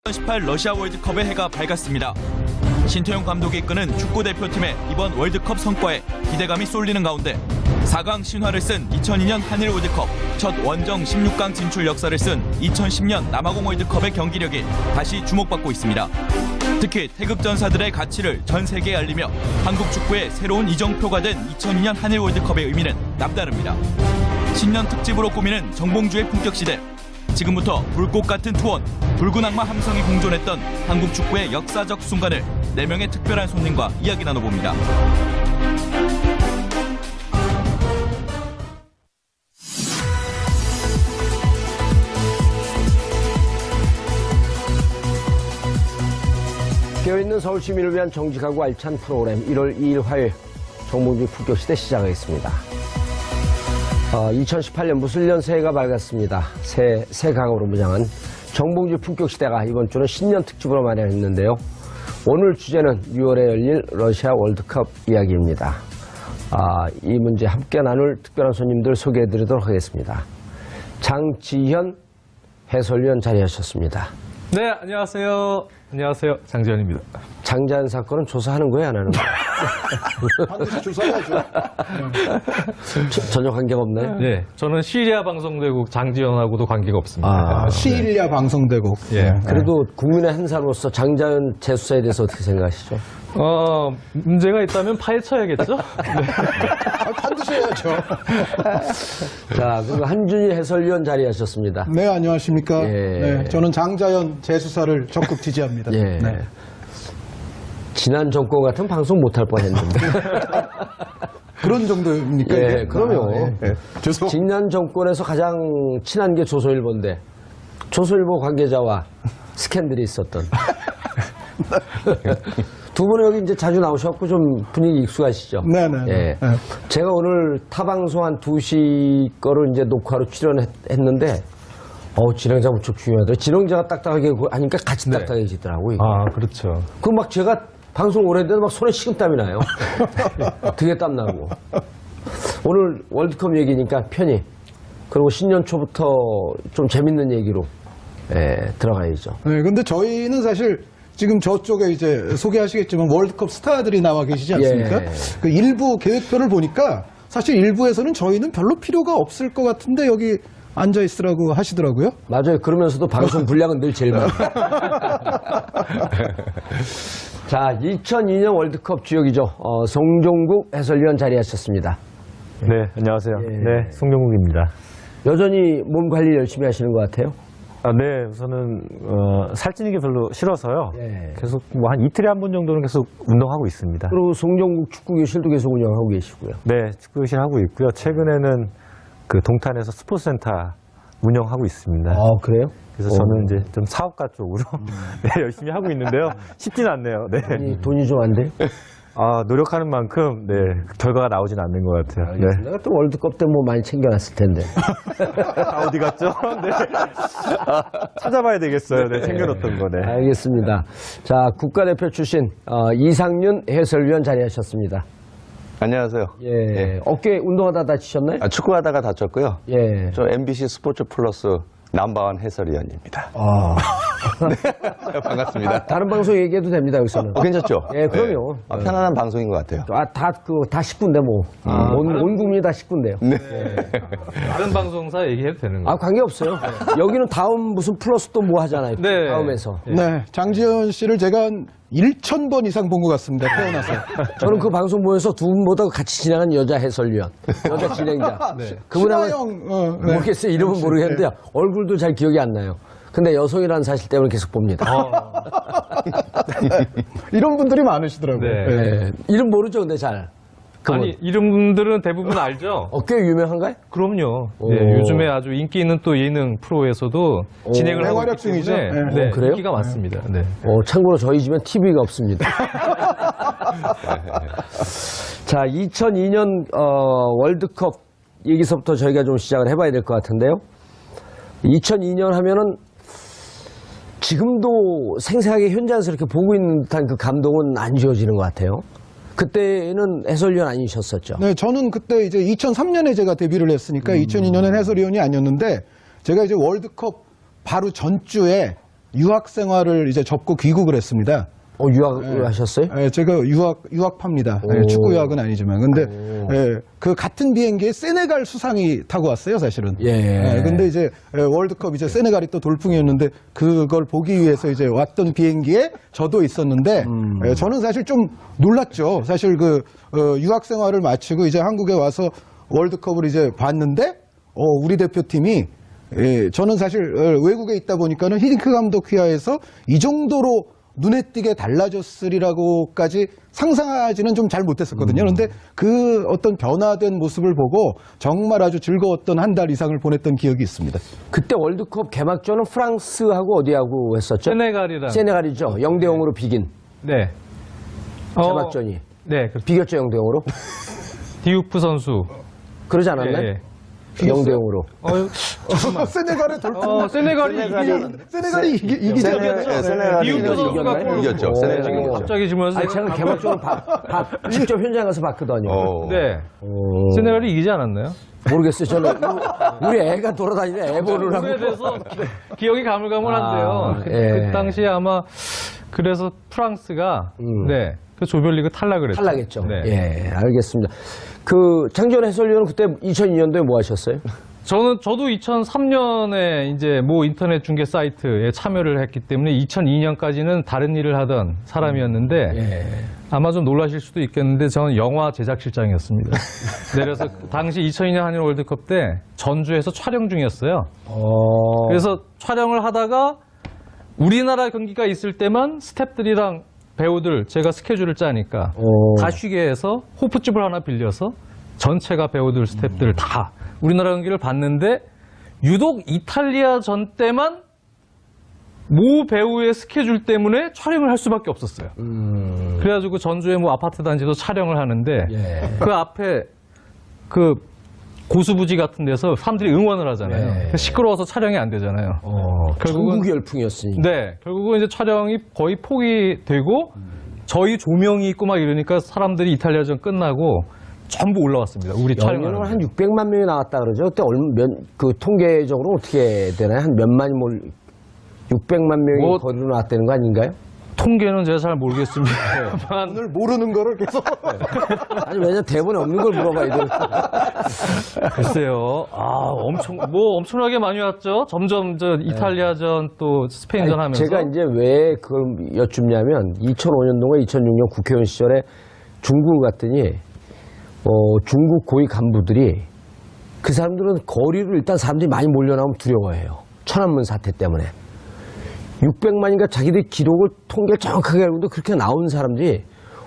2018 러시아 월드컵의 해가 밝았습니다. 신태용 감독이 이끄는 축구대표팀의 이번 월드컵 성과에 기대감이 쏠리는 가운데 4강 신화를 쓴 2002년 한일 월드컵, 첫 원정 16강 진출 역사를 쓴 2010년 남아공 월드컵의 경기력이 다시 주목받고 있습니다. 특히 태극전사들의 가치를 전 세계에 알리며 한국 축구의 새로운 이정표가 된 2002년 한일 월드컵의 의미는 남다릅니다. 신년 특집으로 꾸미는 정봉주의 품격시대. 지금부터 불꽃 같은 투혼, 붉은 악마 함성이 공존했던 한국 축구의 역사적 순간을 4명의 특별한 손님과 이야기 나눠봅니다. 깨어있는 서울 시민을 위한 정직하고 알찬 프로그램 1월 2일 화요일 정봉주 품격시대 시작하겠습니다. 2018년 무술년 새해가 밝았습니다. 새 강으로 무장한 정봉주 품격시대가 이번 주는 신년 특집으로 마련했는데요. 오늘 주제는 6월에 열릴 러시아 월드컵 이야기입니다. 이 문제 함께 나눌 특별한 손님들 소개해드리도록 하겠습니다. 장지현 해설위원 자리하셨습니다. 네, 안녕하세요. 안녕하세요. 장지현입니다. 장자연 사건은 조사하는 거예요, 안 하는 거예요? 반드시 조사해야죠. 전혀 관계가 없나요? 네, 저는 시리아 방송대국 장지현하고도 관계가 없습니다. 시일리아 방송대국. 예. 그래도 국민의 한 사람으로서 장자연 재수사에 대해서 어떻게 생각하시죠? 문제가 있다면 파헤쳐야겠죠? 반드시 해야죠. 자, 그리고 한준희 해설위원 자리하셨습니다. 네, 안녕하십니까. 예. 네, 저는 장자연 재수사를 적극 지지합니다. 예. 네. 지난 정권 같은 방송 못할 뻔했는데. 그런 정도입니까? 예, 이게? 그럼요. 죄송. 지난 정권에서 가장 친한 게 조선일보인데 조선일보 관계자와 스캔들이 있었던. 두 분은 여기 이제 자주 나오셔갖고 좀 분위기 익숙하시죠? 네네. 예. 네. 제가 오늘 타방송 한 2시 거를 이제 녹화로 출연했는데, 진행자 무척 중요하더라고요. 진행자가 딱딱하게 하니까 같이 네. 딱딱해지더라고요. 그렇죠. 그 막 제가 방송 오래 했는데 막 손에 식은땀이 나요. 등에 땀 나고. 오늘 월드컵 얘기니까 편히. 그리고 신년 초부터 좀 재밌는 얘기로, 들어가야죠. 네, 근데 저희는 사실 지금 저쪽에 이제 소개하시겠지만 월드컵 스타들이 나와 계시지 않습니까? 예. 그 일부 계획표를 보니까 사실 일부에서는 저희는 별로 필요가 없을 것 같은데 여기 앉아 있으라고 하시더라고요. 맞아요. 그러면서도 방송 분량은 늘 제일 많아요. 자, 2002년 월드컵 주역이죠. 송종국 해설위원 자리하셨습니다. 네, 안녕하세요. 예. 네, 송정국입니다. 여전히 몸 관리 열심히 하시는 것 같아요. 네, 우선은 살찌는 게 별로 싫어서요. 예. 계속 뭐 한 이틀에 한 번 정도는 계속 운동하고 있습니다. 그리고 송종국 축구교실도 계속 운영하고 계시고요. 네, 축구교실 하고 있고요. 최근에는 그 동탄에서 스포츠센터 운영하고 있습니다. 그래요? 그래서 저는 이제 좀 사업가 쪽으로 네, 열심히 하고 있는데요. 쉽진 않네요. 네. 돈이 좀 안 돼요? 노력하는 만큼 네, 결과가 나오진 않는 것 같아요. 네. 내가 또 월드컵 때 뭐 많이 챙겨놨을 텐데. 어디 갔죠? 네. 찾아봐야 되겠어요. 네, 챙겨뒀던 거. 네. 알겠습니다. 자, 국가대표 출신 이상윤 해설위원 자리하셨습니다. 안녕하세요. 예. 어깨 운동하다 다치셨나요? 축구하다가 다쳤고요. 예. 저 MBC 스포츠 플러스 넘버원 해설위원입니다. 네, 반갑습니다. 다른 방송 얘기해도 됩니다, 여기서는. 괜찮죠? 예, 그럼요. 네. 편안한 방송인 것 같아요. 다 식구인데 뭐. 온 국민이 다 식구인데요. 네. 다른 방송사 얘기해도 되는 거예요? 관계없어요. 여기는 다음 무슨 플러스 또 뭐 하잖아요. 네. 다음에서. 네, 장지현 씨를 제가 한 1,000번 이상 본 것 같습니다. 태어나서. 저는 그 방송 보면서 두 분보다 같이 진행한 여자 해설위원, 여자 진행자. 그분하고 신하영, 모르겠어요. 이름은 모르겠는데 얼굴도 잘 기억이 안 나요. 근데 여성이라는 사실 때문에 계속 봅니다. 이런 분들이 많으시더라고요. 네. 예. 이름 모르죠, 근데 잘. 아니, 이름들은 대부분 알죠? 꽤 유명한가요? 그럼요. 오. 네, 요즘에 아주 인기 있는 또 예능 프로에서도 진행을 하고 있기 활약 중이죠? 때문에 네. 네, 그래요? 인기가 많습니다. 네. 참고로 저희 집엔 TV가 없습니다. 자, 2002년 월드컵 얘기서부터 저희가 좀 시작을 해봐야 될 것 같은데요. 2002년 하면은 지금도 생생하게 현장에서 이렇게 보고 있는 듯한 그 감동은 안 지워지는 것 같아요. 그때는 해설위원 아니셨었죠? 네, 저는 그때 이제 2003년에 제가 데뷔를 했으니까 2002년엔 해설위원이 아니었는데 제가 이제 월드컵 바로 전주에 유학 생활을 이제 접고 귀국을 했습니다. 유학을 하셨어요? 예, 제가 유학파입니다. 예, 축구 유학은 아니지만. 근데, 예, 그 같은 비행기에 세네갈 수상이 타고 왔어요, 사실은. 예. 근데 이제 월드컵 이제 세네갈이 또 돌풍이었는데 그걸 보기 위해서 이제 왔던 비행기에 저도 있었는데, 예, 저는 사실 좀 놀랐죠. 사실 유학 생활을 마치고 이제 한국에 와서 월드컵을 이제 봤는데, 우리 대표팀이 예, 저는 사실 외국에 있다 보니까는 히딩크 감독 휘하에서 이 정도로 눈에 띄게 달라졌으리라고까지 상상하지는 좀 잘 못했었거든요. 그런데 그 어떤 변화된 모습을 보고 정말 아주 즐거웠던 한 달 이상을 보냈던 기억이 있습니다. 그때 월드컵 개막전은 프랑스하고 어디하고 했었죠? 세네갈이랑. 세네갈이죠. 0대0으로 비긴 네. 개막전이. 네. 비겼죠, 0대0으로? 디우프 선수. 그러지 않았나요? 예. 0대0으로. 세네갈의 돌풍. 세네갈이 이기지 세네갈이 디우프 선수가 이겼죠. 세네갈이 이겼죠. 갑자기 지면서 아니, 제가 개막전을 직접 현장 가서 봤거든요. 네. 세네갈이 이기지 않았나요? 모르겠어요. 저는 우리 애가 돌아다니네. 애 보느라고. 그에 대해서 기억이 가물가물한데요. 예. 그 당시에 아마 그래서 프랑스가 네. 그 조별리그 탈락을 했죠. 탈락했죠. 네. 예, 알겠습니다. 장지원 해설위원은 그때 2002년도에 뭐 하셨어요? 저도 2003년에 이제 모 인터넷 중계 사이트에 참여를 했기 때문에 2002년까지는 다른 일을 하던 사람이었는데 예. 아마 좀 놀라실 수도 있겠는데 저는 영화 제작실장이었습니다. 네, 그래서 당시 2002년 한일 월드컵 때 전주에서 촬영 중이었어요. 그래서 촬영을 하다가 우리나라 경기가 있을 때만 스태프들이랑 배우들 제가 스케줄을 짜니까 다 쉬게 해서 호프집을 하나 빌려서 전체가 배우들 스태프들 다 우리나라 경기를 봤는데 유독 이탈리아전 때만 모 배우의 스케줄 때문에 촬영을 할 수밖에 없었어요. 그래가지고 전주에 뭐 아파트 단지도 촬영을 하는데 그 앞에 그 고수부지 같은 데서 사람들이 응원을 하잖아요. 시끄러워서 촬영이 안 되잖아요. 전국 열풍이었으니까. 네, 결국은 이제 촬영이 거의 포기되고 저희 조명이 있고 막 이러니까 사람들이 이탈리아전 끝나고 전부 올라왔습니다. 우리 촬영을 한 600만 명이 나왔다 그러죠. 그때 통계적으로 어떻게 되나요? 한 몇만이 600만 명이 거리로 나왔다는 거 아닌가요? 통계는 제가 잘 모르겠습니다. 오늘 모르는 거를 계속. 아니, 왜냐면 대본에 없는 걸 물어봐야 돼. 글쎄요. 엄청나게 많이 왔죠. 점점 이탈리아전 또 스페인전 하면서. 제가 이제 왜 그걸 여쭙냐면 2005년도가 2006년 국회의원 시절에 중국을 갔더니 중국 고위 간부들이 그 사람들은 거리로 일단 사람들이 많이 몰려나오면 두려워해요. 천안문 사태 때문에. 600만인가 자기들 기록을 통계를 정확하게 알고 있는데 그렇게 나온 사람들이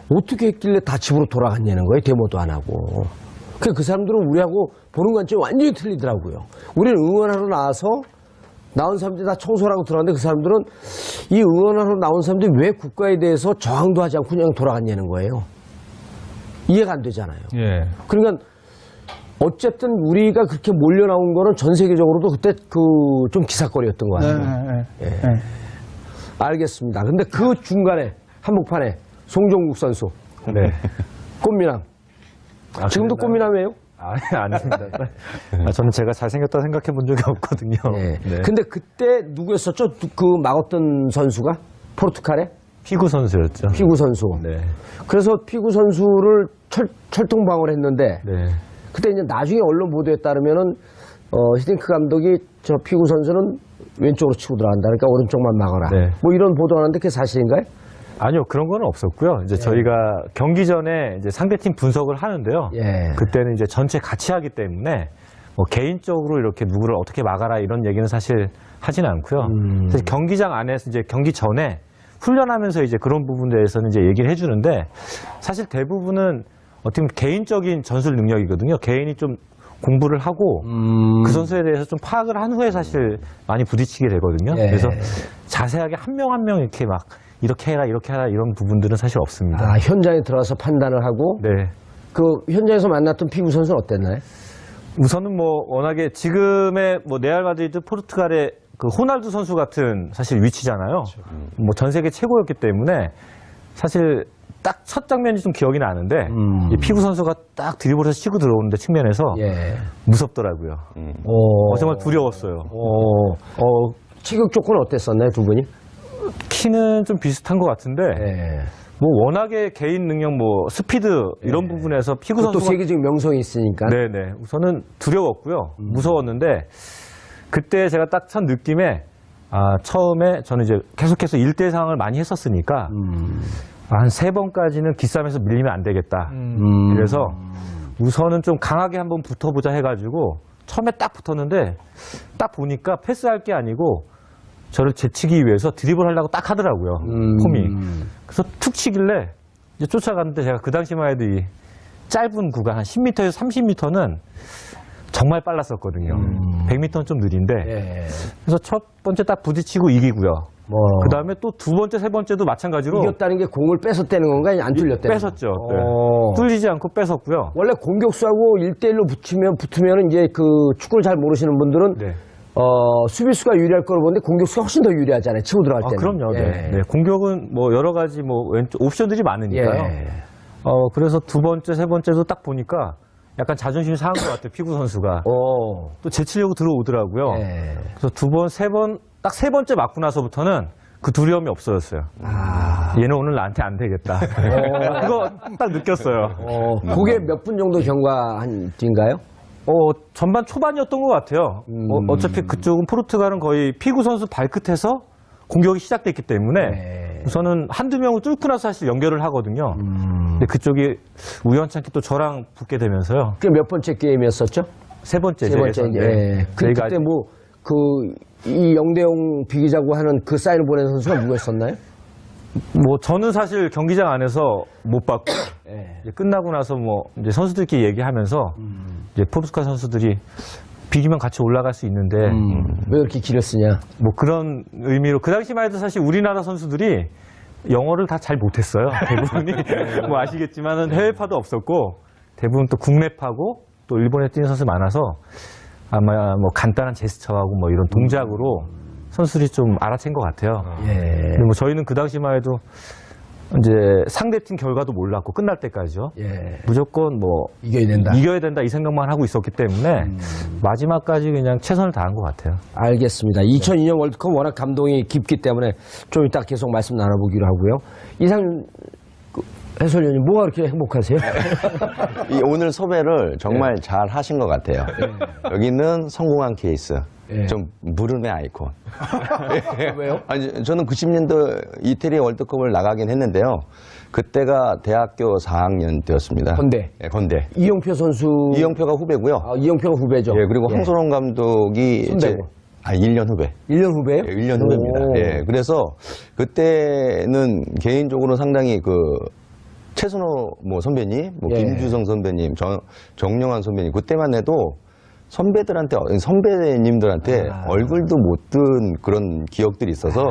어떻게 했길래 다 집으로 돌아갔냐는 거예요. 데모도 안 하고. 그 사람들은 우리하고 보는 관점이 완전히 틀리더라고요. 우리는 응원하러 나와서 나온 사람들이 다 청소를 하고 들어갔는데 그 사람들은 이 응원하러 나온 사람들이 왜 국가에 대해서 저항도 하지 않고 그냥 돌아갔냐는 거예요. 이해가 안 되잖아요. 예. 그러니까 어쨌든 우리가 그렇게 몰려 나온 거는 전 세계적으로도 그때 좀 기사거리였던 것 같아요. 알겠습니다. 근데 그 중간에 한복판에 송종국 선수, 네. 꽃미남. 지금도 꽃미남이에요? 아닙니다. 저는 제가 잘생겼다 생각해 본 적이 없거든요. 네. 네. 근데 그때 누구였었죠? 그 막았던 선수가? 포르투갈에? 피구 선수였죠. 피구 선수. 네. 그래서 피구 선수를 철통방어를 했는데 네. 그때 이제 나중에 언론 보도에 따르면은 히딩크 감독이 저 피구 선수는 왼쪽으로 치고 들어간다. 그러니까 오른쪽만 막아라. 네. 뭐 이런 보도가 나는데 그게 사실인가요? 아니요, 그런 건 없었고요. 이제 저희가 경기 전에 이제 상대팀 분석을 하는데요. 예. 그때는 이제 전체 같이 하기 때문에 뭐 개인적으로 이렇게 누구를 어떻게 막아라 이런 얘기는 사실 하진 않고요. 사실 경기장 안에서 이제 경기 전에 훈련하면서 이제 그런 부분에 대해서는 이제 얘기를 해주는데 사실 대부분은 어떻게 보면 개인적인 전술 능력이거든요. 개인이 좀 공부를 하고 그 선수에 대해서 좀 파악을 한 후에 사실 많이 부딪히게 되거든요. 예. 그래서 자세하게 한 명 한 명 이렇게 막 이렇게 해라 이런 부분들은 사실 없습니다. 아, 현장에 들어가서 판단을 하고 네. 그 현장에서 만났던 피구 선수는 어땠나요? 우선은 뭐 워낙에 지금의 뭐 레알 마드리드 포르투갈의 그 호날두 선수 같은 사실 위치잖아요. 뭐 전 세계 최고였기 때문에 사실 딱 첫 장면이 좀 기억이 나는데 이 피구 선수가 딱 드리블해서 치고 들어오는데 측면에서 예. 무섭더라고요. 정말 두려웠어요. 체격 조건은 어땠었나요, 두 분이? 키는 좀 비슷한 것 같은데 예. 뭐 워낙에 개인 능력, 뭐 스피드 이런 부분에서 피구 또 선수가 세계적인 명성이 있으니까. 네네 우선은 두려웠고요. 무서웠는데 그때 제가 딱 첫 느낌에 처음에 저는 이제 계속해서 1대 상황을 많이 했었으니까 한 3번까지는 기싸움에서 밀리면 안 되겠다. 그래서 우선은 좀 강하게 한번 붙어보자 해가지고 처음에 딱 붙었는데 딱 보니까 패스할 게 아니고 저를 제치기 위해서 드리블 하려고 딱 하더라고요. 폼이. 그래서 툭 치길래 이제 쫓아갔는데 제가 그 당시만 해도 이 짧은 구간 한 10m에서 30m는 정말 빨랐었거든요. 100m는 좀 느린데. 예. 그래서 첫 번째 딱 부딪히고 이기고요. 뭐. 그 다음에 또 두 번째, 세 번째도 마찬가지로 이겼다는 게 공을 뺏었다는 건가? 안 뚫렸다는 뺏었죠. 건가? 네. 뚫리지 않고 뺏었고요. 원래 공격수하고 1대1로 붙으면 이제 그 축구를 잘 모르시는 분들은 네. 수비수가 유리할 거로 보는데 공격수가 훨씬 더 유리하잖아요. 치고 들어갈 때는. 그럼요. 예. 네. 네. 공격은 뭐 여러 가지 뭐 왼쪽 옵션들이 많으니까요. 예. 그래서 두 번째, 세 번째도 딱 보니까 약간 자존심이 상한 것 같아요. 피구 선수가. 또 제치려고 들어오더라고요. 예. 그래서 두 번, 세 번, 딱 세 번째 맞고 나서부터는 그 두려움이 없어졌어요. 얘는 오늘 나한테 안 되겠다. 그거 딱 느꼈어요. 그게 몇 분 정도 경과한 뒤인가요? 전반 초반이었던 것 같아요. 어차피 그쪽은 포르투갈은 거의 피구 선수 발끝에서 공격이 시작됐기 때문에 네. 우선은 한두 명을 뚫고 나서 사실 연결을 하거든요. 근데 그쪽이 우연찮게 또 저랑 붙게 되면서요. 그게 몇 번째 게임이었었죠? 세 번째. 세 번째. 예. 저희가 그때 이 영대용 비기자고 하는 그 사인을 보낸 선수가 누구였었나요? 뭐 저는 사실 경기장 안에서 못 봤고 예. 이제 끝나고 나서 뭐 이제 선수들끼리 얘기하면서 이제 포르투갈 선수들이 비기면 같이 올라갈 수 있는데 왜 그렇게 길을 쓰냐? 뭐 그런 의미로 그 당시만 해도 사실 우리나라 선수들이 영어를 다 잘 못했어요. 대부분이 뭐 아시겠지만은 해외파도 없었고 대부분 또 국내파고 또 일본에 뛰는 선수 많아서 아마 뭐 간단한 제스처하고 뭐 이런 동작으로 선수들이 좀 알아챈 것 같아요. 근데 뭐 저희는 그 당시만 해도 이제 상대팀 결과도 몰랐고 끝날 때까지요. 무조건 뭐 이겨야 된다. 이 생각만 하고 있었기 때문에 마지막까지 그냥 최선을 다한 것 같아요. 알겠습니다. 2002년 월드컵 워낙 감동이 깊기 때문에 좀 이따 계속 말씀 나눠보기로 하고요. 이상윤 해설위원님 뭐가 그렇게 행복하세요? 오늘 섭외를 정말 잘 하신 것 같아요. 여기는 성공한 케이스. 좀 무릎의 아이콘. 왜요? 아니, 저는 90년도 이태리 월드컵을 나가긴 했는데요. 그때가 대학교 4학년 때였습니다. 건대. 예, 건대. 이영표 선수. 이영표가 후배고요. 이영표가 후배죠. 예, 그리고 황선홍 감독이 선배고. 1년 후배. 1년 후배요? 예, 1년 후배입니다. 예, 그래서 그때는 개인적으로 상당히 최순호 선배님, 김주성 선배님, 정영환 선배님, 그때만 해도 선배님들한테 얼굴도 못 든 그런 기억들이 있어서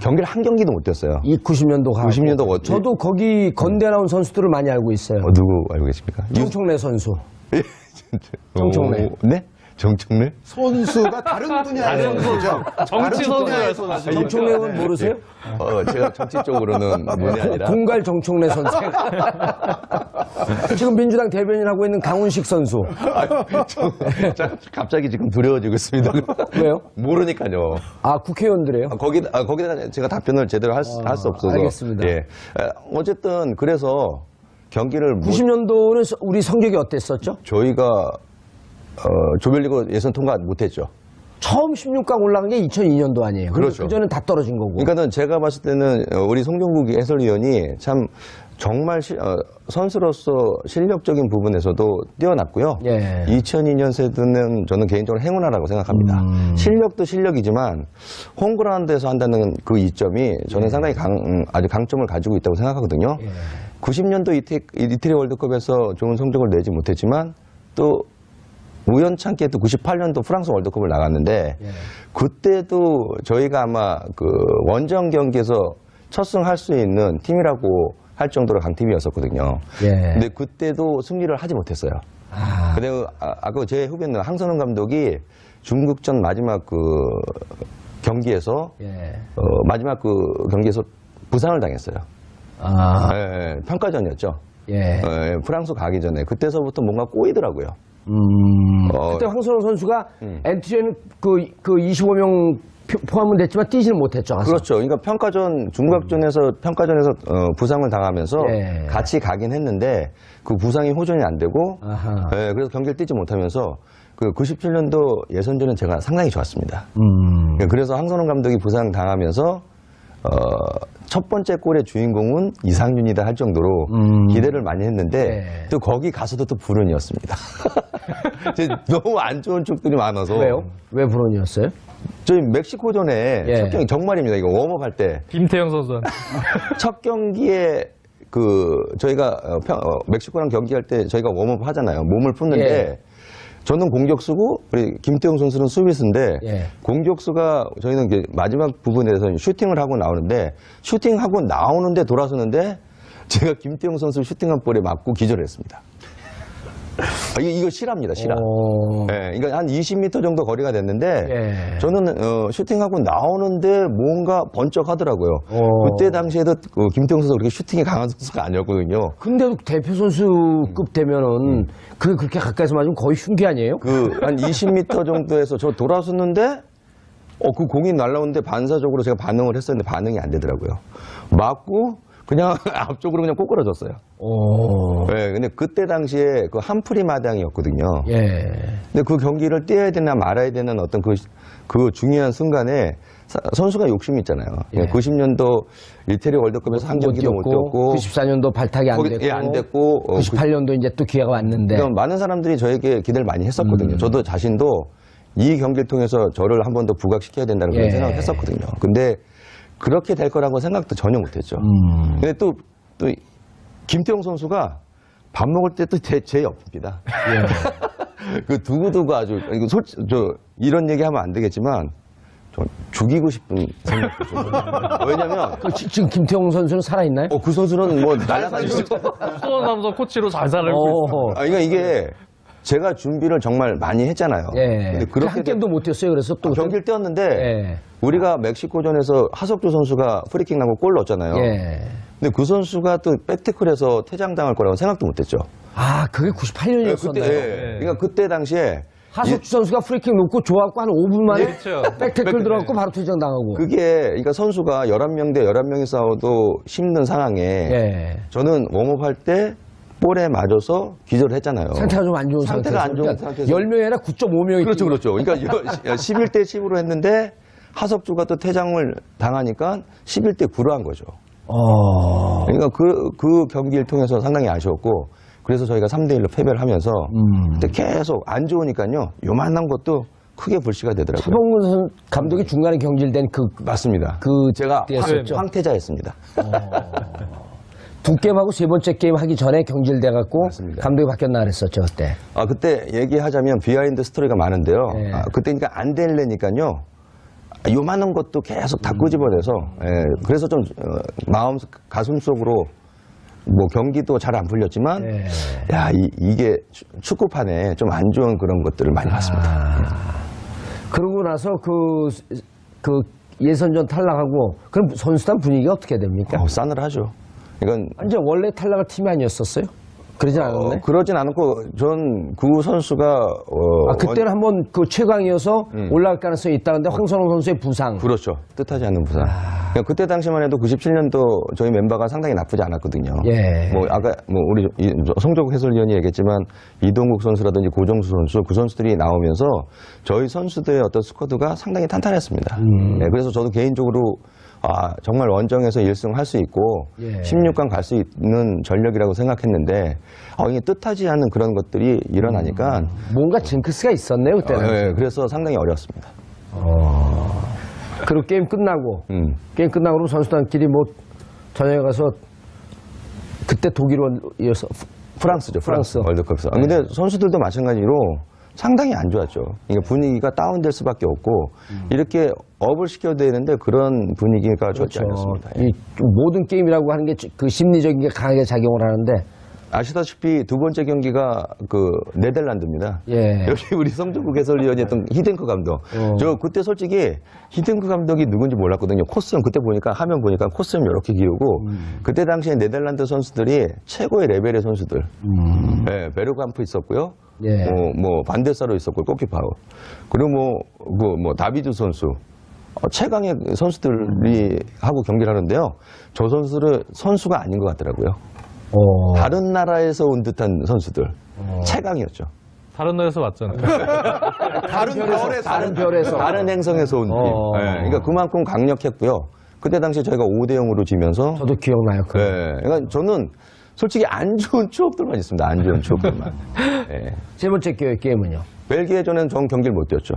경기를 한 경기도 못 뛰었어요. 이 90년도 가. 90년도 저도 거기 건대 나온 선수들을 많이 알고 있어요. 누구 알고 계십니까? 정청래 선수. 정청래. 네? 정청래? 선수가 다른 분야의 선수죠. 정치 선수예요, 선수. 정청래는 모르세요? 제가 정치 쪽으로는 문이 아니라. 공갈 정청래 선수. 지금 민주당 대변인 하고 있는 강훈식 선수. 갑자기 지금 두려워지고 있습니다. 왜요? 모르니까요. 국회의원들이에요? 거기다가 제가 답변을 제대로 할 수 없어서. 알겠습니다. 예. 어쨌든 그래서 경기를 90년도는 우리 성적이 어땠었죠? 저희가 조별리그 예선 통과 못했죠. 처음 16강 올라간 게 2002년도 아니에요. 그렇죠. 그전엔 다 떨어진 거고. 그러니까는 제가 봤을 때는 우리 송정국 해설위원이 참 정말 선수로서 실력적인 부분에서도 뛰어났고요. 2002년 세대는 저는 개인적으로 행운아라고 생각합니다. 실력도 실력이지만 홈그라운드에서 한다는 그 이점이 저는 상당히 아주 강점을 가지고 있다고 생각하거든요. 90년도 이태리 월드컵에서 좋은 성적을 내지 못했지만 또 우연찮게 또 98년도 프랑스 월드컵을 나갔는데 그때도 저희가 아마 원정 경기에서 첫 승할 수 있는 팀이라고 할 정도로 강팀이었었거든요. 근데 그때도 승리를 하지 못했어요. 근데 아까 제 후배는 황선홍 감독이 중국전 마지막 경기에서 마지막 경기에서 부상을 당했어요. 평가전이었죠. 프랑스 가기 전에 그때서부터 뭔가 꼬이더라고요. 그때 황선홍 선수가 엔트리에는 그 25명 포함은 됐지만 뛰지는 못했죠. 가서. 그렇죠. 그러니까 중각전에서 부상을 당하면서 예. 같이 가긴 했는데 그 부상이 호전이 안 되고 아하. 예, 그래서 경기를 뛰지 못하면서 그 97년도 예선전은 제가 상당히 좋았습니다. 그래서 황선홍 감독이 부상 당하면서 첫 번째 골의 주인공은 이상윤이다 할 정도로 기대를 많이 했는데 네. 또 거기 가서도 또 불운이었습니다. 너무 안 좋은 축들이 많아서. 왜요? 왜 불운이었어요? 저희 멕시코전에 예. 첫 경기 정말입니다. 이거 웜업 할 때 김태형 선수. 첫 경기에 저희가 멕시코랑 경기할 때 저희가 웜업 하잖아요. 몸을 푸는데 예. 저는 공격수고 우리 김태형 선수는 수비수인데 예. 공격수가 저희는 이제 마지막 부분에서 슈팅을 하고 나오는데 슈팅하고 나오는데 돌아서는데 제가 김태형 선수 슈팅한 볼에 맞고 기절했습니다. 이거 실합니다, 실화. 예, 그러니까 한 20m 정도 거리가 됐는데 예. 저는 슈팅하고 나오는데 뭔가 번쩍 하더라고요. 그때 당시에도 김태형 선수가 그렇게 슈팅이 강한 선수가 아니었거든요. 근데도 대표 선수급 되면은 그게 그렇게 가까이서 맞으면 거의 흉기 아니에요? 한 20m 정도에서 저 돌아섰는데 그 공이 날라오는데 반사적으로 제가 반응을 했었는데 반응이 안 되더라고요. 맞고 그냥 앞쪽으로 그냥 꼬꾸라졌어요. 네, 근데 그때 당시에 그 한프리 마당이었거든요. 예. 근데 그 경기를 뛰어야 되나 말아야 되는 어떤 그 중요한 순간에 선수가 욕심이 있잖아요. 예. 90년도 이태리 월드컵에서 한 경기도 못 뛰었고 94년도 발탁이 안 됐고, 안 됐고 98년도 이제 또 기회가 왔는데 그러니까 많은 사람들이 저에게 기대를 많이 했었거든요. 저도 자신도 이 경기를 통해서 저를 한 번 더 부각시켜야 된다는 그런 예. 생각을 했었거든요. 근데 그렇게 될 거라고 생각도 전혀 못했죠. 근데 또 김태형 선수가 밥 먹을 때 또 제 옆입니다. 그 두고두고 아주 이런 얘기하면 안 되겠지만 좀 죽이고 싶은 생각도 좀. 왜냐면 지금 김태형 선수는 살아있나요? 그 선수는 뭐 날아다니고 수원삼성 코치로 잘 살고 있어요. 그러니까 이게 제가 준비를 정말 많이 했잖아요. 예. 근데 그렇게 한 게임도 못 뛰었어요. 그래서 또 경기를 뛰었는데 예. 우리가 멕시코전에서 하석주 선수가 프리킥 나고 골 넣었잖아요. 예. 근데 그 선수가 또 백태클해서 퇴장당할 거라고 생각도 못했죠. 아, 그게 98년이었었나요? 그러니까 그때 당시에 하석주 선수가 프리킥 놓고 좋았고 한 5분 만에 그렇죠. 백태클 들어갔고 바로 퇴장당하고. 그러니까 선수가 11명 대 11명이 싸워도 힘든 상황에 예. 저는 웜업할 때 볼에 맞아서 기절을 했잖아요. 상태가 좀 안 좋은 상태가 안 좋은 그러니까 상태에서 10명이 아니라 9.5명이 그렇죠. 그러니까 11대 10으로 했는데 하석주가 또 퇴장을 당하니까 11대 9로 한 거죠. 그러니까 그 경기를 통해서 상당히 아쉬웠고 그래서 저희가 3대1로 패배를 하면서 그때 계속 안 좋으니까요. 요만한 것도 크게 불씨가 되더라고요. 차범근 감독이 중간에 경질된 맞습니다. 제가 때였었죠. 황태자였습니다. 두 게임하고 세 번째 게임 하기 전에 경질돼갖고 맞습니다. 감독이 바뀌었나 그랬었죠 그때. 그때 얘기하자면 비하인드 스토리가 많은데요. 예. 그때 그러니까 안 될래니까요. 요만한 것도 계속 다 끄집어내서 그래서 좀 마음 가슴 속으로 뭐 경기도 잘 안 풀렸지만 예. 야 이게 축구판에 좀 안 좋은 그런 것들을 많이 봤습니다. 그러고 나서 그 예선전 탈락하고 그럼 선수단 분위기가 어떻게 됩니까? 싸늘하죠. 이건 이제 원래 탈락할 팀이 아니었었어요? 그러진 않았네. 그러진 않았고 전 그 선수가 그때는 한번 그 최강이어서 올라갈 가능성이 있다는데 황선홍 선수의 부상. 그렇죠. 뜻하지 않는 부상. 그러니까 그때 당시만 해도 97년도 저희 멤버가 상당히 나쁘지 않았거든요. 예. 뭐 아까 뭐 우리 송정국 해설위원이 얘기했지만 이동국 선수라든지 고정수 선수 그 선수들이 나오면서 저희 선수들의 어떤 스쿼드가 상당히 탄탄했습니다. 네, 그래서 저도 개인적으로 정말 원정에서 1승 할 수 있고 예. 16강 갈 수 있는 전력이라고 생각했는데 이게 뜻하지 않는 그런 것들이 일어나니까 뭔가 징크스가 있었네요 그때는. 그래서 상당히 어려웠습니다. 그리고 게임 끝나고 그럼 선수단끼리 뭐 저녁에 가서 그때 독일이어서 프랑스죠. 프랑스. 월드컵에서. 근데 선수들도 마찬가지로 상당히 안 좋았죠. 그러니까 분위기가 다운될 수밖에 없고 이렇게 업을 시켜야 되는데 그런 분위기가 좋지 않았습니다. 이 모든 게임이라고 하는 게 그 심리적인 게 강하게 작용을 하는데 아시다시피 두 번째 경기가 그 네덜란드입니다. 예. 여기 우리 성정국 해설위원이었던 히덴크 감독. 저 그때 솔직히 히덴크 감독이 누군지 몰랐거든요. 코스염 그때 보니까 화면 보니까 코스염 이렇게 기우고 그때 당시에 네덜란드 선수들이 최고의 레벨의 선수들. 네, 베르캄프 있었고요. 예. 뭐 반데사로 있었고 골키퍼. 그리고 뭐 다비드 선수. 최강의 선수들이 하고 경기를 하는데요. 저 선수를 선수가 아닌 것 같더라고요. 다른 나라에서 온 듯한 선수들. 최강이었죠. 다른 나라에서 왔잖아요. 다른 별에서. 다른 행성에서 온 팀. 네, 그러니까 그만큼 강력했고요. 그때 당시 저희가 5대0으로 지면서. 저도 기억나요. 네, 그러니까 저는 솔직히 안 좋은 추억들만 있습니다. 안 좋은 추억들만. 네. 세 번째 게임은요? 벨기에전에는 전 경기를 못 뛰었죠.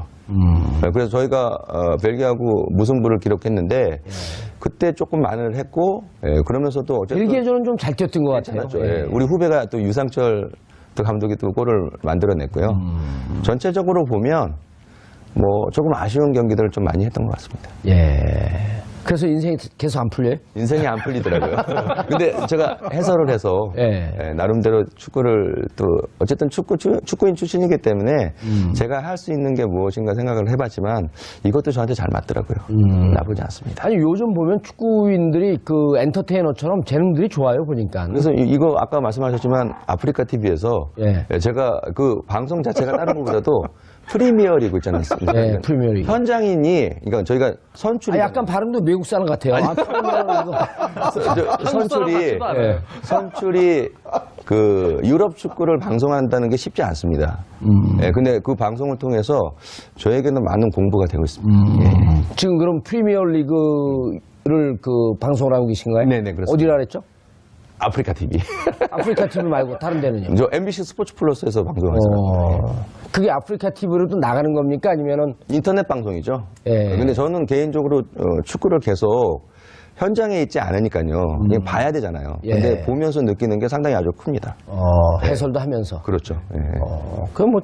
네, 그래서 저희가 벨기에하고 무승부를 기록했는데 그때 조금 만회를 했고 그러면서도 어쨌든 벨기에전은 좀 잘 뛰었던 것 같아요. 예, 우리 후배가 또 유상철 감독이 또 골을 만들어냈고요. 전체적으로 보면 뭐 조금 아쉬운 경기들을 좀 많이 했던 것 같습니다. 예. 그래서 인생이 계속 안 풀려요? 인생이 안 풀리더라고요. 근데 제가 해설을 해서 나름대로 축구를 또 어쨌든 축구인 출신이기 때문에 제가 할 수 있는 게 무엇인가 생각을 해봤지만 이것도 저한테 잘 맞더라고요. 나쁘지 않습니다. 아니 요즘 보면 축구인들이 그 엔터테이너처럼 재능들이 좋아요 보니까. 그래서 이거 아까 말씀하셨지만 아프리카 TV에서 제가 그 방송 자체가 다른 것보다도 프리미어 리그 있지 않습니까? 네, 프리미어 리그. 현장인이, 그러니까 저희가 선출이. 약간 발음도 외국 사람 같아요. 선출이 그 유럽 축구를 방송한다는 게 쉽지 않습니다. 근데 그 방송을 통해서 저에게는 많은 공부가 되고 있습니다. 지금 그럼 프리미어 리그를 그 방송을 하고 계신가요? 네네, 그렇습니다. 어디라 그랬죠? 아프리카 TV. 아프리카 TV 말고 다른 데는요? 저 MBC 스포츠 플러스에서 방송하죠. 그게 아프리카 TV로도 나가는 겁니까? 아니면은? 인터넷 방송이죠. 예. 근데 저는 개인적으로 축구를 계속 현장에 있지 않으니까요. 그냥 봐야 되잖아요. 근데 보면서 느끼는 게 상당히 아주 큽니다. 해설도 하면서. 그렇죠. 예. 그럼 뭐,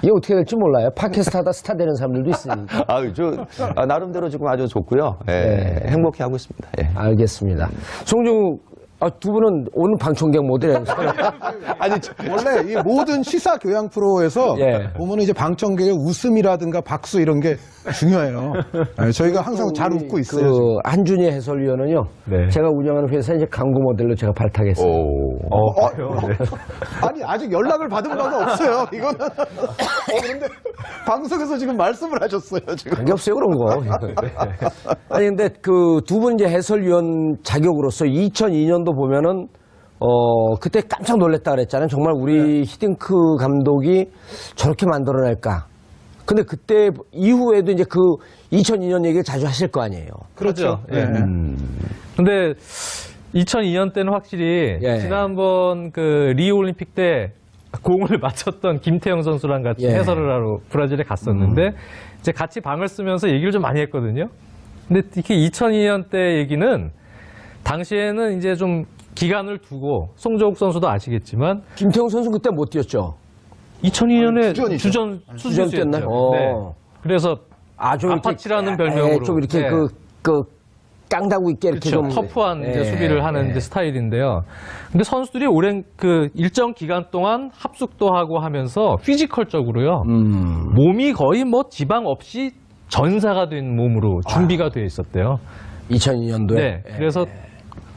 이게 어떻게 될지 몰라요. 팟캐스트 하다 스타 되는 사람들도 있으니까. 나름대로 지금 아주 좋고요. 행복해 하고 있습니다. 알겠습니다. 송중우, 두 분은 오늘 방청객 모델이라면서요? 아니, 원래 이 모든 시사 교양 프로에서 보면 이제 방청객의 웃음이라든가 박수 이런 게 중요해요. 저희가 항상 잘 웃고 있어요. 그 한준희 해설위원은요. 제가 운영하는 회사에 이제 광고 모델로 제가 발탁했어요. 아니, 아직 연락을 받은 바가 없어요. 이거는. 그런데 방송에서 지금 말씀을 하셨어요. 지금. 관계없어요, 그런 거. 아니, 근데 그 두 분 이제 해설위원 자격으로서 2002년도 보면은, 그때 깜짝 놀랐다 그랬잖아요. 정말 우리 히딩크 감독이 저렇게 만들어낼까. 근데 그때 이후에도 이제 그 2002년 얘기를 자주 하실 거 아니에요. 그렇죠. 근데 2002년 때는 확실히 지난번 그 리우 올림픽 때 공을 맞췄던 김태형 선수랑 같이 해설을 하러 브라질에 갔었는데 이제 같이 방을 쓰면서 얘기를 좀 많이 했거든요. 근데 특히 2002년 때 얘기는 당시에는 이제 좀 기간을 두고 송정욱 선수도 아시겠지만 김태형 선수 그때 못 뛰었죠. 2002년에 주전 뛰었나요? 그래서 좀 아파치라는 별명으로 좀 이렇게 깡다구 있게 이렇게 그렇죠. 좀 터프한 이제 수비를 하는 이제 스타일인데요. 근데 선수들이 오랜 그 일정 기간 동안 합숙도 하고 하면서 피지컬적으로요. 몸이 거의 뭐 지방 없이 전사가 된 몸으로 준비가 되어 있었대요. 2002년도에. 네. 그래서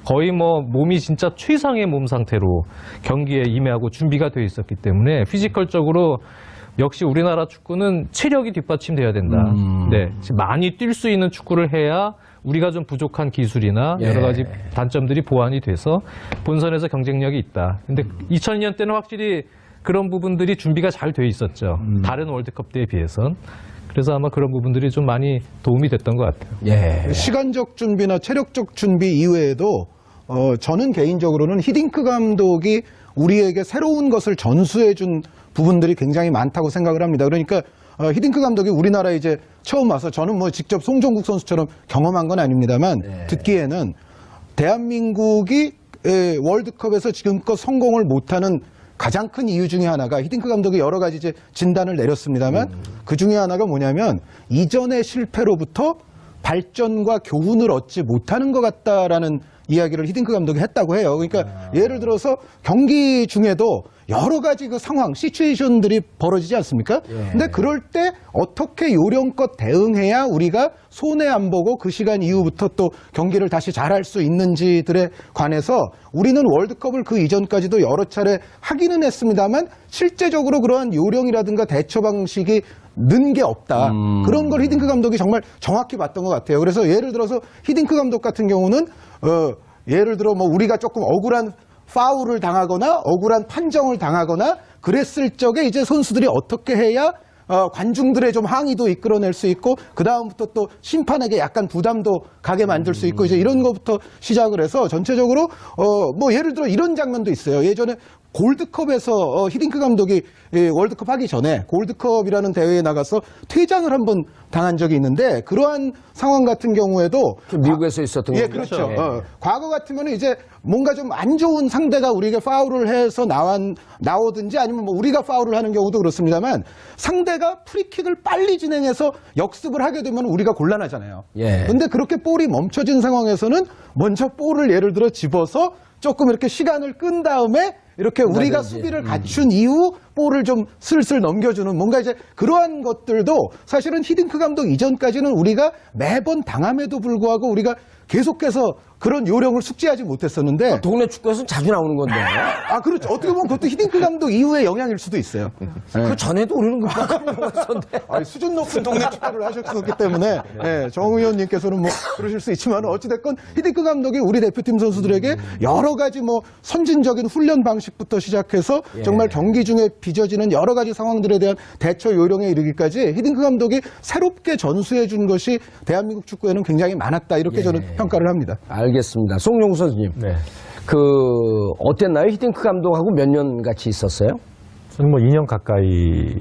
거의 뭐 몸이 진짜 최상의 몸 상태로 경기에 임하고 준비가 되어 있었기 때문에 피지컬적으로 역시 우리나라 축구는 체력이 뒷받침돼야 된다. 네. 많이 뛸 수 있는 축구를 해야 우리가 좀 부족한 기술이나 여러 가지 단점들이 보완이 돼서 본선에서 경쟁력이 있다. 근데 2002년 때는 확실히 그런 부분들이 준비가 잘 돼 있었죠. 다른 월드컵 때에 비해선. 그래서 아마 그런 부분들이 좀 많이 도움이 됐던 것 같아요. 시간적 준비나 체력적 준비 이외에도 저는 개인적으로는 히딩크 감독이 우리에게 새로운 것을 전수해준 부분들이 굉장히 많다고 생각을 합니다. 그러니까 히딩크 감독이 우리나라에 이제 처음 와서 저는 뭐 직접 송정국 선수처럼 경험한 건 아닙니다만 듣기에는 대한민국이 월드컵에서 지금껏 성공을 못하는 가장 큰 이유 중에 하나가 히딩크 감독이 여러 가지 이제 진단을 내렸습니다만 그 중에 하나가 뭐냐면 이전의 실패로부터 발전과 교훈을 얻지 못하는 것 같다라는 이야기를 히딩크 감독이 했다고 해요. 그러니까 예를 들어서 경기 중에도 여러 가지 그 상황, 시츄에이션들이 벌어지지 않습니까? 근데 그럴 때 어떻게 요령껏 대응해야 우리가 손해 안 보고 그 시간 이후부터 또 경기를 다시 잘할 수 있는지들에 관해서 우리는 월드컵을 그 이전까지도 여러 차례 하기는 했습니다만 실제적으로 그러한 요령이라든가 대처 방식이 는 게 없다. 그런 걸 히딩크 감독이 정말 정확히 봤던 것 같아요. 그래서 예를 들어서 히딩크 감독 같은 경우는 예를 들어 뭐 우리가 조금 억울한 파울을 당하거나 억울한 판정을 당하거나 그랬을 적에 이제 선수들이 어떻게 해야 관중들의 좀 항의도 이끌어낼 수 있고 그 다음부터 또 심판에게 약간 부담도 가게 만들 수 있고 이제 이런 것부터 시작을 해서 전체적으로 뭐 예를 들어 이런 장면도 있어요. 예전에 골드컵에서 히딩크 감독이 월드컵 하기 전에 골드컵이라는 대회에 나가서 퇴장을 한번 당한 적이 있는데 그러한 상황 같은 경우에도 미국에서 있었던 예, 거죠? 그렇죠. 과거 같으면 이제 뭔가 좀 안 좋은 상대가 우리에게 파울을 해서 나오든지 아니면 뭐 우리가 파울을 하는 경우도 그렇습니다만 상대가 프리킥을 빨리 진행해서 역습을 하게 되면 우리가 곤란하잖아요. 근데 그렇게 볼이 멈춰진 상황에서는 먼저 볼을 예를 들어 집어서 조금 이렇게 시간을 끈 다음에 이렇게 우리가 수비를 갖춘 이후 볼을 좀 슬슬 넘겨주는 뭔가 이제 그러한 것들도 사실은 히딩크 감독 이전까지는 우리가 매번 당함에도 불구하고 우리가 계속해서 그런 요령을 숙지하지 못했었는데 동네 축구에서는 자주 나오는 건데. 아 그렇죠. 어떻게 보면 그것도 히딩크 감독 이후의 영향일 수도 있어요. 그 전에도 우리는 그런 거 있었는데. 아니, 수준 높은 동네 축구를 하셨기 때문에 정 의원님께서는 뭐 그러실 수 있지만 어찌됐건 히딩크 감독이 우리 대표팀 선수들에게 여러 가지 뭐 선진적인 훈련 방식부터 시작해서 정말 경기 중에 빚어지는 여러 가지 상황들에 대한 대처 요령에 이르기까지 히딩크 감독이 새롭게 전수해 준 것이 대한민국 축구에는 굉장히 많았다 이렇게 저는 평가를 합니다. 알겠습니다. 송영구 선수님. 네. 어땠나요? 히딩크 감독하고 몇 년 같이 있었어요? 저는 뭐 2년 가까이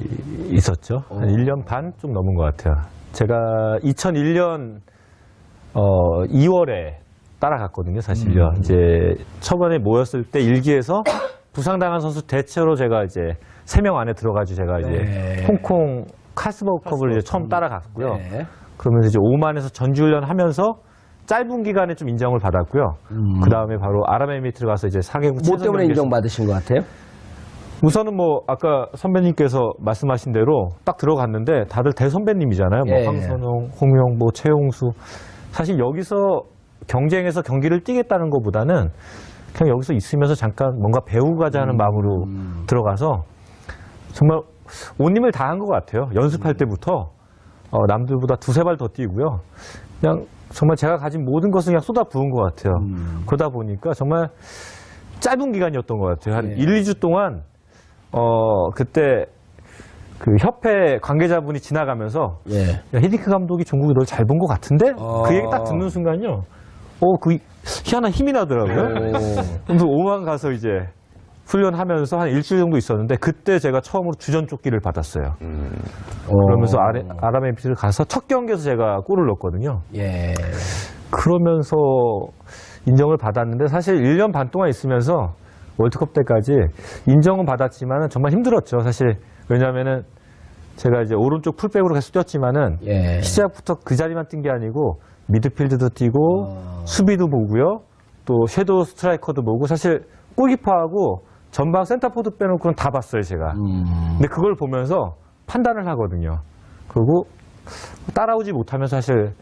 있었죠. 한 1년 반 좀 넘은 것 같아요. 제가 2001년 2월에 따라갔거든요, 사실요. 이제 초반에 모였을 때 일기에서 부상당한 선수 대체로 제가 이제 3명 안에 들어가지고 제가 이제 홍콩 카스버컵을 이제 처음 따라갔고요. 그러면서 이제 오만에서 전지훈련 하면서 짧은 기간에 좀 인정을 받았고요. 그 다음에 바로 아랍에미리트를 가서 이제 4개국 뭐 때문에 인정받으신 것 같아요? 우선은 뭐 아까 선배님께서 말씀하신 대로 딱 들어갔는데 다들 대선배님이잖아요. 뭐 황선홍, 홍명보, 최용수. 사실 여기서 경쟁에서 경기를 뛰겠다는 것보다는 그냥 여기서 있으면서 잠깐 뭔가 배우고 가자 하는 마음으로 들어가서 정말 온 힘을 다한 것 같아요. 연습할 때부터 남들보다 두세 발 더 뛰고요. 그냥 정말 제가 가진 모든 것을 그냥 쏟아 부은 것 같아요. 그러다 보니까 정말 짧은 기간이었던 것 같아요. 한 1, 2주 동안 그때 그 협회 관계자분이 지나가면서 야, 히딩크 감독이 종국이 널 잘 본 것 같은데? 그 얘기 딱 듣는 순간요. 그 희한한 힘이 나더라고요. 그래서 오만 가서 이제 훈련하면서 한 일주일 정도 있었는데 그때 제가 처음으로 주전 조끼를 받았어요. 그러면서 아랍에미리트를 가서 첫 경기에서 제가 골을 넣었거든요. 그러면서 인정을 받았는데 사실 1년 반 동안 있으면서 월드컵 때까지 인정은 받았지만 정말 힘들었죠. 사실 왜냐하면은 제가 이제 오른쪽 풀백으로 계속 뛰었지만은 시작부터 그 자리만 뛴 게 아니고 미드필드도 뛰고 수비도 보고요. 또 섀도우 스트라이커도 보고 사실 골키퍼하고 전방 센터포드 빼놓고는 다 봤어요, 제가. 근데 그걸 보면서 판단을 하거든요. 그리고 따라오지 못하면 사실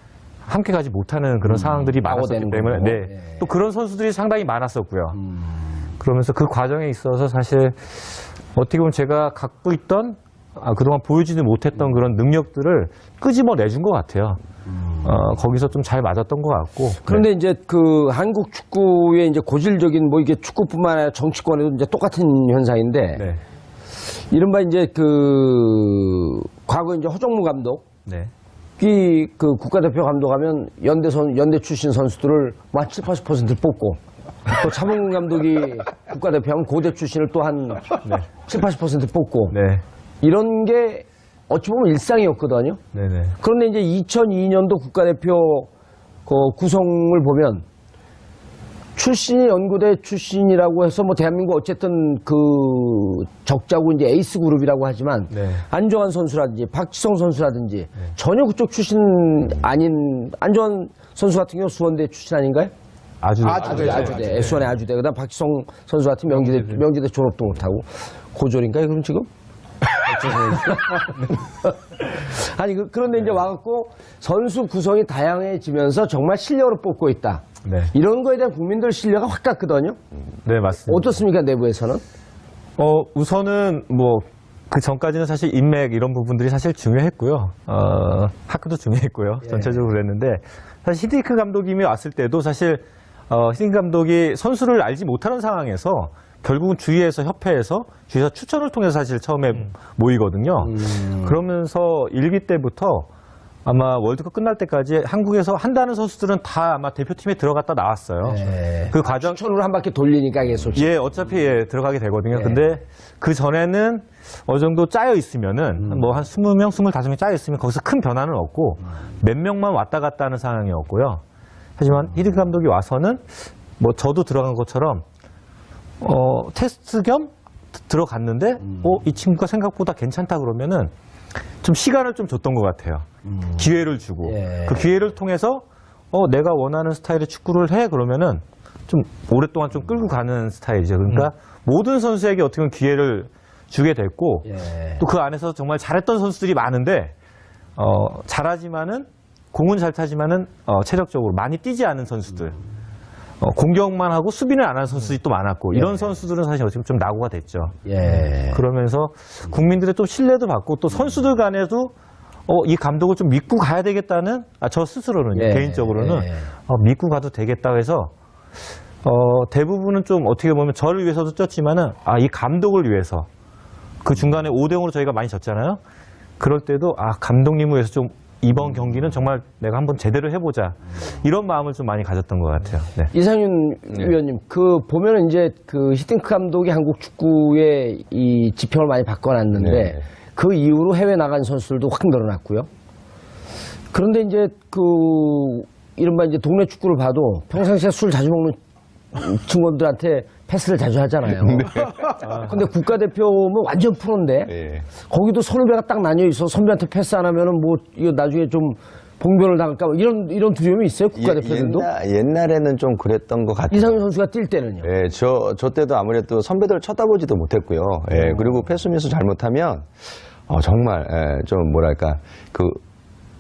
함께 가지 못하는 그런 상황들이 많았었기 때문에 또 그런 선수들이 상당히 많았었고요. 그러면서 그 과정에 있어서 사실 어떻게 보면 제가 갖고 있던 그동안 보여주지 못했던 그런 능력들을 끄집어내준 것 같아요. 거기서 좀 잘 맞았던 것 같고. 그런데 이제 그 한국 축구의 이제 고질적인 뭐 이게 축구뿐만 아니라 정치권에도 이제 똑같은 현상인데 이른바 이제 그 과거 이제 허정무 감독 이 그 국가대표 감독하면 연대 출신 선수들을 뭐 한 7, 80%를 뽑고 또 차범근 감독이 국가대표하면 고대 출신을 또 한 7, 80% 뽑고 이런 게 어찌 보면 일상이었거든요. 그런데 이제 2002년도 국가대표 구성을 보면 출신이 연고대 출신이라고 해서 뭐 대한민국 어쨌든 그 적자고 이제 에이스 그룹이라고 하지만 안정환 선수라든지 박지성 선수라든지 전혀 그쪽 출신 아닌 안정환 선수 같은 경우 수원대 출신 아닌가요? 아주대. S1의 아주대. 그다음 박지성 선수 같은 명지대 졸업도 못하고 고졸인가요? 그럼 지금? 아니 그런데 이제 와갖고 선수 구성이 다양해지면서 정말 실력으로 뽑고 있다. 네. 이런 거에 대한 국민들 신뢰가 확 갔거든요. 네, 맞습니다. 어떻습니까, 내부에서는? 우선은 뭐 그 전까지는 사실 인맥 이런 부분들이 사실 중요했고요. 학교도 중요했고요. 전체적으로 그랬는데 사실 히딩크 감독님이 왔을 때도 사실 히딩크 감독이 선수를 알지 못하는 상황에서 결국은 주위에서 협회에서 주위에서 추천을 통해서 사실 처음에 모이거든요. 그러면서 1기 때부터 아마 월드컵 끝날 때까지 한국에서 한다는 선수들은 다 아마 대표팀에 들어갔다 나왔어요. 그 과정 추천으로 한 바퀴 돌리니까 계속. 예, 어차피 들어가게 되거든요. 근데 그 전에는 어느 정도 짜여 있으면은 뭐 한 20명, 25명 짜여 있으면 거기서 큰 변화는 없고 몇 명만 왔다 갔다 하는 상황이었고요. 하지만 히딩크 감독이 와서는 뭐 저도 들어간 것처럼 테스트 겸 들어갔는데 이 친구가 생각보다 괜찮다 그러면은 좀 시간을 좀 줬던 것 같아요. 기회를 주고 그 기회를 통해서 내가 원하는 스타일의 축구를 해 그러면은 좀 오랫동안 좀 끌고 가는 스타일이죠. 그러니까 모든 선수에게 어떻게 보면 기회를 주게 됐고 또 그 안에서 정말 잘했던 선수들이 많은데 잘하지만은 공은 잘 타지만은 체력적으로 많이 뛰지 않은 선수들. 공격만 하고 수비는 안 하는 선수들이 또 많았고 이런 선수들은 사실 어떻게 좀 낙오가 됐죠. 그러면서 국민들의 또 신뢰도 받고 또 선수들 간에도 이 감독을 좀 믿고 가야 되겠다는 저 스스로는 개인적으로는 믿고 가도 되겠다고 해서 대부분은 좀 어떻게 보면 저를 위해서도 쪘지만은 이 감독을 위해서 그 중간에 5대0으로 저희가 많이 졌잖아요. 그럴 때도 감독님을 위해서 좀 이번 경기는 정말 내가 한번 제대로 해보자 이런 마음을 좀 많이 가졌던 것 같아요. 네. 이상윤 위원님, 보면은 이제 히딩크 감독이 한국 축구의 이 지평을 많이 바꿔놨는데 그 이후로 해외 나간 선수들도 확 늘어났고요. 그런데 이제 이른바 이제 동네 축구를 봐도 평상시에 술 자주 먹는 친구들한테 패스를 자주 하잖아요. 근데 국가대표면 완전 프로인데 거기도 선후배가 딱 나뉘어 있어 선배한테 패스 안 하면은 뭐 이거 나중에 좀 봉변을 당할까 뭐 이런 두려움이 있어요 국가대표들도. 옛날에는 좀 그랬던 것 같아요. 이상윤 선수가 뛸 때는요. 저 때도 아무래도 선배들 쳐다보지도 못했고요. 그리고 패스 미스 잘못하면 정말 좀 뭐랄까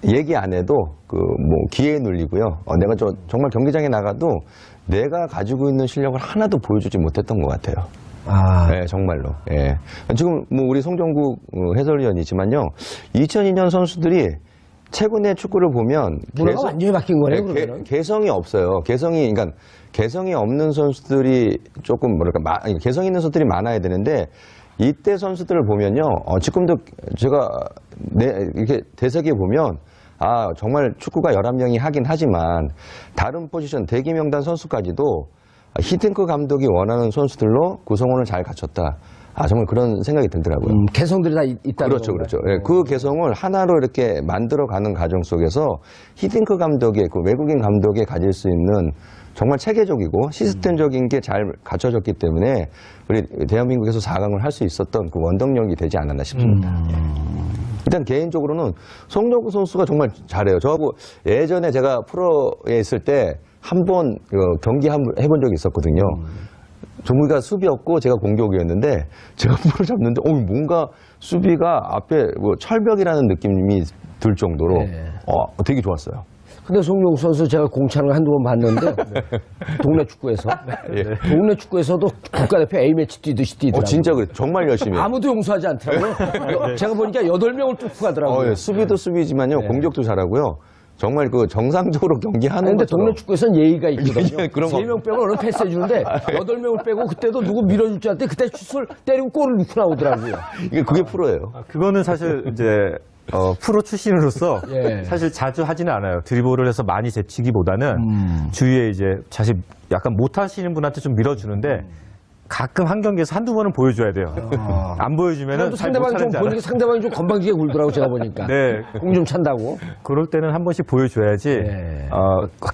얘기 안 해도 뭐 기회에 눌리고요. 내가 정말 경기장에 나가도 내가 가지고 있는 실력을 하나도 보여주지 못했던 것 같아요. 정말로. 지금 뭐 우리 송정국 해설위원이지만요. 2002년 선수들이 최근에 축구를 보면 문화가 완전히 바뀐 거네요. 그러면은. 개성이 없어요. 개성이 없는 선수들이 조금 뭐랄까 개성 있는 선수들이 많아야 되는데 이때 선수들을 보면요. 지금도 제가 이렇게 되새겨 보면 정말 축구가 11명이 하긴 하지만 다른 포지션 대기 명단 선수까지도 히딩크 감독이 원하는 선수들로 구성원을 잘 갖췄다. 정말 그런 생각이 들더라고요. 개성들이 다 있다는 그렇죠. 그 개성을 하나로 이렇게 만들어가는 과정 속에서 히딩크 감독의 외국인 감독이 가질 수 있는 정말 체계적이고 시스템적인 게 잘 갖춰졌기 때문에 우리 대한민국에서 4강을 할 수 있었던 그 원동력이 되지 않았나 싶습니다. 일단 개인적으로는 송정구 선수가 정말 잘해요. 저하고 예전에 제가 프로에 있을 때 한 번 경기 해본 적이 있었거든요. 정국이가 수비였고 제가 공격이었는데 제가 볼을 잡는데 뭔가 수비가 앞에 철벽이라는 느낌이 들 정도로 되게 좋았어요. 근데 송정국 선수 제가 공차는 걸 한두 번 봤는데 동네 축구에서 동네 축구에서도 국가대표 A매치 뛰듯이 뛰더라고요. 진짜 그래. 정말 열심히 해요. 아무도 용서하지 않더라고요. 제가 보니까 8명을 뚫고 가더라고요. 수비도 수비지만요. 공격도 잘하고요. 정말 정상적으로 경기하는 근데 것처럼. 동네 축구에서는 예의가 있거든요. 그런 거. 3명 빼고 어느 패스 해주는데 8명을 빼고 그때도 누구 밀어줄 줄 알았더니 그때 슛을 때리고 골을 넣고 나오더라고요. 그게 프로예요. 그거는 사실 이제 프로 출신으로서 사실 자주 하지는 않아요. 드리블을 해서 많이 제치기보다는 주위에 이제 사실 약간 못하시는 분한테 좀 밀어주는데 가끔 한 경기에서 한두 번은 보여줘야 돼요. 안 보여주면은 상대방이 좀 보니까 상대방이 좀 건방지게 굴더라고 제가 보니까. 공 좀 찬다고. 그럴 때는 한 번씩 보여줘야지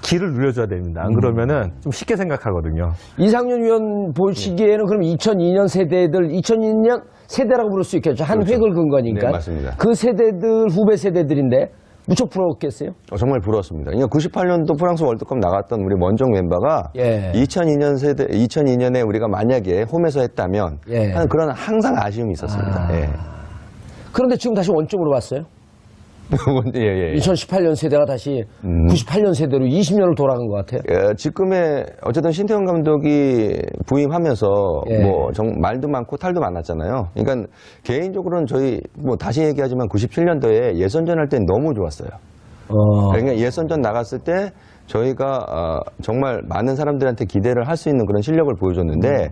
기를 누려줘야 됩니다. 안 그러면은 좀 쉽게 생각하거든요. 이상윤 위원 보시기에는 그럼 2002년 세대들 2002년 세대라고 부를 수 있겠죠. 한 획을 근 거니까. 네, 맞습니다. 그 세대들 후배 세대들인데 무척 부러웠겠어요? 정말 부러웠습니다. 98년도 프랑스 월드컵 나갔던 우리 원정 멤버가 예. 2002년에 우리가 만약에 홈에서 했다면 예. 하는 그런 항상 아쉬움이 있었습니다. 예. 그런데 지금 다시 원점으로 왔어요? 예. 2018년 세대가 다시 98년 세대로 20년을 돌아간 것 같아요. 지금의 어쨌든 신태용 감독이 부임하면서 예. 말도 많고 탈도 많았잖아요. 그러니까 개인적으로는 저희 다시 얘기하지만 97년도에 예선전 할 땐 너무 좋았어요. 그러니까 예선전 나갔을 때 저희가 정말 많은 사람들한테 기대를 할 수 있는 그런 실력을 보여줬는데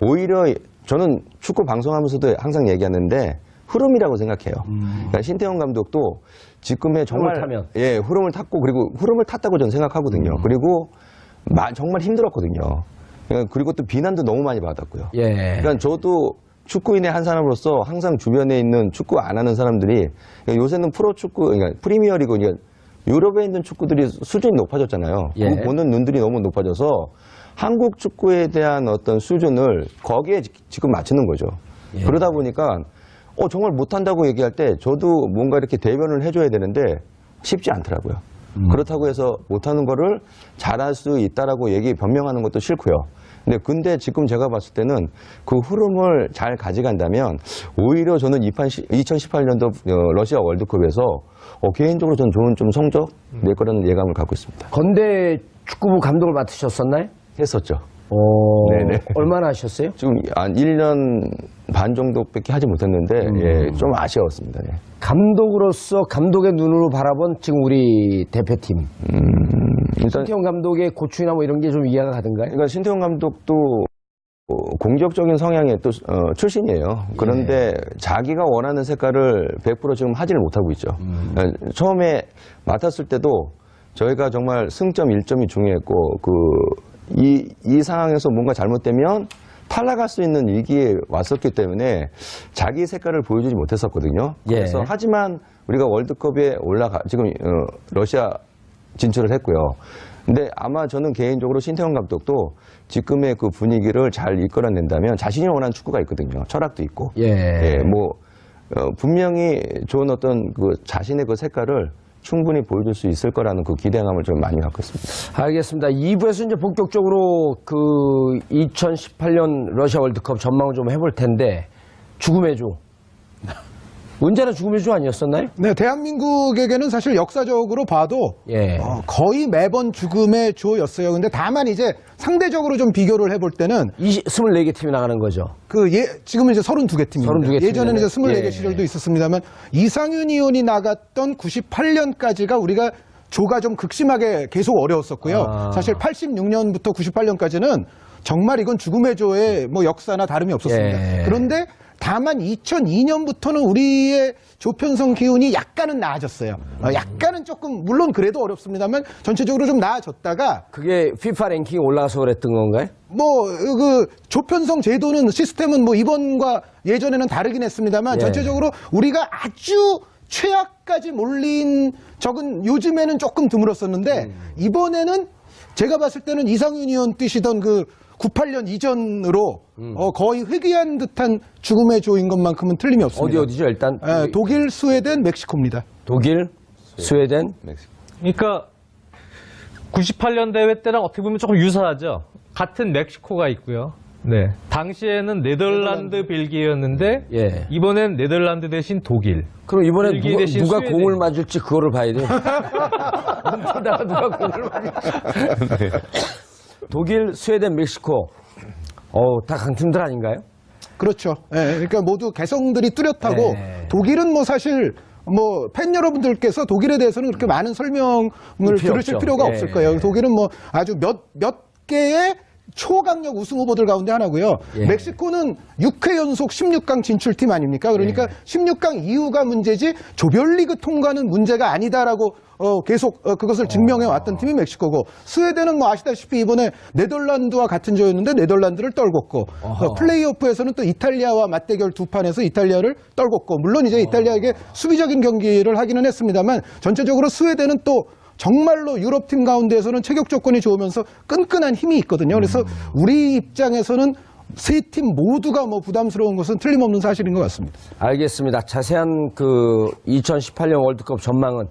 오히려 저는 축구 방송하면서도 항상 얘기하는데 흐름이라고 생각해요. 그러니까 신태용 감독도 지금의 정말 흐름을 탔고 그리고 흐름을 탔다고 저는 생각하거든요. 그리고 정말 힘들었거든요. 그리고 또 비난도 너무 많이 받았고요. 예. 그러니까 저도 축구인의 한 사람으로서 항상 주변에 있는 축구 안 하는 사람들이 요새는 프로축구, 그러니까 프리미어리그, 유럽에 있는 축구들이 수준이 높아졌잖아요. 예. 그거 보는 눈들이 너무 높아져서 한국 축구에 대한 어떤 수준을 거기에 지금 맞추는 거죠. 예. 그러다 보니까 정말 못한다고 얘기할 때 저도 뭔가 이렇게 대변을 해줘야 되는데 쉽지 않더라고요. 그렇다고 해서 못하는 거를 잘할 수 있다라고 변명하는 것도 싫고요. 근데 지금 제가 봤을 때는 그 흐름을 잘 가져간다면 오히려 저는 2018년도 러시아 월드컵에서 개인적으로 저는 좋은 좀 성적 낼 거라는 예감을 갖고 있습니다. 건대 축구부 감독을 맡으셨었나요? 했었죠. 네네. 얼마나 하셨어요? 지금 한 1년 반 정도밖에 하지 못했는데 좀 아쉬웠습니다. 예. 감독으로서 감독의 눈으로 바라본 지금 우리 대표팀 일단 신태용 감독의 고충이나 이런 게 좀 이해가 가든가요? 그러니까 신태용 감독도 공격적인 성향의 또 출신이에요. 그런데 자기가 원하는 색깔을 100% 지금 하지를 못하고 있죠. 처음에 맡았을 때도 저희가 정말 승점 1점이 중요했고 이 상황에서 뭔가 잘못되면 탈락할 수 있는 위기에 왔었기 때문에 자기 색깔을 보여주지 못했었거든요. 그래서 예. 하지만 우리가 월드컵에 지금 러시아 진출을 했고요. 근데 아마 저는 개인적으로 신태용 감독도 지금의 그 분위기를 잘 이끌어낸다면 자신이 원하는 축구가 있거든요. 철학도 있고. 예. 분명히 좋은 어떤 자신의 그 색깔을 충분히 보여줄 수 있을 거라는 그 기대감을 좀 많이 갖고 있습니다. 알겠습니다. 2부에서 이제 본격적으로 2018년 러시아 월드컵 전망을 좀 해볼 텐데 죽음의 조. 언제나 죽음의 조 아니었었나요? 네, 대한민국에게는 사실 역사적으로 봐도 예. 거의 매번 죽음의 조였어요. 근데 다만 이제 상대적으로 좀 비교를 해볼 때는 24개 팀이 나가는 거죠. 지금은 이제 32개 팀입니다. 32개 예전에는 이제 24개 예. 시절도 있었습니다만 이상윤 의원이 나갔던 98년까지가 우리가 조가 좀 극심하게 계속 어려웠었고요. 사실 86년부터 98년까지는 정말 이건 죽음의 조의 역사나 다름이 없었습니다. 예. 그런데 다만 2002년부터는 우리의 조편성 기운이 약간은 나아졌어요. 약간은 조금 물론 그래도 어렵습니다만 전체적으로 좀 나아졌다가 그게 FIFA 랭킹이 올라가서 그랬던 건가요? 조편성 제도는 시스템은 이번과 예전에는 다르긴 했습니다만 예. 전체적으로 우리가 아주 최악까지 몰린 적은 요즘에는 조금 드물었었는데 이번에는 제가 봤을 때는 이상윤 의원 뛰시던 98년 이전으로 거의 회귀한 듯한 죽음의 조인 것만큼은 틀림이 없습니다. 어디죠 일단? 독일, 스웨덴, 멕시코입니다. 독일, 스웨덴. 그러니까 98년 대회 때랑 어떻게 보면 조금 유사하죠. 같은 멕시코가 있고요. 네. 당시에는 네덜란드, 벨기에였는데 예. 이번엔 네덜란드 대신 독일. 그럼 이번에 벨기에 대신 누가 스웨덴. 공을 맞을지 그거를 봐야 돼요. 어디다가 누가 공을 맞을지. 독일, 스웨덴, 멕시코. 다 강팀들 아닌가요? 그렇죠. 예, 그러니까 모두 개성들이 뚜렷하고 네. 독일은 사실 팬 여러분들께서 독일에 대해서는 그렇게 많은 설명을 들으실 없죠. 필요가 예. 없을 거예요. 독일은 아주 몇 개의 초강력 우승 후보들 가운데 하나고요. 예. 멕시코는 6회 연속 16강 진출팀 아닙니까? 그러니까 16강 이후가 문제지 조별리그 통과는 문제가 아니다라고 계속 그것을 증명해 왔던 팀이 멕시코고, 스웨덴은 아시다시피 이번에 네덜란드와 같은 조였는데 네덜란드를 떨궜고, 플레이오프에서는 또 이탈리아와 맞대결 두 판에서 이탈리아를 떨궜고, 물론 이제 이탈리아에게 수비적인 경기를 하기는 했습니다만 전체적으로 스웨덴은 또 정말로 유럽팀 가운데에서는 체격 조건이 좋으면서 끈끈한 힘이 있거든요. 그래서 우리 입장에서는 세 팀 모두가 부담스러운 것은 틀림없는 사실인 것 같습니다. 알겠습니다. 자세한 2018년 월드컵 전망은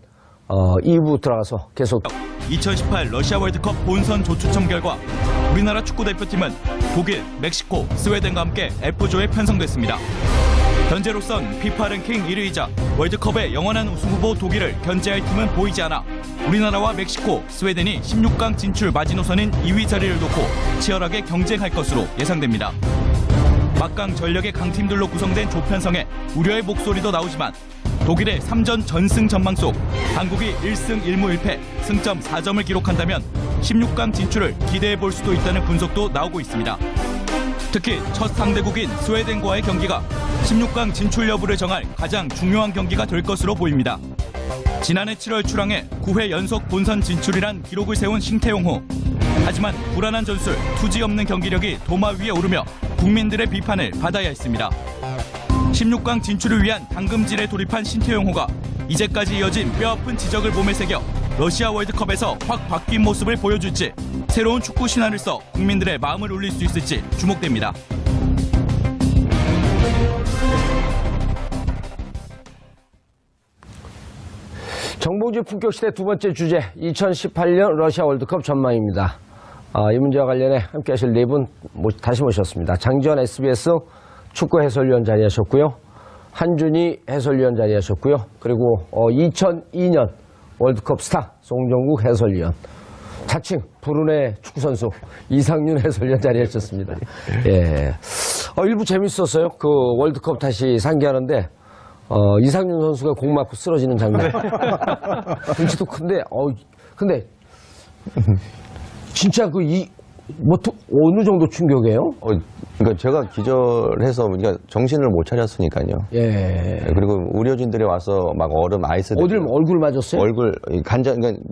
2부 들어가서 계속 2018 러시아 월드컵 본선 조추첨 결과 우리나라 축구대표팀은 독일, 멕시코, 스웨덴과 함께 F조에 편성됐습니다. 현재로선 FIFA 랭킹 1위이자 월드컵의 영원한 우승 후보 독일을 견제할 팀은 보이지 않아 우리나라와 멕시코, 스웨덴이 16강 진출 마지노선인 2위 자리를 놓고 치열하게 경쟁할 것으로 예상됩니다. 막강 전력의 강팀들로 구성된 조편성에 우려의 목소리도 나오지만 독일의 3전 전승 전망 속 한국이 1승 1무 1패, 승점 4점을 기록한다면 16강 진출을 기대해 볼 수도 있다는 분석도 나오고 있습니다. 특히 첫 상대국인 스웨덴과의 경기가 16강 진출 여부를 정할 가장 중요한 경기가 될 것으로 보입니다. 지난해 7월 출항해 9회 연속 본선 진출이란 기록을 세운 신태용호. 하지만 불안한 전술, 투지 없는 경기력이 도마 위에 오르며 국민들의 비판을 받아야 했습니다. 16강 진출을 위한 당금질에 돌입한 신태용호가 이제까지 이어진 뼈아픈 지적을 몸에 새겨 러시아 월드컵에서 확 바뀐 모습을 보여줄지 새로운 축구 신화를 써 국민들의 마음을 울릴 수 있을지 주목됩니다. 정봉주 품격시대 두 번째 주제 2018년 러시아 월드컵 전망입니다. 이 문제와 관련해 함께 하실 네 분 다시 모셨습니다. 장지원 SBS 축구 해설위원 자리하셨고요. 한준희 해설위원 자리하셨고요. 그리고 2002년 월드컵 스타 송정국 해설위원. 자칭 불운의 축구선수 이상윤 해설위원 자리하셨습니다. 예. 일부 재밌었어요. 그 월드컵 다시 상기하는데 이상윤 선수가 공 맞고 쓰러지는 장면. 등치도 큰데 근데 진짜 어느 정도 충격이에요? 그러니까 제가 기절해서 그러니까 정신을 못 차렸으니까요. 예. 그리고 의료진들이 와서 막 얼음 아이스 얼굴 맞았어요? 얼굴 간장 그러니까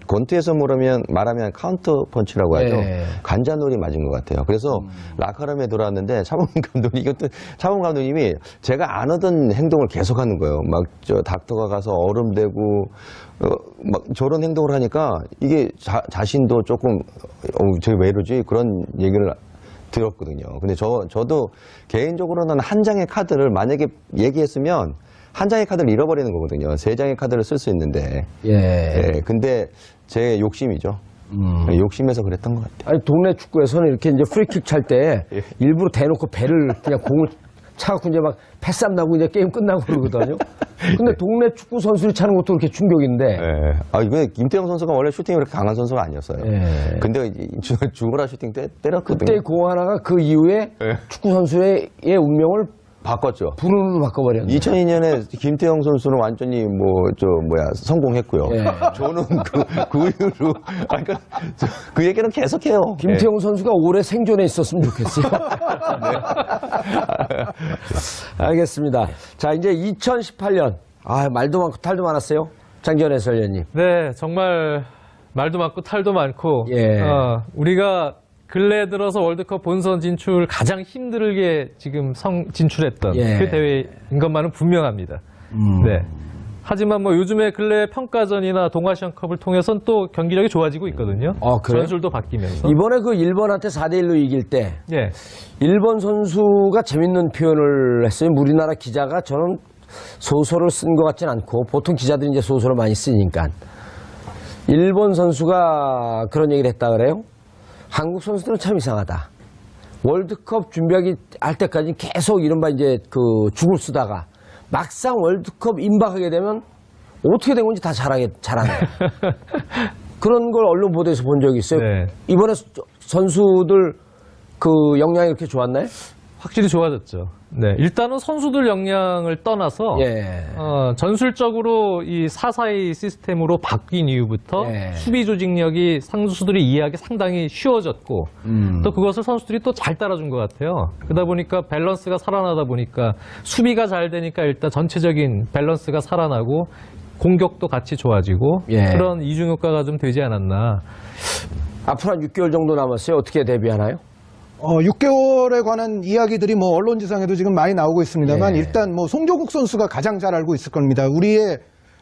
권투에서 말하면 카운터 펀치라고 하죠. 예. 관자놀이 맞은 것 같아요. 그래서 라카룸에 돌아왔는데 차범 감독님이 제가 안 하던 행동을 계속하는 거예요. 막 닥터가 가서 얼음 대고 막 저런 행동을 하니까 이게 자신도 조금 저게 왜 이러지 그런 얘기를 들었거든요. 근데 저도 개인적으로는 한 장의 카드를 만약에 얘기했으면 한 장의 카드를 잃어버리는 거거든요. 세 장의 카드를 쓸 수 있는데. 예. 근데 제 욕심이죠. 욕심에서 그랬던 것 같아요. 아니, 동네 축구에서는 이렇게 이제 프리킥 찰 때 예. 일부러 대놓고 배를 그냥 공을 차갖고 이제 막 패싸움 나고 이제 게임 끝나고 그러거든요. 근데 동네 축구 선수를 차는 것도 그렇게 충격인데. 예. 이번에 김태형 선수가 원래 슈팅이 그렇게 강한 선수가 아니었어요. 예. 근데 죽어라 슈팅 때렸거든요. 그때 공 하나가 그 이후에 예. 축구 선수의 운명을 바꿨죠. 불운으로 바꿔버렸네. 2002년에 김태형 선수는 완전히 성공했고요. 예. 저는 그 이후로 그러니까 그 얘기는 계속해요. 김태형 선수가 오래 생존해 있었으면 좋겠어요. 알겠습니다. 자, 이제 2018년. 말도 많고 탈도 많았어요. 장지원 해설위원님. 네, 정말 말도 많고 탈도 많고 예. 우리가 근래 들어서 월드컵 본선 진출 가장 힘들게 지금 진출했던 예. 그 대회인 것만은 분명합니다. 네. 하지만 요즘에 근래 평가전이나 동아시안컵을 통해서는 또 경기력이 좋아지고 있거든요. 그래요? 전술도 바뀌면서. 이번에 그 일본한테 4대1로 이길 때 예. 일본 선수가 재밌는 표현을 했어요. 우리나라 기자가 저는 소설을 쓴 것 같진 않고 보통 기자들이 이제 소설을 많이 쓰니까 일본 선수가 그런 얘기를 했다 그래요. 한국 선수들은 참 이상하다. 월드컵 준비하기 할 때까지 계속 이른바 이제 죽을 쓰다가 막상 월드컵 임박하게 되면 어떻게 된 건지 다 잘한다. 그런 걸 언론 보도에서 본 적이 있어요. 네. 이번에 선수들 역량이 이렇게 좋았나요? 확실히 좋아졌죠. 네. 일단은 선수들 역량을 떠나서 예. 전술적으로 이 4-4-2 시스템으로 바뀐 이후부터 예. 수비 조직력이 선수들이 이해하기 상당히 쉬워졌고 또 그것을 선수들이 또 잘 따라준 것 같아요. 그러다 보니까 밸런스가 살아나다 보니까 수비가 잘 되니까 일단 전체적인 밸런스가 살아나고 공격도 같이 좋아지고 예. 그런 이중효과가 좀 되지 않았나. 앞으로 한 6개월 정도 남았어요. 어떻게 대비하나요? 6개월에 관한 이야기들이 언론지상에도 지금 많이 나오고 있습니다만 예. 일단 송정국 선수가 가장 잘 알고 있을 겁니다. 우리의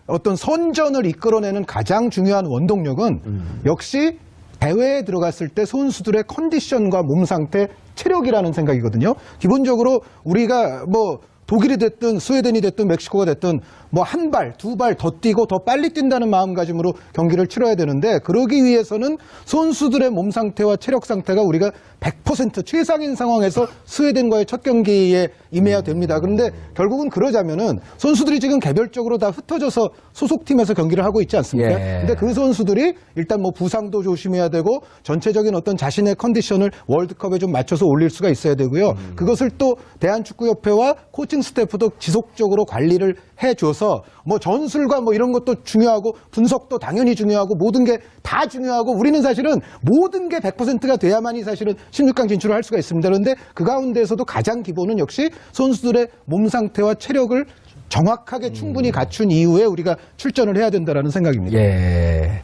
어떤 선전을 이끌어내는 가장 중요한 원동력은 역시 대회에 들어갔을 때 선수들의 컨디션과 몸 상태, 체력이라는 생각이거든요. 기본적으로 우리가 독일이 됐든 스웨덴이 됐든 멕시코가 됐든 뭐 한 발, 두 발 더 뛰고 더 빨리 뛴다는 마음가짐으로 경기를 치러야 되는데 그러기 위해서는 선수들의 몸 상태와 체력 상태가 우리가 100% 최상인 상황에서 스웨덴과의 첫 경기에 임해야 됩니다. 그런데 결국은 그러자면은 선수들이 지금 개별적으로 다 흩어져서 소속팀에서 경기를 하고 있지 않습니까? 예. 근데 그 선수들이 일단 뭐 부상도 조심해야 되고 전체적인 어떤 자신의 컨디션을 월드컵에 좀 맞춰서 올릴 수가 있어야 되고요. 그것을 또 대한축구협회와 코칭 스태프도 지속적으로 관리를 해줘서 뭐 전술과 뭐 이런 것도 중요하고 분석도 당연히 중요하고 모든 게 다 중요하고 우리는 사실은 모든 게 100%가 돼야만이 사실은 16강 진출을 할 수가 있습니다. 그런데 그 가운데에서도 가장 기본은 역시 선수들의 몸 상태와 체력을 정확하게 충분히 갖춘 이후에 우리가 출전을 해야 된다라는 생각입니다. 예.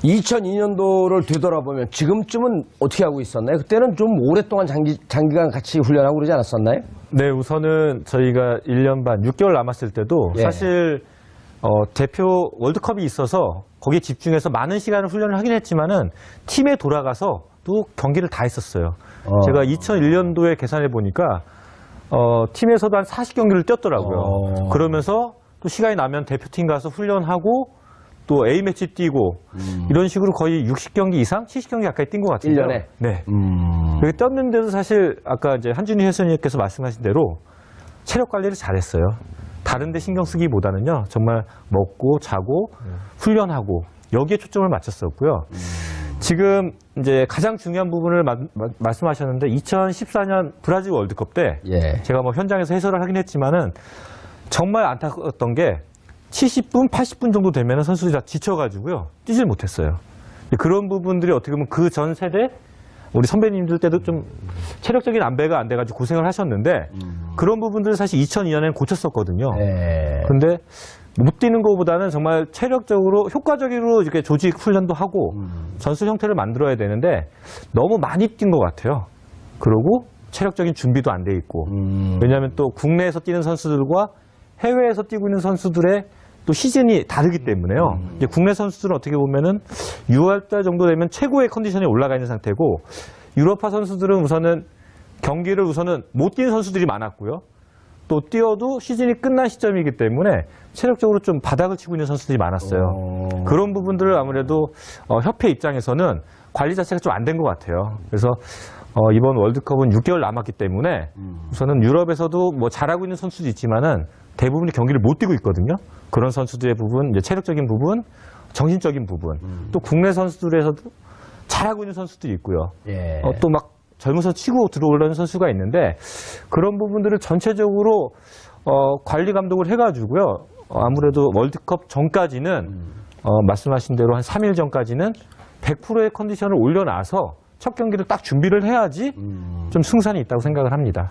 2002년도를 되돌아보면 지금쯤은 어떻게 하고 있었나요? 그때는 좀 오랫동안 장기간 같이 훈련하고 그러지 않았었나요? 네, 우선은 저희가 1년 반, 6개월 남았을 때도 예. 사실 대표 월드컵이 있어서 거기에 집중해서 많은 시간을 훈련을 하긴 했지만은 팀에 돌아가서 또 경기를 다 했었어요. 제가 2001년도에 계산해 보니까 팀에서도 한 40경기를 뛰었더라고요. 그러면서 또 시간이 나면 대표팀 가서 훈련하고 또 A매치 뛰고 이런 식으로 거의 60경기 이상, 70경기 가까이 뛴 것 같은데요. 1년에? 네. 그렇게 뛰었는데도 사실 아까 이제 한준희 해설위원님께서 말씀하신 대로 체력 관리를 잘했어요. 다른 데 신경 쓰기보다는요. 정말 먹고 자고 훈련하고 여기에 초점을 맞췄었고요. 지금 이제 가장 중요한 부분을 말씀하셨는데 2014년 브라질 월드컵 때 예. 제가 뭐 현장에서 해설을 하긴 했지만은 정말 안타까웠던 게 70분, 80분 정도 되면 선수들이 다 지쳐가지고요. 뛰질 못했어요. 그런 부분들이 어떻게 보면 그 전 세대 우리 선배님들 때도 좀 체력적인 안배가 안 돼가지고 고생을 하셨는데 그런 부분들을 사실 2002년에는 고쳤었거든요. 근데 못 뛰는 것보다는 정말 체력적으로 효과적으로 이렇게 조직 훈련도 하고 전술 형태를 만들어야 되는데 너무 많이 뛴 것 같아요. 그리고 체력적인 준비도 안 돼 있고 왜냐하면 또 국내에서 뛰는 선수들과 해외에서 뛰고 있는 선수들의 또 시즌이 다르기 때문에요. 이제 국내 선수들은 어떻게 보면은 6월달 정도 되면 최고의 컨디션에 올라가 있는 상태고 유럽파 선수들은 우선은 경기를 못 뛰는 선수들이 많았고요. 또 뛰어도 시즌이 끝난 시점이기 때문에 체력적으로 좀 바닥을 치고 있는 선수들이 많았어요. 그런 부분들을 아무래도 협회 입장에서는 관리 자체가 좀 안 된 것 같아요. 그래서 이번 월드컵은 6개월 남았기 때문에 우선은 유럽에서도 뭐 잘하고 있는 선수도 있지만은 대부분이 경기를 못 뛰고 있거든요. 그런 선수들의 부분, 이제 체력적인 부분, 정신적인 부분, 또 국내 선수들에서도 잘하고 있는 선수들이 있고요. 예. 또 막 젊어서 치고 들어오려는 선수가 있는데 그런 부분들을 전체적으로 관리 감독을 해가지고요. 아무래도 월드컵 전까지는 말씀하신 대로 한 3일 전까지는 100%의 컨디션을 올려놔서 첫 경기를 딱 준비를 해야지 좀 승산이 있다고 생각을 합니다.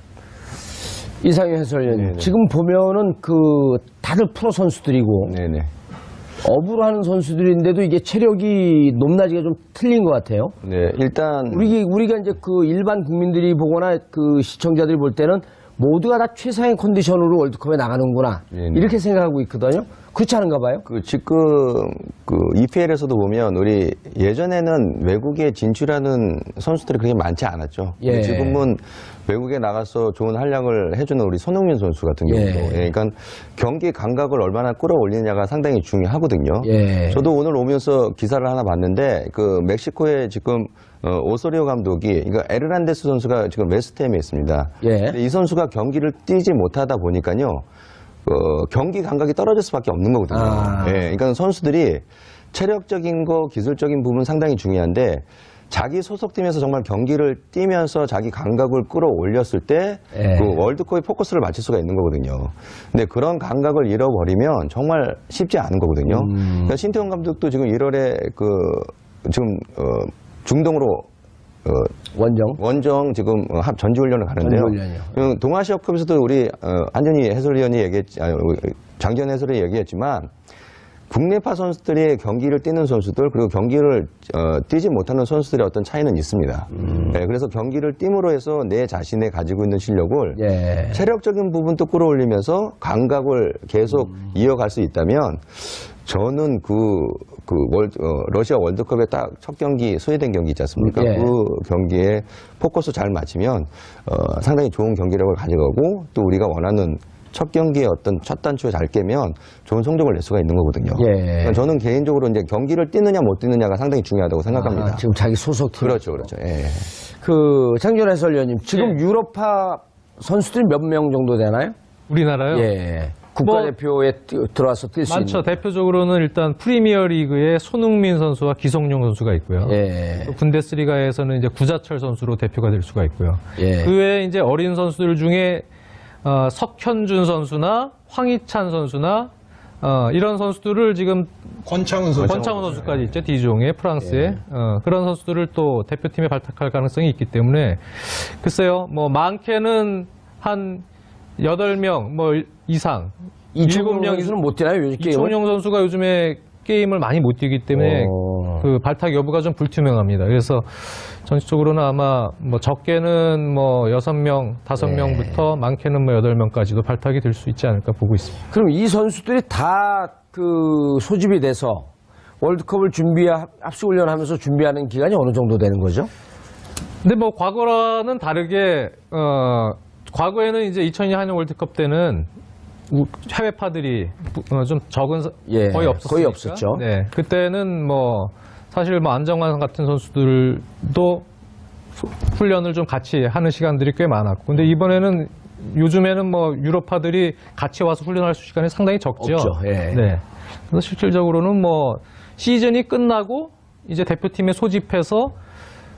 이상희 해설위원, 네네. 지금 보면은 다들 프로 선수들이고 네네. 업으로 하는 선수들인데도 이게 체력이 높낮이가 좀 틀린 것 같아요. 네, 일단 우리가 이제 일반 국민들이 보거나 시청자들이 볼 때는 모두가 다 최상의 컨디션으로 월드컵에 나가는구나 네네. 이렇게 생각하고 있거든요. 그렇지 않은가 봐요. 지금 EPL에서도 보면 우리 예전에는 외국에 진출하는 선수들이 그렇게 많지 않았죠. 예. 지금은 외국에 나가서 좋은 활약을 해주는 우리 손흥민 선수 같은 경우도 그러니까 경기 감각을 얼마나 끌어올리느냐가 상당히 중요하거든요. 예. 저도 오늘 오면서 기사를 하나 봤는데 멕시코의 지금 오소리오 감독이 그러니까 에르난데스 선수가 지금 웨스트햄에 있습니다. 예. 근데 이 선수가 경기를 뛰지 못하다 보니까요. 경기 감각이 떨어질 수밖에 없는 거거든요. 그러니까 선수들이 체력적인 거, 기술적인 부분 상당히 중요한데 자기 소속팀에서 정말 경기를 뛰면서 자기 감각을 끌어올렸을 때 그 월드컵에 포커스를 맞출 수가 있는 거거든요. 근데 그런 감각을 잃어버리면 정말 쉽지 않은 거거든요. 그러니까 신태용 감독도 지금 1월에 지금 중동으로 원정 지금 전지훈련을 가는데요. 전지훈련이요. 동아시아컵에서도 우리 한준희 해설위원이 장지현 해설이 얘기했지만 국내파 선수들이 경기를 뛰는 선수들 그리고 경기를 뛰지 못하는 선수들의 어떤 차이는 있습니다. 네, 그래서 경기를 뛸으로 해서 내 자신의 가지고 있는 실력을 체력적인 부분도 끌어올리면서 감각을 계속 이어갈 수 있다면 저는 러시아 월드컵의 딱 첫 경기 스웨덴 경기 있지 않습니까? 그 경기에 포커스 잘 맞추면 상당히 좋은 경기력을 가져가고 또 우리가 원하는 첫 경기에 어떤 첫 단추에 잘 깨면 좋은 성적을 낼 수가 있는 거거든요. 그러니까 저는 개인적으로 이제 경기를 뛰느냐 못 뛰느냐가 상당히 중요하다고 생각합니다. 지금 자기 소속 팀. 그렇죠. 예. 장준 해설위원님, 지금 유럽파 선수들이 몇 명 정도 되나요? 우리나라요? 국가대표에 들어와서 뛸 수 있는. 많죠. 대표적으로는 일단 프리미어리그에 손흥민 선수와 기성용 선수가 있고요. 또 분데스리가에서는 이제 구자철 선수로 대표가 될 수가 있고요. 그 외에 이제 어린 선수들 중에 석현준 선수나 황희찬 선수나 이런 선수들을 지금 권창훈 선수까지 있죠. 디종의 프랑스에 그런 선수들을 또 대표팀에 발탁할 가능성이 있기 때문에 글쎄요. 뭐 많게는 한 8명 뭐 이상, 이청용 선수는 못 뛰나요? 요즘 게임을? 이청용 선수가 요즘에 게임을 많이 못 뛰기 때문에 그 발탁 여부가 좀 불투명합니다. 그래서 전체적으로는 아마 뭐 적게는 뭐 6명, 5명부터 많게는 뭐 8명까지도 발탁이 될 수 있지 않을까 보고 있습니다. 그럼 이 선수들이 다 그 소집이 돼서 월드컵을 합숙훈련하면서 준비하는 기간이 어느 정도 되는 거죠? 근데 뭐 과거와는 다르게 과거에는 이제 2002년 한일 월드컵 때는 해외파들이 좀 적은 거의 없었으니까. 거의 없었죠. 네, 그때는 뭐 사실 뭐 안정환 같은 선수들도 훈련을 좀 같이 하는 시간들이 꽤 많았고, 근데 이번에는 요즘에는 뭐 유럽파들이 같이 와서 훈련할 시간이 상당히 적죠. 없죠. 네. 그래서 실질적으로는 뭐 시즌이 끝나고 이제 대표팀에 소집해서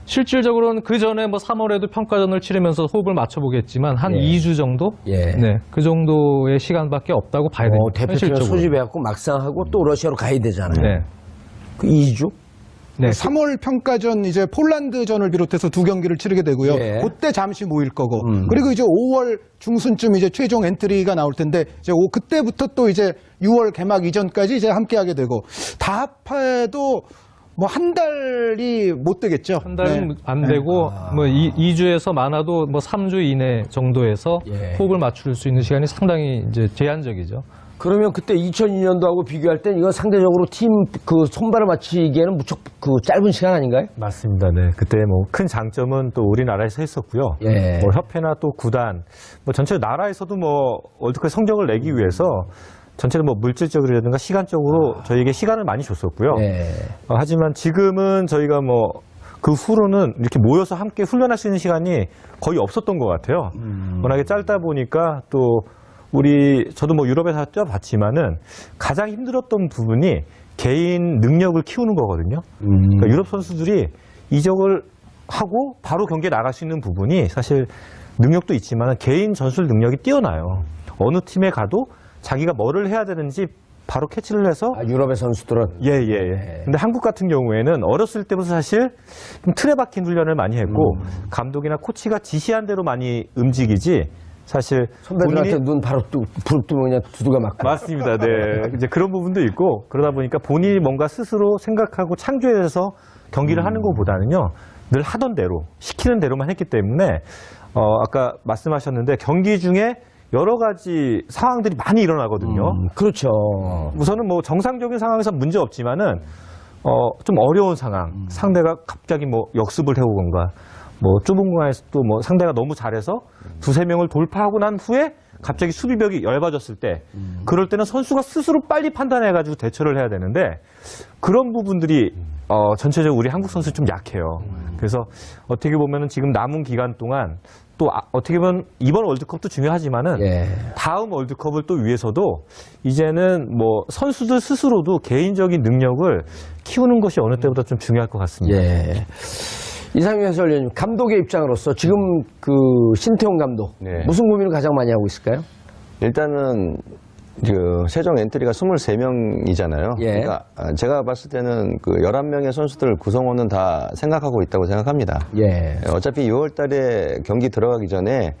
실질적으로는 그 전에 뭐 3월에도 평가전을 치르면서 호흡을 맞춰보겠지만 한 2주 정도? 네. 그 정도의 시간밖에 없다고 봐야 됩니다. 대표팀에 소집해갖고 막상 하고 또 러시아로 가야 되잖아요. 네. 그 2주? 네. 3월 평가전 이제 폴란드전을 비롯해서 2경기를 치르게 되고요. 그때 잠시 모일 거고. 그리고 이제 5월 중순쯤 이제 최종 엔트리가 나올 텐데 이제 그때부터 또 이제 6월 개막 이전까지 이제 함께 하게 되고 다 합해도 뭐 한 달이 못 되겠죠. 한 달은 안 되고 뭐 2주에서 많아도 뭐 3주 이내 정도에서 호흡을 맞출 수 있는 시간이 상당히 이제 제한적이죠. 그러면 그때 2002년도하고 비교할 땐 이건 상대적으로 팀 그 손발을 맞추기에는 무척 그 짧은 시간 아닌가요? 맞습니다. 네. 그때 뭐 큰 장점은 또 우리나라에서 했었고요. 뭐 협회나 또 구단, 뭐 전체 나라에서도 뭐 월드컵 성적을 내기 위해서 전체로 뭐 물질적으로라든가 시간적으로 저희에게 시간을 많이 줬었고요. 하지만 지금은 저희가 뭐 그 후로는 이렇게 모여서 함께 훈련할 수 있는 시간이 거의 없었던 것 같아요. 워낙에 짧다 보니까 또 저도 뭐 유럽에서 뛰어봤지만은 가장 힘들었던 부분이 개인 능력을 키우는 거거든요. 그러니까 유럽 선수들이 이적을 하고 바로 경기에 나갈 수 있는 부분이 사실 능력도 있지만 개인 전술 능력이 뛰어나요. 어느 팀에 가도 자기가 뭐를 해야 되는지 바로 캐치를 해서 유럽의 선수들은 근데 한국 같은 경우에는 어렸을 때부터 사실 좀 틀에 박힌 훈련을 많이 했고 감독이나 코치가 지시한 대로 많이 움직이지 사실 선배들한테 눈 바로 부릅뜨면 그냥 두두가 맞고. 맞습니다. 네. 이제 그런 부분도 있고 그러다 보니까 본인이 뭔가 스스로 생각하고 창조해서 경기를 하는 것보다는요 늘 하던 대로 시키는 대로만 했기 때문에 아까 말씀하셨는데 경기 중에 여러 가지 상황들이 많이 일어나거든요. 그렇죠. 우선은 뭐 정상적인 상황에서 문제 없지만은 좀 어려운 상황, 상대가 갑자기 뭐 역습을 해오건가, 뭐 좁은 공간에서 또 뭐 상대가 너무 잘해서 두세 명을 돌파하고 난 후에 갑자기 수비벽이 얇아졌을 때, 그럴 때는 선수가 스스로 빨리 판단해가지고 대처를 해야 되는데 그런 부분들이 전체적으로 우리 한국 선수 좀 약해요. 그래서 어떻게 보면은 지금 남은 기간 동안 또 어떻게 보면 이번 월드컵도 중요하지만은 다음 월드컵을 또 위해서도 이제는 뭐 선수들 스스로도 개인적인 능력을 키우는 것이 어느 때보다 좀 중요할 것 같습니다. 이상윤 해설위원님, 감독의 입장으로서 지금 그 신태용 감독 무슨 고민을 가장 많이 하고 있을까요? 일단은 그 최종 엔트리가 23명이잖아요. 그러니까 제가 봤을 때는 그 11명의 선수들 구성원은 다 생각하고 있다고 생각합니다. 어차피 6월 달에 경기 들어가기 전에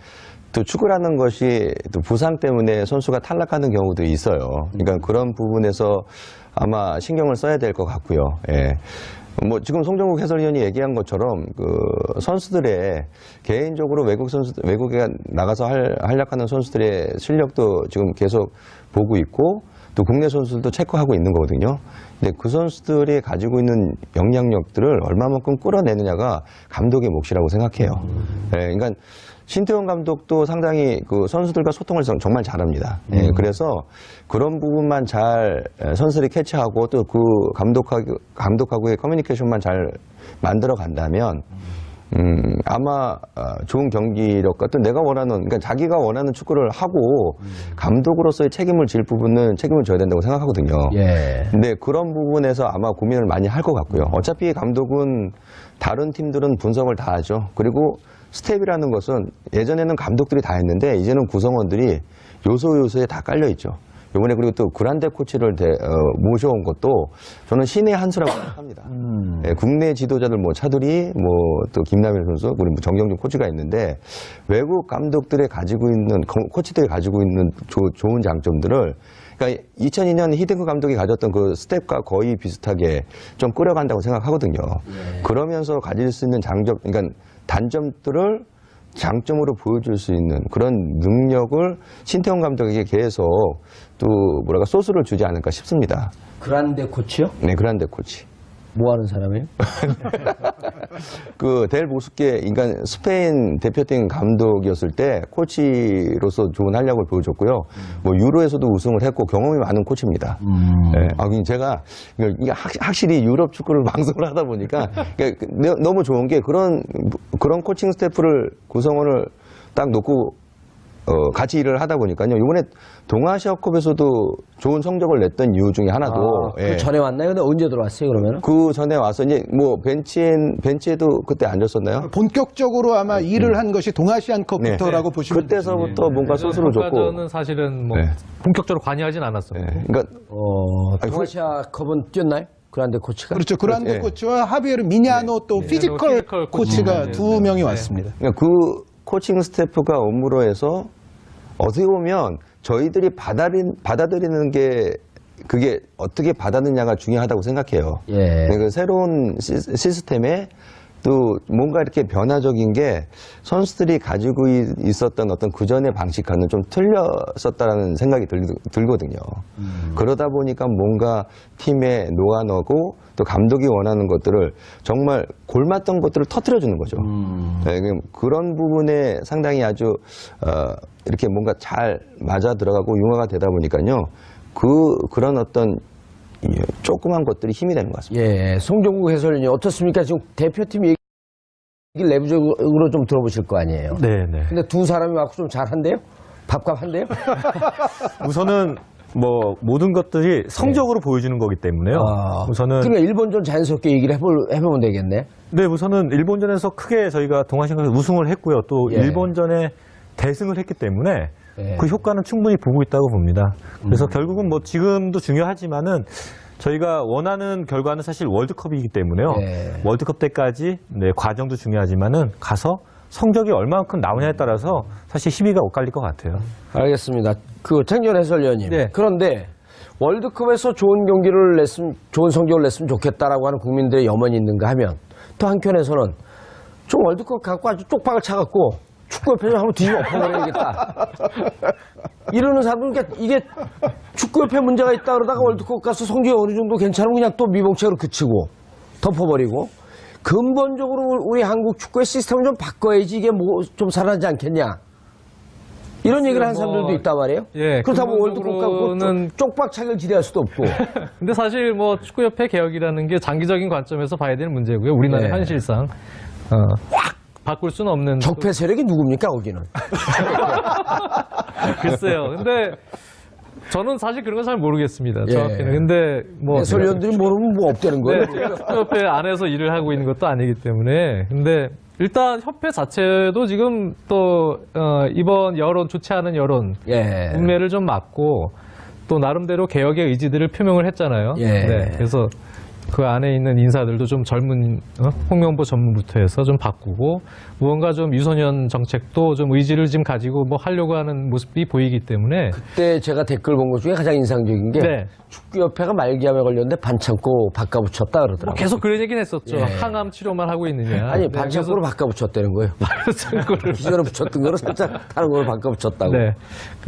또 축구라는 것이 또 부상 때문에 선수가 탈락하는 경우도 있어요. 그러니까 그런 부분에서 아마 신경을 써야 될 것 같고요. 뭐 지금 송정국 해설위원이 얘기한 것처럼 그 선수들의 개인적으로 외국에 나가서 활약하는 선수들의 실력도 지금 계속 보고 있고 또 국내 선수들도 체크하고 있는 거거든요. 근데 그 선수들이 가지고 있는 영향력들을 얼마만큼 끌어내느냐가 감독의 몫이라고 생각해요. 예, 그러니까 신태용 감독도 상당히 그 선수들과 소통을 정말 잘합니다. 예, 그래서 그런 부분만 잘 선수들이 캐치하고 또 그 감독하고의 커뮤니케이션만 잘 만들어 간다면 아마 좋은 경기력과 또 내가 원하는, 그러니까 자기가 원하는 축구를 하고 감독으로서의 책임을 질 부분은 책임을 져야 된다고 생각하거든요. 예. 근데 그런 부분에서 아마 고민을 많이 할 것 같고요. 어차피 감독은 다른 팀들은 분석을 다 하죠. 그리고 스텝이라는 것은 예전에는 감독들이 다 했는데 이제는 구성원들이 요소요소에 다 깔려 있죠. 이번에 그리고 또 그란데 코치를 모셔온 것도 저는 신의 한 수라고 생각합니다. 예, 국내 지도자들 뭐 차두리, 뭐 또 김남일 선수, 그리고 뭐 정경준 코치가 있는데 외국 감독들이 가지고 있는 코치들이 가지고 있는 좋은 장점들을 그러니까 2002년 히딩크 감독이 가졌던 그 스텝과 거의 비슷하게 좀 끌어간다고 생각하거든요. 그러면서 가질 수 있는 그러니까 단점들을 장점으로 보여줄 수 있는 그런 능력을 신태용 감독에게 계속 또 소스를 주지 않을까 싶습니다. 그란데 코치요? 네, 그란데 코치. 뭐 하는 사람이에요? 그 델 보스케, 그러니까 스페인 대표팀 감독이었을 때 코치로서 좋은 활약을 보여줬고요. 뭐 유로에서도 우승을 했고 경험이 많은 코치입니다. 네, 제가 이게 확실히 유럽 축구를 방송을 하다 보니까 너무 좋은 게 그런 코칭 스태프를 구성원을 딱 놓고 같이 일을 하다 보니까요. 이번에 동아시아컵에서도 좋은 성적을 냈던 이유 중에 하나도. 그 전에 왔나요? 근데 언제 들어왔어요, 그러면? 그 전에 와서 이제 뭐 벤치에도 그때 앉았었나요? 본격적으로 아마 일을 한 것이 동아시안컵부터라고 보시면 그때서부터 뭔가 소스를 줬고. 저는 사실은 뭐 본격적으로 관여하진 않았어요. 네, 그러니까 동아시아컵은 뛰었나요? 그란데 코치가? 그렇죠. 그란데 코치와 하비에르 미냐노 또 피지컬 코치가 두 명이 왔습니다. 그러니까 그 코칭 스태프가 업무로 해서 어떻게 보면 저희들이 받아들이는 게 그게 어떻게 받았느냐가 중요하다고 생각해요. 예. 그 새로운 시스템에 또 뭔가 이렇게 변화적인 게 선수들이 가지고 있었던 어떤 그전의 방식과는 좀 틀렸었다라는 생각이 들거든요. 그러다 보니까 뭔가 팀에 녹아넣고 또 감독이 원하는 것들을 정말 골맞던 것들을 터뜨려주는 거죠. 네, 그런 부분에 상당히 아주 이렇게 뭔가 잘 맞아 들어가고 융화가 되다 보니까요. 그런 어떤 조그만 것들이 힘이 되는 것 같습니다. 예, 송정국 해설위원님 어떻습니까? 지금 대표팀 얘기를 내부적으로 좀 들어보실 거 아니에요? 네. 근데 두 사람이 와서 좀 잘한대요? 밥값 한대요? 우선은 뭐 모든 것들이 성적으로 보여주는 거기 때문에요. 우선은 그러니까 일본전 자연스럽게 얘기를 해보면 되겠네. 네, 우선은 일본전에서 크게 저희가 동아시안컵에서 우승을 했고요. 또 일본전에 대승을 했기 때문에 그 효과는 충분히 보고 있다고 봅니다. 그래서 결국은 뭐 지금도 중요하지만은 저희가 원하는 결과는 사실 월드컵이기 때문에요. 월드컵 때까지 과정도 중요하지만은 가서 성적이 얼마만큼 나오냐에 따라서 사실 희비가 엇갈릴 것 같아요. 알겠습니다. 그 창전 해설위원님. 네. 그런데 월드컵에서 좋은 경기를 좋은 성적을 냈으면 좋겠다라고 하는 국민들의 염원이 있는가 하면 또 한편에서는 좀 월드컵 갖고 아주 쪽박을 차갖고 축구협회를 한번 뒤집어 엎어버려야겠다. 이러는 사람은 그러니까 이게 축구협회 문제가 있다 그러다가 월드컵 가서 성적이 어느 정도 괜찮으면 그냥 또 미봉책으로 그치고 덮어버리고 근본적으로 우리 한국 축구의 시스템을 좀 바꿔야지 이게 뭐 좀 살아나지 않겠냐. 이런 얘기를 하는 사람들도 있단 말이에요. 예, 그렇다고 월드컵 갖고 쪽박차기를 기대할 수도 없고. 근데 사실 뭐 축구협회 개혁이라는 게 장기적인 관점에서 봐야 되는 문제고요. 우리나라의 현실상 확 바꿀 수는 없는. 적폐 세력이 누굽니까 거기는? 글쎄요. 근데 저는 사실 그런 건 잘 모르겠습니다. 정확히는. 근데 뭐 해설위원들이 모르면 뭐 없다는 거예요. 네, 제가 축구협회 안에서 일을 하고 있는 것도 아니기 때문에. 근데 일단 협회 자체도 지금 또 이번 여론, 좋지 않은 여론 문매를 좀 막고 또 나름대로 개혁의 의지들을 표명을 했잖아요. 네, 그래서 그 안에 있는 인사들도 좀 젊은 홍명보 전무부터 해서 좀 바꾸고 무언가 좀 유소년 정책도 좀 의지를 지금 가지고 뭐 하려고 하는 모습이 보이기 때문에 그때 제가 댓글 본 것 중에 가장 인상적인 게 네. 축구협회가 말기암에 걸렸는데 반창고 바꿔붙였다 뭐 그러더라고요. 계속 그런 얘기는 했었죠. 예. 항암 치료만 하고 있느냐. 아니 네, 반창고로 바꿔붙였다는 거예요. 그래서 기존에 붙였던 거를 살짝 다른 걸로 바꿔붙였다고. 네.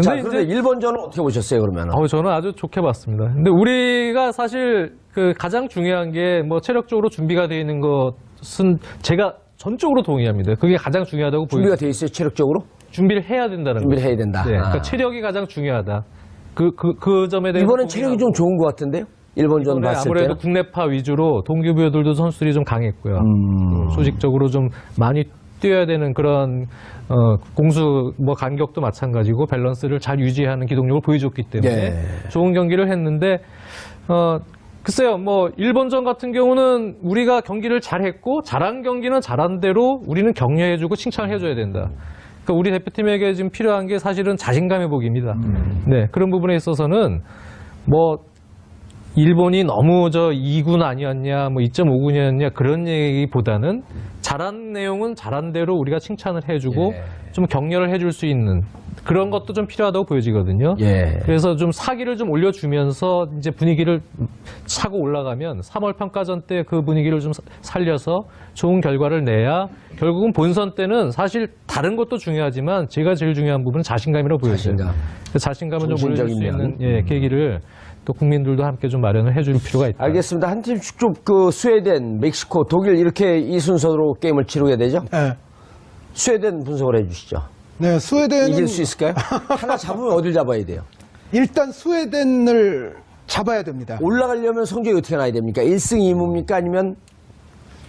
자, 근데 그런데 이제 일본전은 어떻게 보셨어요 그러면? 저는 아주 좋게 봤습니다. 근데 우리가 사실 그 가장 중요한 게 뭐 체력적으로 준비가 되어 있는 것은 제가 전적으로 동의합니다. 그게 가장 중요하다고 준비가 보여요. 돼 있어요 체력적으로? 준비를 해야 된다는 준비를 거죠. 해야 된다. 네, 아. 그러니까 체력이 가장 중요하다. 그 점에 대해서 이번엔 체력이 좀 좋은 것 같은데요? 일본전 이번에 봤을 아무래도 때는? 국내파 위주로 동기부여들도 선수들이 좀 강했고요. 조직적으로 좀 많이 뛰어야 되는 그런 공수 뭐 간격도 마찬가지고 밸런스를 잘 유지하는 기동력을 보여줬기 때문에 예. 좋은 경기를 했는데 글쎄요, 뭐 일본전 같은 경우는 우리가 경기를 잘했고 잘한 경기는 잘한 대로 우리는 격려해주고 칭찬해줘야 된다. 그러니까 우리 대표팀에게 지금 필요한 게 사실은 자신감 회복입니다. 네, 그런 부분에 있어서는 뭐 일본이 너무 2군 아니었냐, 뭐 2.5군이었냐 그런 얘기보다는 잘한 내용은 잘한 대로 우리가 칭찬을 해주고 좀 격려를 해줄 수 있는 그런 것도 좀 필요하다고 보여지거든요. 예. 그래서 좀 사기를 좀 올려주면서 이제 분위기를 차고 올라가면 3월 평가전 때 그 분위기를 좀 살려서 좋은 결과를 내야 결국은 본선 때는 사실 다른 것도 중요하지만 제가 제일 중요한 부분은 자신감이라고 보여져요. 그 자신감을 좀 올려줄 수 있는 계기를 또 국민들도 함께 좀 마련을 해줄 필요가 있다. 알겠습니다. 한 팀씩 좀 그 스웨덴, 멕시코, 독일 이렇게 이 순서로 게임을 치르게 되죠? 네. 스웨덴 분석을 해주시죠. 네, 스웨덴은 이길 수 있을까요? 하나 잡으면 어딜 잡아야 돼요? 일단 스웨덴을 잡아야 됩니다. 올라가려면 성적이 어떻게 나야 됩니까? 1승 2무입니까? 아니면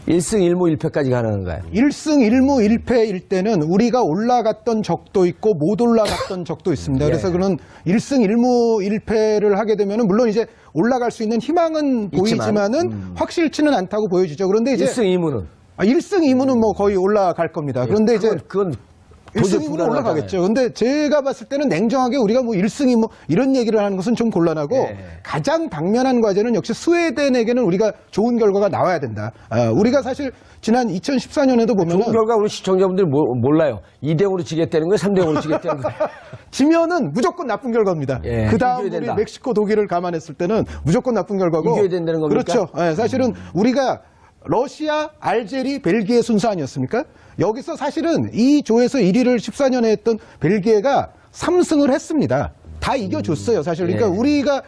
1승 1무 1패까지 가능한가요? 1승 1무 1패일 때는 우리가 올라갔던 적도 있고 못 올라갔던 적도 있습니다. 그래서 그런 1승 1무 1패를 하게 되면 물론 이제 올라갈 수 있는 희망은 보이지만은 확실치는 않다고 보여지죠. 그런데 이제 1승 2무는? 1승 2무는 뭐 거의 올라갈 겁니다. 그런데 이제 그건 1승 2무는 올라가겠죠. 근데 제가 봤을 때는 냉정하게 우리가 뭐 1승 2무 이런 얘기를 하는 것은 좀 곤란하고 가장 당면한 과제는 역시 스웨덴에게는 우리가 좋은 결과가 나와야 된다. 우리가 사실 지난 2014년에도 보면은 좋은 결과 우리 시청자분들이 몰라요. 2대0으로 지겠다는 거예요? 3대0으로 지겠다는 거예요? 지면은 무조건 나쁜 결과입니다. 예, 그 다음 이겨야 우리 된다. 멕시코, 독일을 감안했을 때는 무조건 나쁜 결과고. 이겨야 된다는 겁니까? 그렇죠. 예, 사실은 우리가 러시아, 알제리, 벨기에 순서 아니었습니까? 여기서 사실은 이 조에서 1위를 14년에 했던 벨기에가 3승을 했습니다. 다 이겨줬어요, 사실. 그러니까 우리가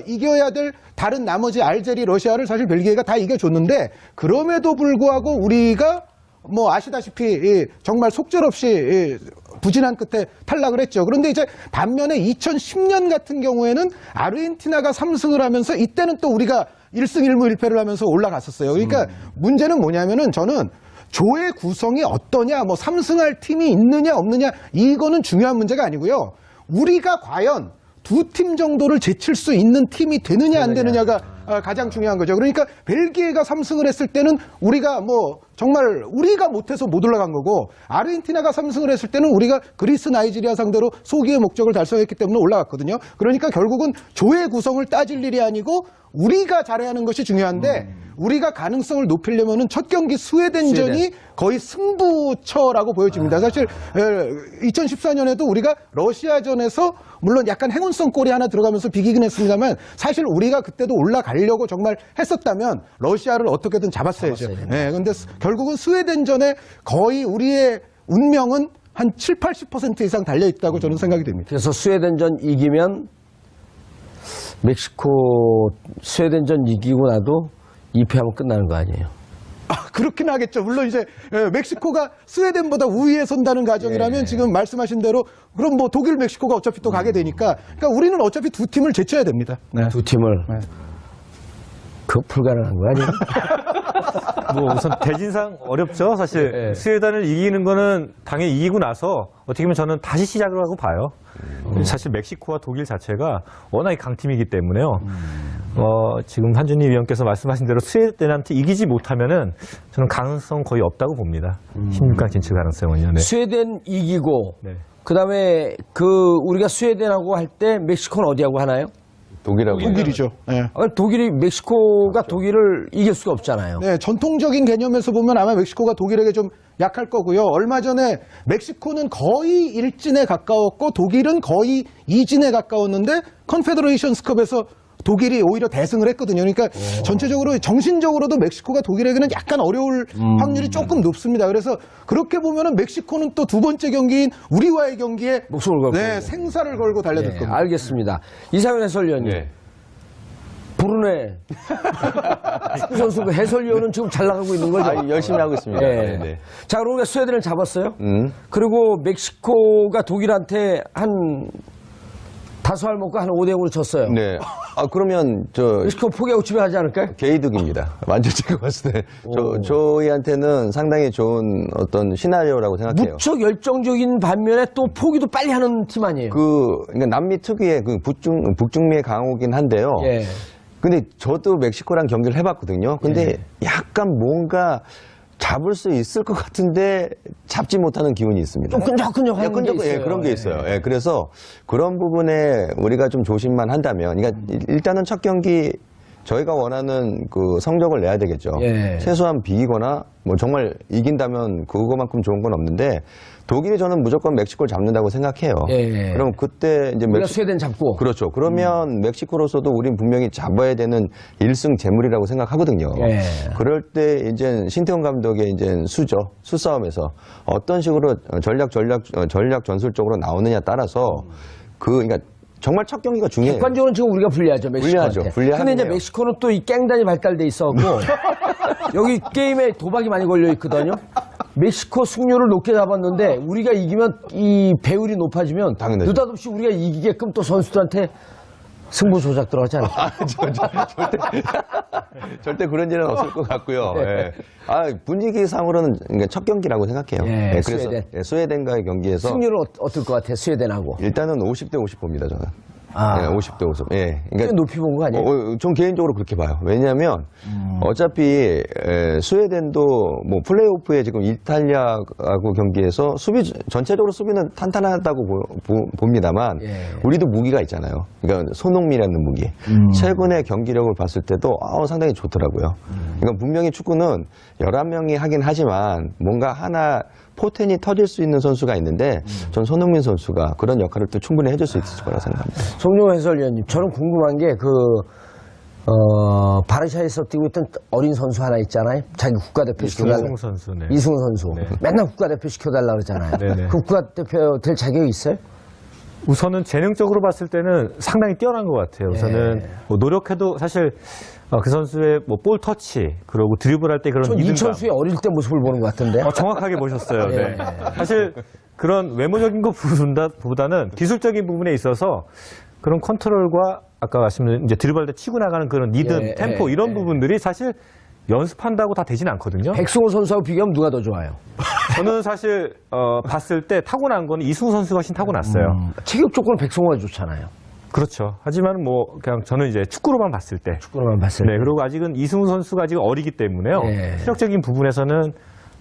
이겨야 될 다른 나머지 알제리, 러시아를 사실 벨기에가 다 이겨줬는데 그럼에도 불구하고 우리가 뭐 아시다시피 정말 속절없이 부진한 끝에 탈락을 했죠. 그런데 이제 반면에 2010년 같은 경우에는 아르헨티나가 3승을 하면서 이때는 또 우리가 1승 1무 1패를 하면서 올라갔었어요. 그러니까 문제는 뭐냐면은 저는 조의 구성이 어떠냐, 뭐 3승할 팀이 있느냐 없느냐 이거는 중요한 문제가 아니고요. 우리가 과연 두 팀 정도를 제칠 수 있는 팀이 되느냐 안 되느냐가 가장 중요한 거죠. 그러니까 벨기에가 3승을 했을 때는 우리가 뭐 정말 우리가 못해서 못 올라간 거고 아르헨티나가 3승을 했을 때는 우리가 그리스, 나이지리아 상대로 소기의 목적을 달성했기 때문에 올라갔거든요. 그러니까 결국은 조의 구성을 따질 일이 아니고 우리가 잘해야 하는 것이 중요한데 우리가 가능성을 높이려면은 첫 경기 스웨덴전이 거의 승부처라고 보여집니다. 사실 2014년에도 우리가 러시아전에서 물론 약간 행운성 골이 하나 들어가면서 비기긴 했습니다만 사실 우리가 그때도 올라가려고 정말 했었다면 러시아를 어떻게든 잡았어야죠. 네, 근데 결국은 스웨덴전에 거의 우리의 운명은 한 7, 80% 이상 달려있다고 저는 생각이 됩니다. 그래서 스웨덴전 이기면 멕시코 스웨덴전 이기고 나도 2패하면 끝나는 거 아니에요? 그렇긴 하겠죠. 물론 이제 멕시코가 스웨덴보다 우위에 선다는 가정이라면 지금 말씀하신 대로 그럼 뭐 독일, 멕시코가 어차피 또 가게 되니까 그러니까 우리는 어차피 두 팀을 제쳐야 됩니다. 네. 두 팀을. 그거 불가능한 거 아니에요? 뭐 우선 대진상 어렵죠. 사실 스웨덴을 이기는 거는 당연히 이기고 나서 어떻게 보면 저는 다시 시작을 하고 봐요. 사실 멕시코와 독일 자체가 워낙에 강팀이기 때문에요. 지금 한준희 위원께서 말씀하신 대로 스웨덴한테 이기지 못하면은 저는 가능성 거의 없다고 봅니다. 16강 진출 가능성은요. 네. 스웨덴 이기고 네. 그다음에 우리가 스웨덴하고 할 때 멕시코는 어디하고 하나요? 독일이죠. 네. 독일이 멕시코가 독일을 이길 수가 없잖아요. 네, 전통적인 개념에서 보면 아마 멕시코가 독일에게 좀 약할 거고요. 얼마 전에 멕시코는 거의 일진에 가까웠고 독일은 거의 이진에 가까웠는데 컨페더레이션스컵에서 독일이 오히려 대승을 했거든요. 그러니까 전체적으로 정신적으로도 멕시코가 독일에게는 약간 어려울 확률이 조금 높습니다. 그래서 그렇게 보면은 멕시코는 또 두 번째 경기인 우리와의 경기에 목숨을 걸고 생사를 걸고 달려들 겁니다. 알겠습니다. 이상현 해설위원님. 부르네. 축구 선수 그 해설위원은 지금 잘 나가고 있는 거죠? 열심히 하고 있습니다. 네. 네. 자, 그러니까 스웨덴을 잡았어요. 그리고 멕시코가 독일한테 한 5알 먹고 한 5대0으로 졌어요. 네. 그러면 멕시코 포기하고 집에 가지 않을까요? 개이득입니다. 완전 제가 봤을 때 저희한테는 상당히 좋은 어떤 시나리오라고 생각해요. 무척 열정적인 반면에 또 포기도 빨리 하는 팀 아니에요? 그러니까 남미 특유의 그 북중미의 강호긴 한데요. 예. 근데 저도 멕시코랑 경기를 해봤거든요. 근데 약간 뭔가 잡을 수 있을 것 같은데 잡지 못하는 기운이 있습니다. 좀 끈적끈적한 게 있어요. 그런 게 있어요. 예, 그래서 그런 부분에 우리가 좀 조심만 한다면, 그러니까 일단은 첫 경기 저희가 원하는 그 성적을 내야 되겠죠. 예. 최소한 비기거나 뭐 정말 이긴다면 그거만큼 좋은 건 없는데 독일이 저는 무조건 멕시코를 잡는다고 생각해요. 예. 그럼 그때 이제 우리가 스웨덴 잡고. 그렇죠. 그러면 멕시코로서도 우린 분명히 잡아야 되는 1승 재물이라고 생각하거든요. 예. 그럴 때 이제 신태용 감독의 이제 수싸움에서 어떤 식으로 전략 전술적으로 나오느냐 따라서 그러니까 정말 첫 경기가 중요해요. 객관적으로 지금 우리가 불리하죠, 멕시코한테. 근데 이제 멕시코는 또 이 깽단이 발달돼 있어갖고 여기 게임에 도박이 많이 걸려 있거든요. 멕시코 승률을 높게 잡았는데 우리가 이기면 이 배율이 높아지면 당연하죠. 느닷없이 우리가 이기게끔 또 선수들한테 승부 조작 들어가지 않을까? 절대 그런 일은 없을 것 같고요. 예. 분위기상으로는 그러니까 첫 경기라고 생각해요. 예, 그래서 스웨덴. 스웨덴과의 경기에서 승률은 어떨 것 같아요, 스웨덴하고? 일단은 50대 50 봅니다, 저는. 아. 50대 50. 예. 꽤 높이 본 거 아니에요? 전 개인적으로 그렇게 봐요. 왜냐하면 어차피 스웨덴도 뭐 플레이오프에 지금 이탈리아하고 경기에서 전체적으로 수비는 탄탄하다고 봅니다만 우리도 무기가 있잖아요. 그러니까 손흥민이라는 무기. 최근에 경기력을 봤을 때도 상당히 좋더라고요. 그러니까 분명히 축구는 11명이 하긴 하지만 뭔가 하나 포텐이 터질 수 있는 선수가 있는데 전 손흥민 선수가 그런 역할을 또 충분히 해줄 수 있을 거라고 생각합니다. 송종호 해설위원님, 저는 궁금한 게 바르샤에서 뛰고 있던 어린 선수 하나 있잖아요. 자기 국가대표 시켜달라. 이승우 선수. 네. 이승우 선수. 맨날 국가대표 시켜달라 그러잖아요. 네네. 그 국가대표 될 자격이 있어요? 우선은 재능적으로 봤을 때는 상당히 뛰어난 것 같아요. 우선은 뭐 노력해도 사실 그 선수의 뭐 볼 터치 그리고 드리블할 때 그런 전 리듬감. 이천수의 어릴 때 모습을 보는 것 같은데. 정확하게 보셨어요. 네. 사실 그런 외모적인 것보다는 기술적인 부분에 있어서 그런 컨트롤과 아까 말씀드린 이제 드리블할 때 치고 나가는 그런 리듬, 템포 이런 부분들이 사실 연습한다고 다 되진 않거든요. 백승호 선수하고 비교하면 누가 더 좋아요? 저는 사실 봤을 때 타고난 건 이승우 선수가 훨씬 타고났어요. 체격 조건은 백승호가 좋잖아요. 그렇죠. 하지만 뭐 그냥 저는 이제 축구로만 봤을 때. 축구로만 봤을 때. 네. 그리고 아직은 이승우 선수가 아직 어리기 때문에요. 실력적인 부분에서는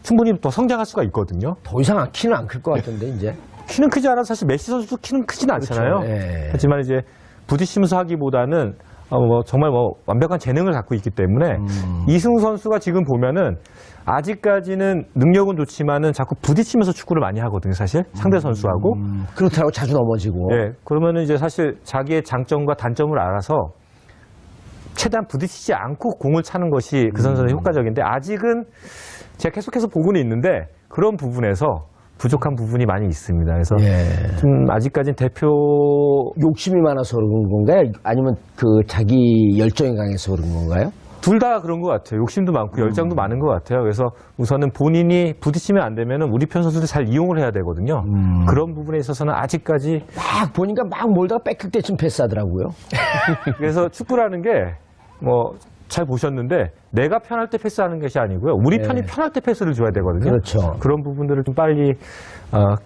충분히 더 성장할 수가 있거든요. 더 이상 키는 안 클 것 같은데 이제. 키는 크지 않아서 사실 메시 선수도 키는 크진 않잖아요. 그렇죠. 하지만 이제 부딪히면서 하기보다는 정말 완벽한 재능을 갖고 있기 때문에 이승우 선수가 지금 보면은 아직까지는 능력은 좋지만은 자꾸 부딪히면서 축구를 많이 하거든요, 사실 상대 선수하고. 그렇다고 자주 넘어지고. 네, 그러면은 이제 사실 자기의 장점과 단점을 알아서 최대한 부딪히지 않고 공을 차는 것이 그 선수는 효과적인데 아직은 제가 계속해서 보고는 있는데 그런 부분에서 부족한 부분이 많이 있습니다. 그래서 좀 아직까지는 대표 욕심이 많아서 그런 건가요? 아니면 자기 열정이 강해서 그런 건가요? 둘 다 그런 것 같아요. 욕심도 많고 열정도 많은 것 같아요. 그래서 우선은 본인이 부딪히면 안 되면은 우리 편 선수들 잘 이용을 해야 되거든요. 그런 부분에 있어서는 아직까지 막 보니까 막 몰다가 뺏길 때쯤 패스하더라고요. 그래서 축구라는 게 뭐 잘 보셨는데 내가 편할 때 패스하는 것이 아니고요. 우리 편이 편할 때 패스를 줘야 되거든요. 그렇죠. 그런 부분들을 좀 빨리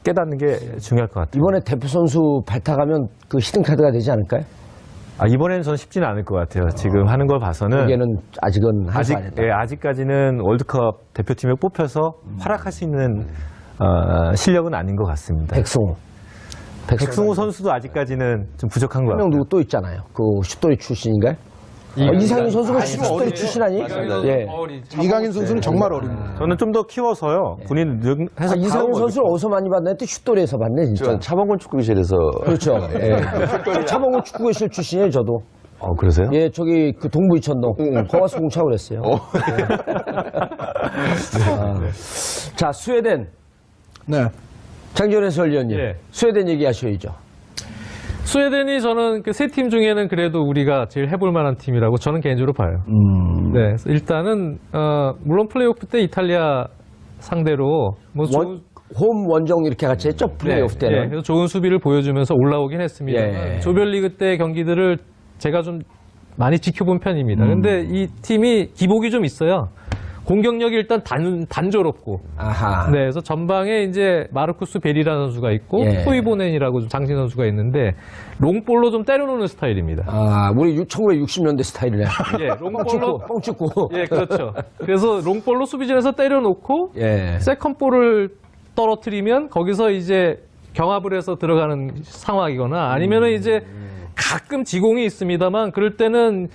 깨닫는 게 중요할 것 같아요. 이번에 대표 선수 발탁하면 그 히든 카드가 되지 않을까요? 이번에는 저는 쉽지는 않을 것 같아요. 지금 하는 걸 봐서는 이게는 아직은 한수 아니다. 아직까지는 월드컵 대표팀에 뽑혀서 활약할 수 있는 실력은 아닌 것 같습니다. 백승호. 백승호 선수도 아직까지는 좀 부족한 것 한 명 같아요. 누구 또 있잖아요. 그 슛돌이 출신인가요? 이상윤 선수가 슛돌이 출신 아니? 예. 이강인 선수는 정말 어립니다. 저는 좀 더 키워서요. 군인 해서 이상윤 선수를 어디서 많이 봤나 했더니 슛돌이에서 봤네 진짜. 전 차범근 축구교실에서. 그렇죠. 예. 차범근 축구교실 출신이에요 저도. 그러세요? 예, 저기 그 동부 이천동 거기 가서 공차를 했어요. 자, 스웨덴 네. 장지원 해설위원님, 예. 스웨덴 얘기하셔야죠. 스웨덴이 저는 그 세 팀 중에는 그래도 우리가 제일 해볼 만한 팀이라고 저는 개인적으로 봐요. 네, 그래서 일단은 물론 플레이오프 때 이탈리아 상대로 뭐 홈 원정 이렇게 같이 했죠 플레이오프 때는. 그래서 좋은 수비를 보여주면서 올라오긴 했습니다. 예. 조별리그 때 경기들을 제가 좀 많이 지켜본 편입니다. 근데 이 팀이 기복이 좀 있어요. 공격력이 일단 단조롭고. 아하. 네, 그래서 전방에 이제 마르쿠스 베리라는 선수가 있고 예. 토이보넨이라고 좀 장신 선수가 있는데 롱볼로 좀 때려놓는 스타일입니다. 아, 우리 1960년대 스타일이네. 예, 롱볼로 뻥축구. 예, 그렇죠. 그래서 롱볼로 수비진에서 때려놓고 예. 세컨볼을 떨어뜨리면 거기서 이제 경합을 해서 들어가는 상황이거나 아니면은 이제 가끔 지공이 있습니다만 그럴 때는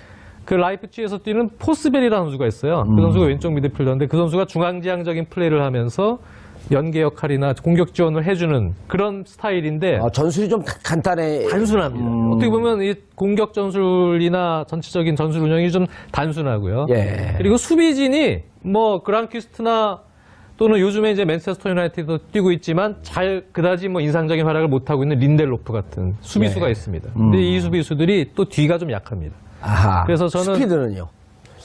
그 라이프치히에서 뛰는 포스벨이라는 선수가 있어요. 그 선수가 왼쪽 미드필더인데 그 선수가 중앙지향적인 플레이를 하면서 연계 역할이나 공격 지원을 해주는 그런 스타일인데 전술이 좀 간단해. 단순합니다. 어떻게 보면 이 공격 전술이나 전체적인 전술 운영이 좀 단순하고요. 예. 그리고 수비진이 뭐 그란퀴스트나 또는 요즘에 이제 맨체스터 유나이티드도 뛰고 있지만 잘 그다지 뭐 인상적인 활약을 못하고 있는 린델로프 같은 수비수가 있습니다. 근데 이 수비수들이 또 뒤가 좀 약합니다. 아하. 그래서 저는 스피드는요.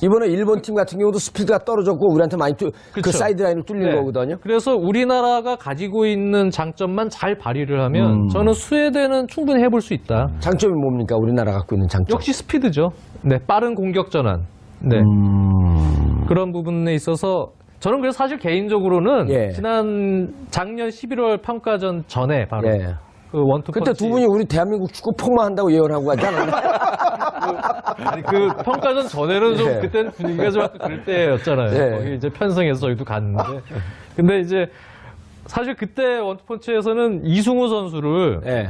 이번에 일본 팀 같은 경우도 스피드가 떨어졌고 우리한테 많이 그 그쵸. 사이드라인을 뚫린 네. 거거든요. 그래서 우리나라가 가지고 있는 장점만 잘 발휘를 하면 저는 스웨덴은 충분히 해볼 수 있다. 장점이 뭡니까? 우리나라 갖고 있는 장점. 역시 스피드죠. 네, 빠른 공격 전환. 네. 그런 부분에 있어서 저는 그래서 사실 개인적으로는 예. 작년 11월 평가전 전에 바로 예. 그 원투 그때 펀치 두 분이 우리 대한민국 축구 폭망한다고 예언하고 가지 않았나? 아니, 그 평가전 전에는 좀 예. 그때는 분위기가 좀 그럴 때였잖아요. 예. 거기 이제 편성해서 저희도 갔는데 근데 이제 사실 그때 원투펀치에서는 이승우 선수를 예.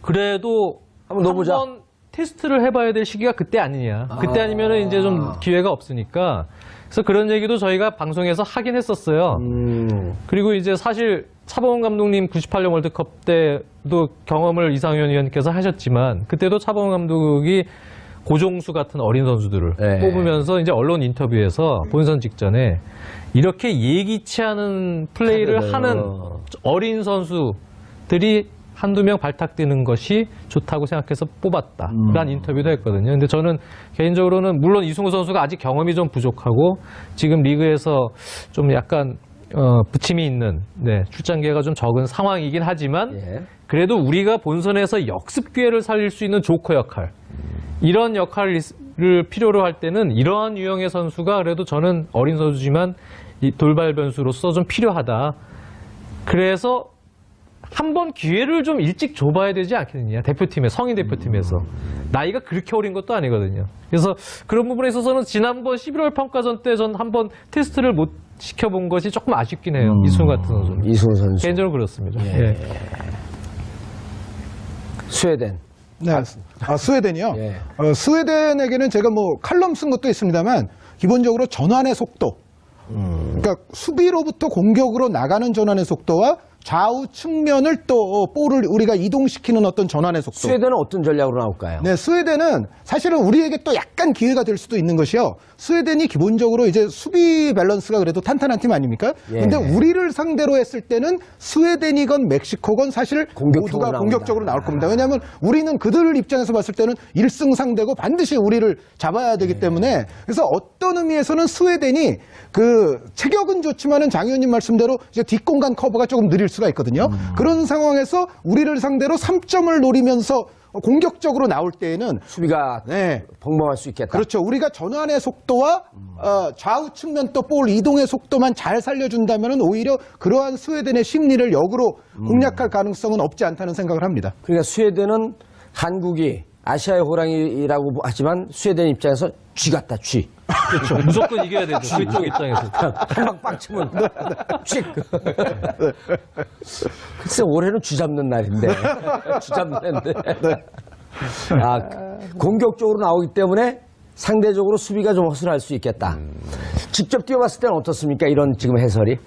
그래도 한번 넣어보자. 한번 테스트를 해봐야 될 시기가 그때 아니냐. 그때 아니면은 이제 좀 기회가 없으니까. 그래서 그런 얘기도 저희가 방송에서 하긴 했었어요. 그리고 이제 사실 차범근 감독님 98년 월드컵 때도 경험을 이상현 위원께서 하셨지만 그때도 차범근 감독이 고종수 같은 어린 선수들을 네. 뽑으면서 이제 언론 인터뷰에서 본선 직전에 이렇게 예기치 않은 플레이를 하는 어린 선수들이 한두 명 발탁되는 것이 좋다고 생각해서 뽑았다. 라는 인터뷰도 했거든요. 근데 저는 개인적으로는 물론 이승우 선수가 아직 경험이 좀 부족하고 지금 리그에서 좀 약간 부침이 있는 출장 기회가 좀 적은 상황이긴 하지만 예. 그래도 우리가 본선에서 역습 기회를 살릴 수 있는 조커 역할 이런 역할을 필요로 할 때는 이러한 유형의 선수가 그래도 저는 어린 선수지만 이 돌발 변수로서 좀 필요하다. 그래서 한번 기회를 좀 일찍 줘봐야 되지 않겠느냐. 대표팀에, 성인 대표팀에서. 나이가 그렇게 어린 것도 아니거든요. 그래서 그런 부분에 있어서는 지난번 11월 평가전 때 전 한번 테스트를 못 시켜본 것이 조금 아쉽긴 해요. 이승우 같은 선수는. 이승우 선수. 개인적으로 그렇습니다. 예. 예. 스웨덴. 네. 스웨덴이요? 예. 스웨덴에게는 제가 뭐 칼럼 쓴 것도 있습니다만 기본적으로 전환의 속도. 그러니까 수비로부터 공격으로 나가는 전환의 속도와 좌우 측면을 또 볼을 우리가 이동시키는 어떤 전환의 속도. 스웨덴은 어떤 전략으로 나올까요? 네, 스웨덴은 사실은 우리에게 또 약간 기회가 될 수도 있는 것이요. 스웨덴이 기본적으로 이제 수비 밸런스가 그래도 탄탄한 팀 아닙니까? 예. 근데 우리를 상대로 했을 때는 스웨덴이건 멕시코건 사실 모두가 나온다. 공격적으로 나올 겁니다. 왜냐하면 우리는 그들 입장에서 봤을 때는 1승 상대고 반드시 우리를 잡아야 되기 때문에 그래서 어떤 의미에서는 스웨덴이 그 체격은 좋지만은 장 의원님 말씀대로 이제 뒷공간 커버가 조금 느릴 수가 있거든요. 그런 상황에서 우리를 상대로 3점을 노리면서 공격적으로 나올 때에는 수비가 벙벙할 수 있겠다. 그렇죠. 우리가 전환의 속도와 좌우 측면 또 볼 이동의 속도만 잘 살려준다면 오히려 그러한 스웨덴의 심리를 역으로 공략할 가능성은 없지 않다는 생각을 합니다. 그러니까 스웨덴은 한국이 아시아의 호랑이라고 하지만 스웨덴 입장에서 쥐 같다, 쥐. 그렇죠. 무조건 이겨야 되죠. 우리 쪽 입장에서. 한방 빡치면 쥐. 글쎄 올해는 쥐 잡는 날인데. 쥐 잡는 날인데. 아, 공격적으로 나오기 때문에 상대적으로 수비가 좀 허술할 수 있겠다. 직접 뛰어봤을 때는 어떻습니까? 이런 지금 해설이.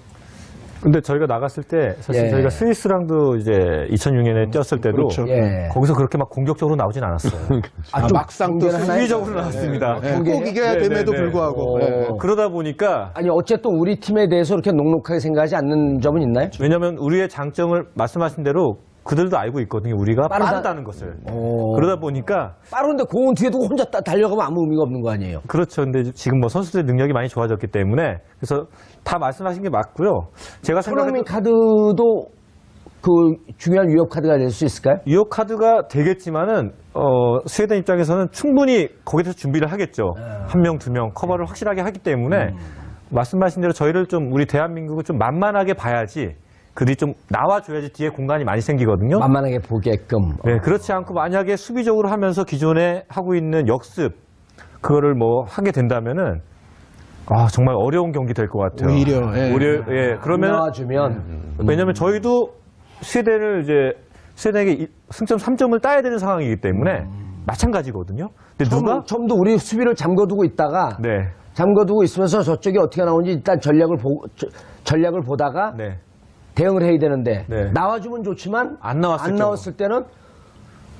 근데 저희가 나갔을 때 사실 예. 저희가 스위스랑도 이제 2006년에 뛰었을 때도 그렇죠. 예. 거기서 그렇게 막 공격적으로 나오진 않았어요. 좀 막상 또 공개는 하나요? 수비적으로 나왔습니다. 꼭 이겨야 네, 됨에도 네, 네. 불구하고. 네. 그러다 보니까 아니 어쨌든 우리 팀에 대해서 그렇게 녹록하게 생각하지 않는 점은 있나요? 왜냐하면 우리의 장점을 말씀하신 대로 그들도 알고 있거든요. 우리가 빠르다. 빠르다는 것을. 오. 그러다 보니까 빠른데 공은 뒤에 두고 혼자 달려가면 아무 의미가 없는 거 아니에요? 그렇죠. 근데 지금 뭐 선수들의 능력이 많이 좋아졌기 때문에 그래서 다 말씀하신 게 맞고요. 제가 손흥민 생각해도 카드도 그 중요한 위협 카드가 될 수 있을까요? 유효 카드가 되겠지만은 스웨덴 입장에서는 충분히 거기서 준비를 하겠죠. 한 명, 두 명 커버를 확실하게 하기 때문에 말씀하신 대로 저희를 좀 우리 대한민국을 좀 만만하게 봐야지. 그들이 좀 나와줘야지 뒤에 공간이 많이 생기거든요. 만만하게 보게끔. 네, 그렇지 않고 만약에 수비적으로 하면서 기존에 하고 있는 역습 그거를 뭐 하게 된다면은 정말 어려운 경기 될 것 같아요. 오히려, 예. 예, 그러면 나와주면 왜냐면 저희도 스웨덴에게 승점 3점을 따야 되는 상황이기 때문에 마찬가지거든요. 근데 누가 처음도 우리 수비를 잠궈두고 있다가 네, 잠궈두고 있으면서 저쪽이 어떻게 나오는지 일단 전략을 보다가 네. 대응을 해야 되는데 네. 나와주면 좋지만 안 나왔을 때는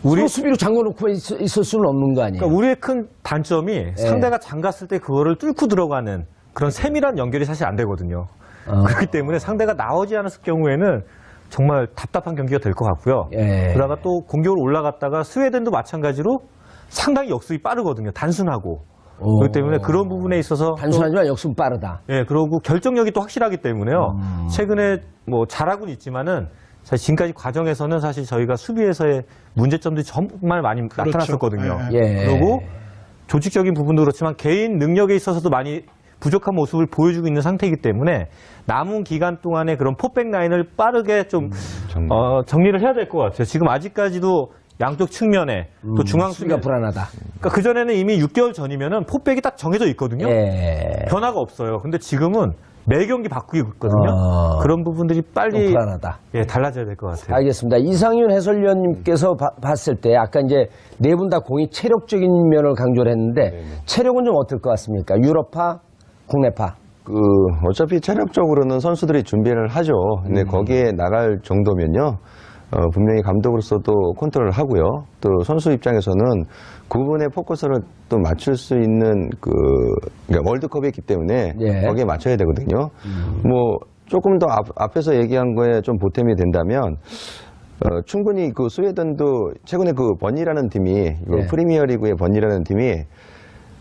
우리 서로 수비로 잠궈놓고 있을 수는 없는 거 아니에요? 그러니까 우리의 큰 단점이 상대가 잠갔을 때 그거를 뚫고 들어가는 그런 세밀한 연결이 사실 안 되거든요. 그렇기 때문에 상대가 나오지 않았을 경우에는 정말 답답한 경기가 될 것 같고요. 예. 그러다가 또 공격으로 올라갔다가 스웨덴도 마찬가지로 상당히 역습이 빠르거든요. 단순하고. 그렇기 때문에 그런 부분에 있어서 단순하지만 역습 빠르다. 예, 그리고 결정력이 또 확실하기 때문에요. 최근에 뭐 잘하고는 있지만은 사실 지금까지 과정에서는 사실 저희가 수비에서의 문제점들이 정말 많이 나타났었거든요. 예. 그리고 조직적인 부분도 그렇지만 개인 능력에 있어서도 많이 부족한 모습을 보여주고 있는 상태이기 때문에 남은 기간 동안에 그런 포백 라인을 빠르게 좀 정리를 해야 될 것 같아요. 지금 아직까지도 양쪽 측면에 또 중앙 수비가 수비가 불안하다. 그러니까 그전에는 이미 6개월 전이면은 포백이 딱 정해져 있거든요. 예. 변화가 없어요. 근데 지금은 매 경기 바꾸고 있거든요. 그런 부분들이 좀 빨리 불안하다. 달라져야 될 것 같아요. 알겠습니다. 이상윤 해설위원님께서 봤을 때 아까 이제 네 분 다 공이 체력적인 면을 강조를 했는데 체력은 좀 어떨 것 같습니까? 유럽파, 국내파. 어차피 체력적으로는 선수들이 준비를 하죠. 근데 거기에 나갈 정도면요. 분명히 감독으로서도 컨트롤을 하고요. 또 선수 입장에서는 그 부분에 포커스를 또 맞출 수 있는 그러니까 월드컵이기 때문에 예. 거기에 맞춰야 되거든요. 뭐 조금 더 앞에서 얘기한 거에 좀 보탬이 된다면 충분히 그 스웨덴도 최근에 그 번이라는 팀이 그 프리미어리그의 번이라는 팀이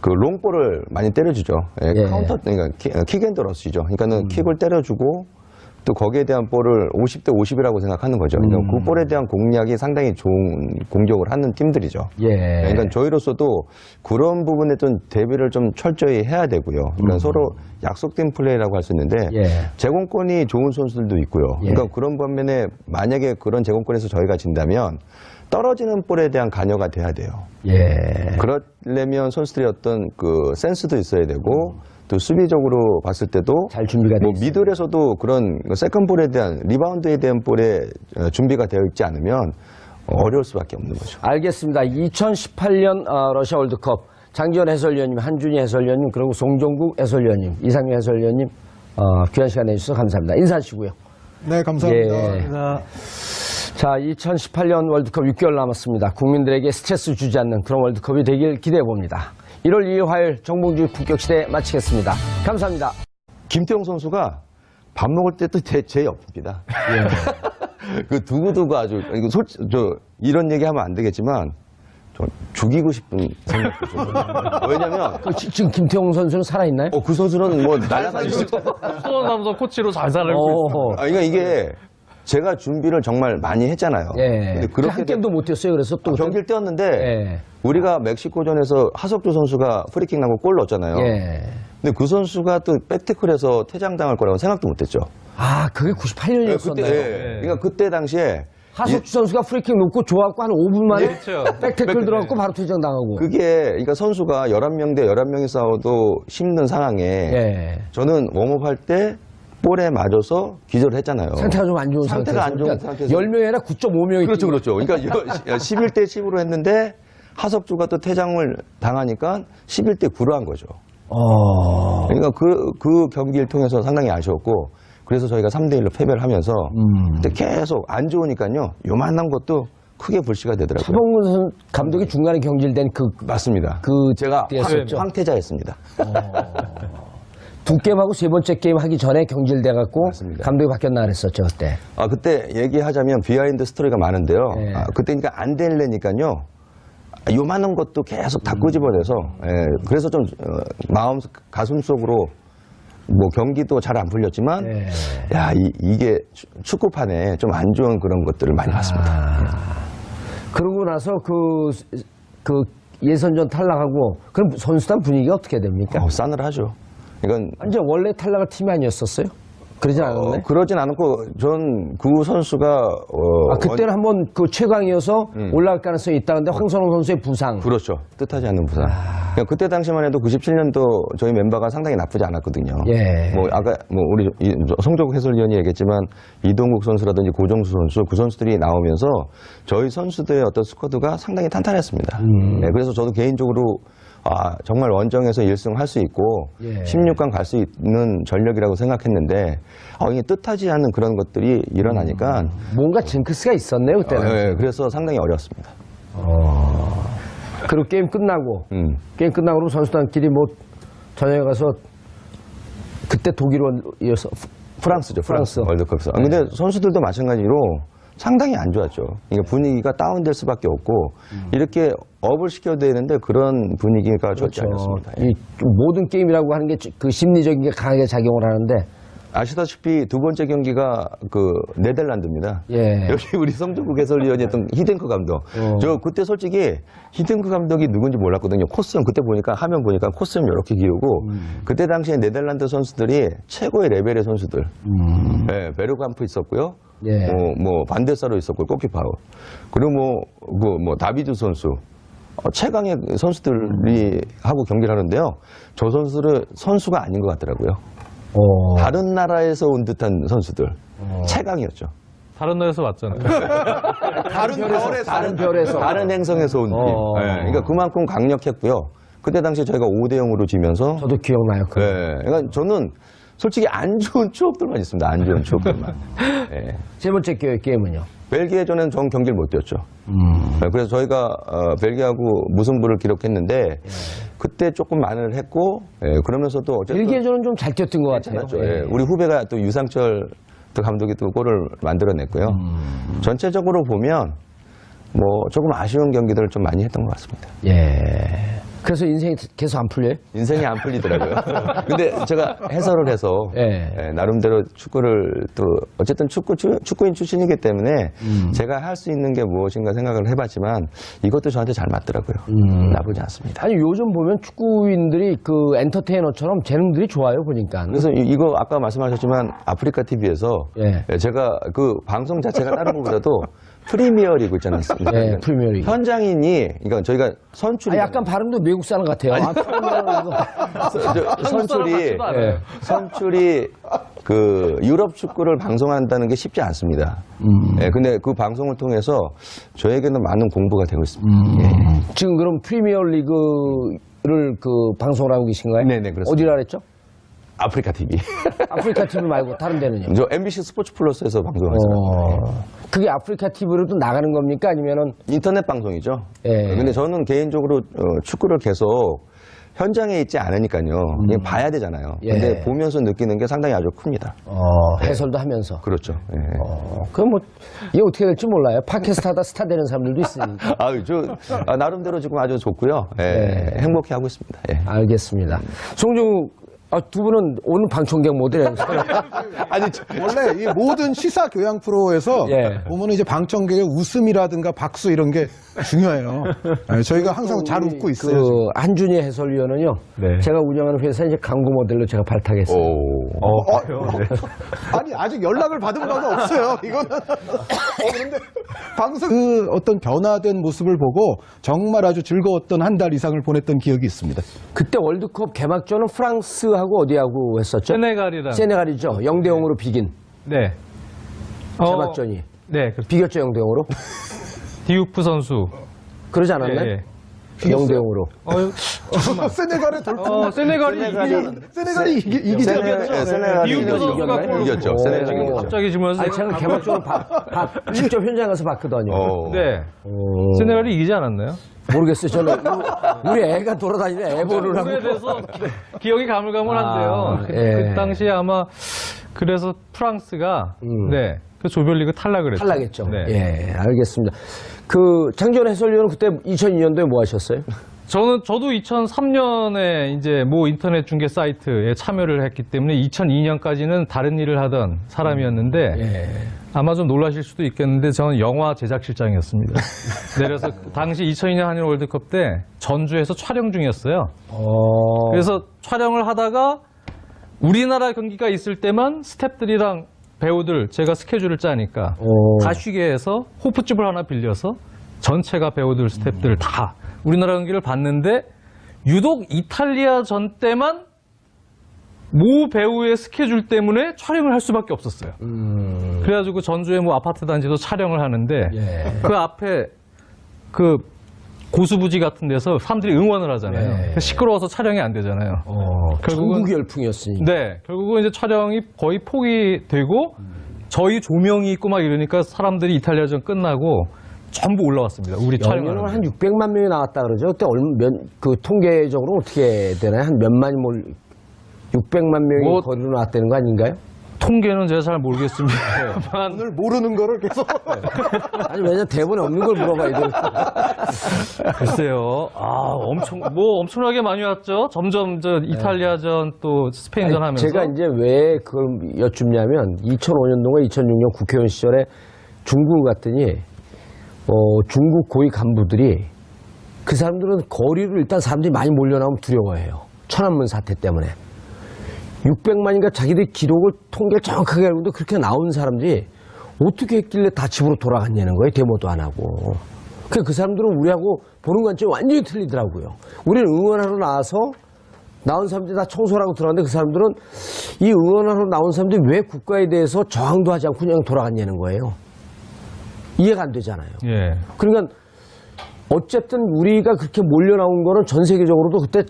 그 롱볼을 많이 때려주죠. 예. 카운터 그러니까 킥앤더러시죠. 그러니까는 킥을 때려주고 또 거기에 대한 볼을 50대 50이라고 생각하는 거죠. 그러니까 그 볼에 대한 공략이 상당히 좋은 공격을 하는 팀들이죠. 예. 그러니까 저희로서도 그런 부분에 좀 대비를 좀 철저히 해야 되고요. 그러니까 서로 약속된 플레이라고 할 수 있는데 제공권이 좋은 선수들도 있고요. 그러니까 그런 반면에 만약에 그런 제공권에서 저희가 진다면 떨어지는 볼에 대한 관여가 돼야 돼요. 그러려면 선수들이 어떤 그 센스도 있어야 되고 또 수비적으로 봤을 때도 잘 준비가 돼 뭐 있어요. 미들에서도 그런 세컨볼에 대한 리바운드에 대한 볼에 준비가 되어 있지 않으면 어려울 수밖에 없는 거죠. 알겠습니다. 2018년 러시아 월드컵 장지현 해설위원님, 한준희 해설위원님, 그리고 송종국 해설위원님, 이상윤 해설위원님 귀한 시간 내주셔서 감사합니다. 인사하시고요. 네, 감사합니다. 예. 자, 2018년 월드컵 6개월 남았습니다. 국민들에게 스트레스 주지 않는 그런 월드컵이 되길 기대해 봅니다. 1월 2일 화요일 정봉주 품격시대 마치겠습니다. 감사합니다. 김태형 선수가 밥 먹을 때 또 제 옆입니다. 그 두고두고 아주 이거 이런 얘기하면 안 되겠지만 저 죽이고 싶은 생각도 좀. 왜냐면 지금 김태형 선수는 살아있나요? 그 선수는 뭐 날아다니죠. 수원 남성 코치로 잘 살고 있습니다. 그러니까 이게 제가 준비를 정말 많이 했잖아요. 근데 한 게임도 못 뛰었어요. 그래서 또 경기를 뛰었는데 우리가 멕시코전에서 하석주 선수가 프리킥 나고 골 넣었잖아요. 근데 그 선수가 또 백태클해서 퇴장당할 거라고 생각도 못했죠. 그게 98년이었었나요? 그러니까 그때 당시에 하석주 선수가 프리킥 놓고 좋았고 한 5분 만에 그렇죠. 백태클 들어갔고 바로 퇴장당하고. 그게 그러니까 선수가 11명 대 11명이 싸워도 힘든 상황에 예. 저는 웜업할 때 볼에 맞아서 기절을 했잖아요. 상태가 좀 안 좋은 상태가 안 좋은 상태에서. 상태에서 10명이 아니라 9.5명이. 그렇죠, 그렇죠. 그러니까 11대 10으로 했는데 하석주가 또 퇴장을 당하니까 11대 9로 한 거죠. 그러니까 그 경기를 통해서 상당히 아쉬웠고 그래서 저희가 3대 1로 패배를 하면서 그때 계속 안 좋으니까요. 요만한 것도 크게 불씨가 되더라고요. 차범근 감독이 중간에 경질된 맞습니다. 제가 때였었죠. 황태자였습니다. 두 게임하고 세 번째 게임 하기 전에 경질돼갖고 맞습니다. 감독이 바뀌었나 그랬었죠 그때. 그때 얘기하자면 비하인드 스토리가 많은데요. 네. 그때 그러니까 안 될래니까요. 요만한 것도 계속 다 끄집어내서 그래서 좀 마음 가슴 속으로 뭐 경기도 잘 안 풀렸지만 네. 야 이게 축구판에 좀 안 좋은 그런 것들을 많이 봤습니다. 그러고 나서 그 예선전 탈락하고 그럼 선수단 분위기가 어떻게 됩니까? 싸늘하죠. 이건 완전 원래 탈락할 팀이 아니었었어요? 그러진 않았네. 그러진 않고 전 그 선수가 그때는 한번 그 최강이어서 올라갈 가능성이 있다는데 황선홍 선수의 부상. 그렇죠. 뜻하지 않는 부상. 그러니까 그때 당시만 해도 97년도 저희 멤버가 상당히 나쁘지 않았거든요. 예. 뭐 아까 뭐 우리 성조국 해설위원이 얘기했지만 이동국 선수라든지 고정수 선수 그 선수들이 나오면서 저희 선수들의 어떤 스쿼드가 상당히 탄탄했습니다. 네, 그래서 저도 개인적으로 정말 원정에서 1승 할 수 있고 16강 갈 수 있는 전력이라고 생각했는데 이게 뜻하지 않는 그런 것들이 일어나니까 뭔가 징크스가 있었네요 그때는. 그래서 상당히 어려웠습니다. 그리고 게임 끝나고 그럼 선수단끼리 뭐 저녁에 가서 그때 독일이어서 프랑스죠. 프랑스. 월드컵에서. 근데 선수들도 마찬가지로 상당히 안 좋았죠. 그러니까 분위기가 다운될 수밖에 없고 이렇게 업을 시켜야 되는데 그런 분위기가 좋지 않았습니다. 이 모든 게임이라고 하는 게 그 심리적인 게 강하게 작용을 하는데 아시다시피 두 번째 경기가 그 네덜란드입니다. 예. 여기 우리 성조국 해설위원이었던 히덴크 감독. 저 그때 솔직히 히덴크 감독이 누군지 몰랐거든요. 코스염 그때 보니까 화면 보니까 코스염 이렇게 기우고 그때 당시에 네덜란드 선수들이 최고의 레벨의 선수들. 네, 베르감프 있었고요. 예. 뭐 반데사로 있었고 골키파워. 그리고 뭐 다비드 선수. 최강의 선수들이 하고 경기를 하는데요. 저 선수는 선수가 아닌 것 같더라고요. 다른 나라에서 온 듯한 선수들. 최강이었죠. 다른 나라에서 왔잖아요. 다른 별에서 다른 행성에서 온 팀. 네, 그러니까 그만큼 강력했고요. 그때 당시에 저희가 5대 0으로 지면서. 저도 기억나요. 네, 그러니까 저는 솔직히 안 좋은 추억들만 있습니다. 안 좋은 추억들만. 네. 세 번째 게임은요? 벨기에전은 전 경기를 못 뛰었죠. 그래서 저희가 벨기에하고 무승부를 기록했는데 그때 조금 만회를 했고 그러면서도 어쨌든 벨기에전은 좀 잘 뛰었던 것 같아요. 괜찮았죠. 우리 후배가 또 유상철 감독이 또 골을 만들어냈고요. 전체적으로 보면 뭐 조금 아쉬운 경기들을 좀 많이 했던 것 같습니다. 예. 그래서 인생이 계속 안 풀려요? 인생이 안 풀리더라고요. 근데 제가 해설을 해서 나름대로 축구를 또 어쨌든 축구인 출신이기 때문에 제가 할 수 있는 게 무엇인가 생각을 해봤지만 이것도 저한테 잘 맞더라고요. 나쁘지 않습니다. 아니 요즘 보면 축구인들이 그 엔터테이너처럼 재능들이 좋아요 보니까. 그래서 이거 아까 말씀하셨지만 아프리카 TV에서 제가 그 방송 자체가 다른 것보다도 프리미어 리그 있지 않습니까? 네, 프리미어 리그. 현장인이, 그러니까 저희가 선출이. 약간 발음도 외국 사람 같아요. 선출이 그 유럽 축구를 방송한다는 게 쉽지 않습니다. 근데 그 방송을 통해서 저에게는 많은 공부가 되고 있습니다. 지금 그럼 프리미어 리그를 그 방송을 하고 계신가요? 네네, 그렇습니다. 어디라 그랬죠? 아프리카 TV. 아프리카 TV 말고 다른 데는요? 저 MBC 스포츠 플러스에서 방송하잖아요. 그게 아프리카 TV로도 나가는 겁니까? 아니면은? 인터넷 방송이죠. 예. 근데 저는 개인적으로 축구를 계속 현장에 있지 않으니까요. 그냥 봐야 되잖아요. 근데 보면서 느끼는 게 상당히 아주 큽니다. 해설도 하면서. 그렇죠. 그럼 뭐, 이게 어떻게 될지 몰라요. 팟캐스트 하다 스타 되는 사람들도 있으니까. 나름대로 지금 아주 좋고요. 행복해 하고 있습니다. 알겠습니다. 송중국 두 분은 오늘 방청객 모델이에요. 아니 원래 이 모든 시사 교양 프로에서 예. 보면은 이제 방청객의 웃음이라든가 박수 이런 게 중요해요. 네, 저희가 항상 잘 웃고 있어요. 그 지금. 한준희 해설위원은요. 네. 제가 운영하는 회사 이제 광고 모델로 제가 발탁했어요. 아니 아직 연락을 받은 바가 없어요. 이거는 그런데 방송 그 어떤 변화된 모습을 보고 정말 아주 즐거웠던 한 달 이상을 보냈던 기억이 있습니다. 그때 월드컵 개막전은 프랑스하고 어디하고 했었죠? 세네갈이랑. 세네갈이죠. 0대0으로 비긴 네. 개막전이. 네. 그렇죠. 비겼죠, 0대0으로? 디우프 선수. 그러지 않았나요? 예, 예. 0대0으로. 세네갈의 돌풍. 세네갈이 이기지 않았죠? 세네갈이 디우프 선수가 골 이겼죠. 세네갈이 이겼죠. 갑자기 지면서 아니, 제가 개막전을 직접 현장에 가서 봤거든요. 네. 세네갈이 이기지 않았나요? 모르겠어요. 저는 우리 애가 돌아다니는 애 보느라고. 그거에 대해서 기억이 가물가물한데요. 아, 그 예. 당시에 아마 그래서 프랑스가 네. 그 조별리그 탈락을 했죠. 탈락했죠. 네. 예, 알겠습니다. 그 장지원 해설위원은 그때 2002년도에 뭐 하셨어요? 저도 2003년에 이제 모 인터넷 중계 사이트에 참여를 했기 때문에 2002년까지는 다른 일을 하던 사람이었는데 예. 아마 좀 놀라실 수도 있겠는데 저는 영화 제작실장이었습니다. 네, 그래서 당시 2002년 한일 월드컵 때 전주에서 촬영 중이었어요. 그래서 촬영을 하다가 우리나라 경기가 있을 때만 스태프들이랑 배우들 제가 스케줄을 짜니까 다 쉬게 해서 호프집을 하나 빌려서 전체가 배우들 스태프들 다 우리나라 경기를 봤는데 유독 이탈리아전 때만 모 배우의 스케줄 때문에 촬영을 할 수밖에 없었어요. 그래가지고 전주의 뭐 아파트 단지도 촬영을 하는데 그 앞에 그 고수부지 같은 데서 사람들이 응원을 하잖아요. 시끄러워서 촬영이 안 되잖아요. 전국 열풍이었으니까. 네, 결국은 이제 촬영이 거의 포기되고 저희 조명이 있고 막 이러니까 사람들이 이탈리아전 끝나고 전부 올라왔습니다. 우리 촬영을 연령은 한 600만 명이 나왔다 그러죠. 그때 그 통계적으로 어떻게 되나요? 한 몇만이 600만 명이 거리로 나왔다는 거 아닌가요? 통계는 제가 잘 모르겠습니다. 오늘 모르는 거를 계속. 아니, 왜냐면 대본에 없는 걸 물어봐야 돼. 글쎄요. 엄청나게 많이 왔죠. 점점 이탈리아전 또 스페인전 하면서. 제가 이제 왜 그걸 여쭙냐면 2005년도가 2006년 국회의원 시절에 중국 갔더니 중국 고위 간부들이 그 사람들은 거리로 일단 사람들이 많이 몰려나오면 두려워해요. 천안문 사태 때문에. 600만인가 자기들 기록을 통계를 정확하게 알고 있는데 그렇게 나온 사람들이 어떻게 했길래 다 집으로 돌아갔냐는 거예요. 데모도 안 하고. 그 사람들은 우리하고 보는 관점이 완전히 틀리더라고요. 우리는 응원하러 나와서 나온 사람들이 다 청소를 하고 들어왔는데 그 사람들은 이 응원하러 나온 사람들이 왜 국가에 대해서 저항도 하지 않고 그냥 돌아갔냐는 거예요. 이해가 안 되잖아요. 예. 그러니까 어쨌든 우리가 그렇게 몰려 나온 거는 전 세계적으로도 그때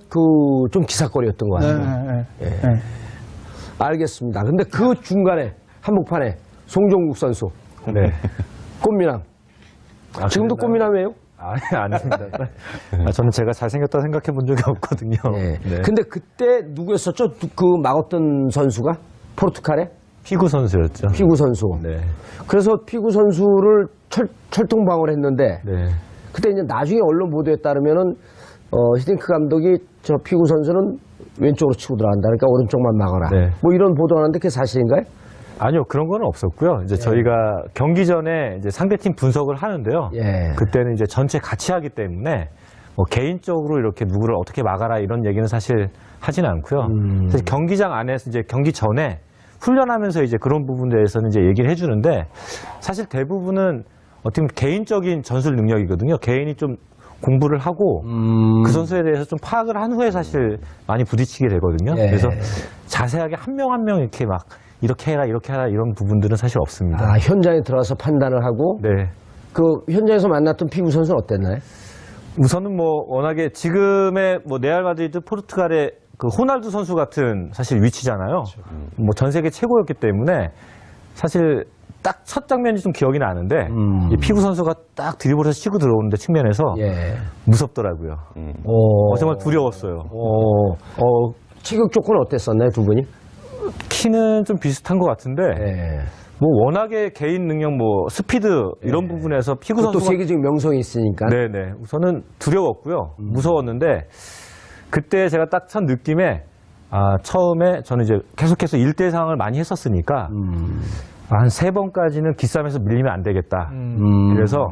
좀 기사거리였던 것 같아요. 알겠습니다. 근데 그 중간에 한복판에 송종국 선수. 네. 꽃미남. 지금도 꽃미남이에요? 아니, 아닙니다. 저는 제가 잘생겼다 생각해 본 적이 없거든요. 네. 네. 근데 그때 누구였었죠? 그 막았던 선수가? 포르투갈의? 피구 선수였죠. 피구 선수. 네. 그래서 피구 선수를 철통방어를 했는데 네. 그때 이제 나중에 언론 보도에 따르면은 히딩크 감독이 저 피구 선수는 왼쪽으로 치고 들어간다. 그러니까 오른쪽만 막아라. 네. 뭐 이런 보도가 하는데 그게 사실인가요? 아니요, 그런 건 없었고요. 이제 저희가 경기 전에 이제 상대팀 분석을 하는데요. 예. 그때는 이제 전체 같이 하기 때문에 뭐 개인적으로 이렇게 누구를 어떻게 막아라 이런 얘기는 사실 하진 않고요. 사실 경기장 안에서 이제 경기 전에 훈련하면서 이제 그런 부분에 대해서는 이제 얘기를 해주는데 사실 대부분은 어떻게 보면 개인적인 전술 능력이거든요. 개인이 좀 공부를 하고 그 선수에 대해서 좀 파악을 한 후에 사실 많이 부딪히게 되거든요. 예. 그래서 자세하게 한 명 한 명 이렇게 막 이렇게 해라 이렇게 하라 이런 부분들은 사실 없습니다. 아, 현장에 들어가서 판단을 하고 네. 그 현장에서 만났던 피구 선수는 어땠나요? 우선은 뭐 워낙에 지금의 뭐 레알 마드리드 포르투갈의 그 호날두 선수 같은 사실 위치잖아요. 뭐 전 세계 최고였기 때문에 사실 딱 첫 장면이 좀 기억이 나는데 이 피구 선수가 딱 드리블해서 치고 들어오는데 측면에서 무섭더라고요. 정말 두려웠어요. 체격 조건은 어땠었나요, 두 분이? 키는 좀 비슷한 것 같은데 예. 뭐 워낙에 개인 능력 뭐 스피드 이런 부분에서 피구 또 선수가 세계적인 명성이 있으니까. 네네 우선은 두려웠고요. 무서웠는데 그때 제가 딱 첫 느낌에 처음에 저는 이제 계속해서 1대 상황을 많이 했었으니까 한 3번까지는 기싸움에서 밀리면 안 되겠다. 그래서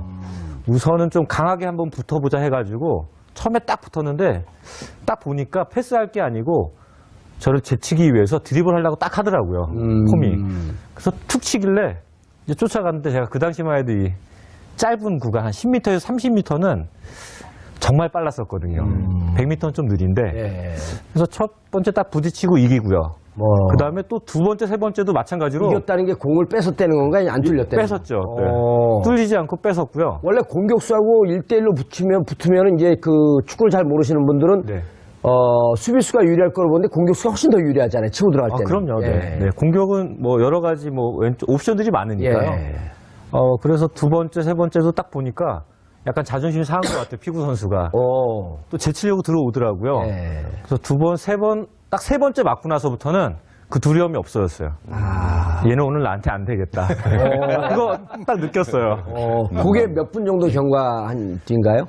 우선은 좀 강하게 한번 붙어보자 해가지고 처음에 딱 붙었는데 딱 보니까 패스할 게 아니고 저를 제치기 위해서 드리블 하려고 딱 하더라고요. 폼이. 그래서 툭 치길래 이제 쫓아갔는데 제가 그 당시만 해도 이 짧은 구간 한 10m에서 30m는 정말 빨랐었거든요. 100m는 좀 느린데. 그래서 첫 번째 딱 부딪히고 이기고요. 그 다음에 또 두 번째, 세 번째도 마찬가지로. 이겼다는 게 공을 뺏었다는 건가? 안 뚫렸다는 뺏었죠. 네. 뚫리지 않고 뺏었고요. 원래 공격수하고 1대1로 붙으면 이제 그 축구를 잘 모르시는 분들은 네. 수비수가 유리할 걸 보는데 공격수가 훨씬 더 유리하잖아요. 치고 들어갈 때는. 그럼요. 네. 네. 공격은 뭐 여러 가지 뭐 왼쪽 옵션들이 많으니까요. 그래서 두 번째, 세 번째도 딱 보니까 약간 자존심이 상한 것 같아요. 피구 선수가. 또 제치려고 들어오더라고요. 그래서 두 번, 세 번, 딱 세 번째 맞고 나서부터는 그 두려움이 없어졌어요. 얘는 오늘 나한테 안 되겠다. 그거 딱 느꼈어요. 그게 몇 분 정도 경과한 뒤인가요?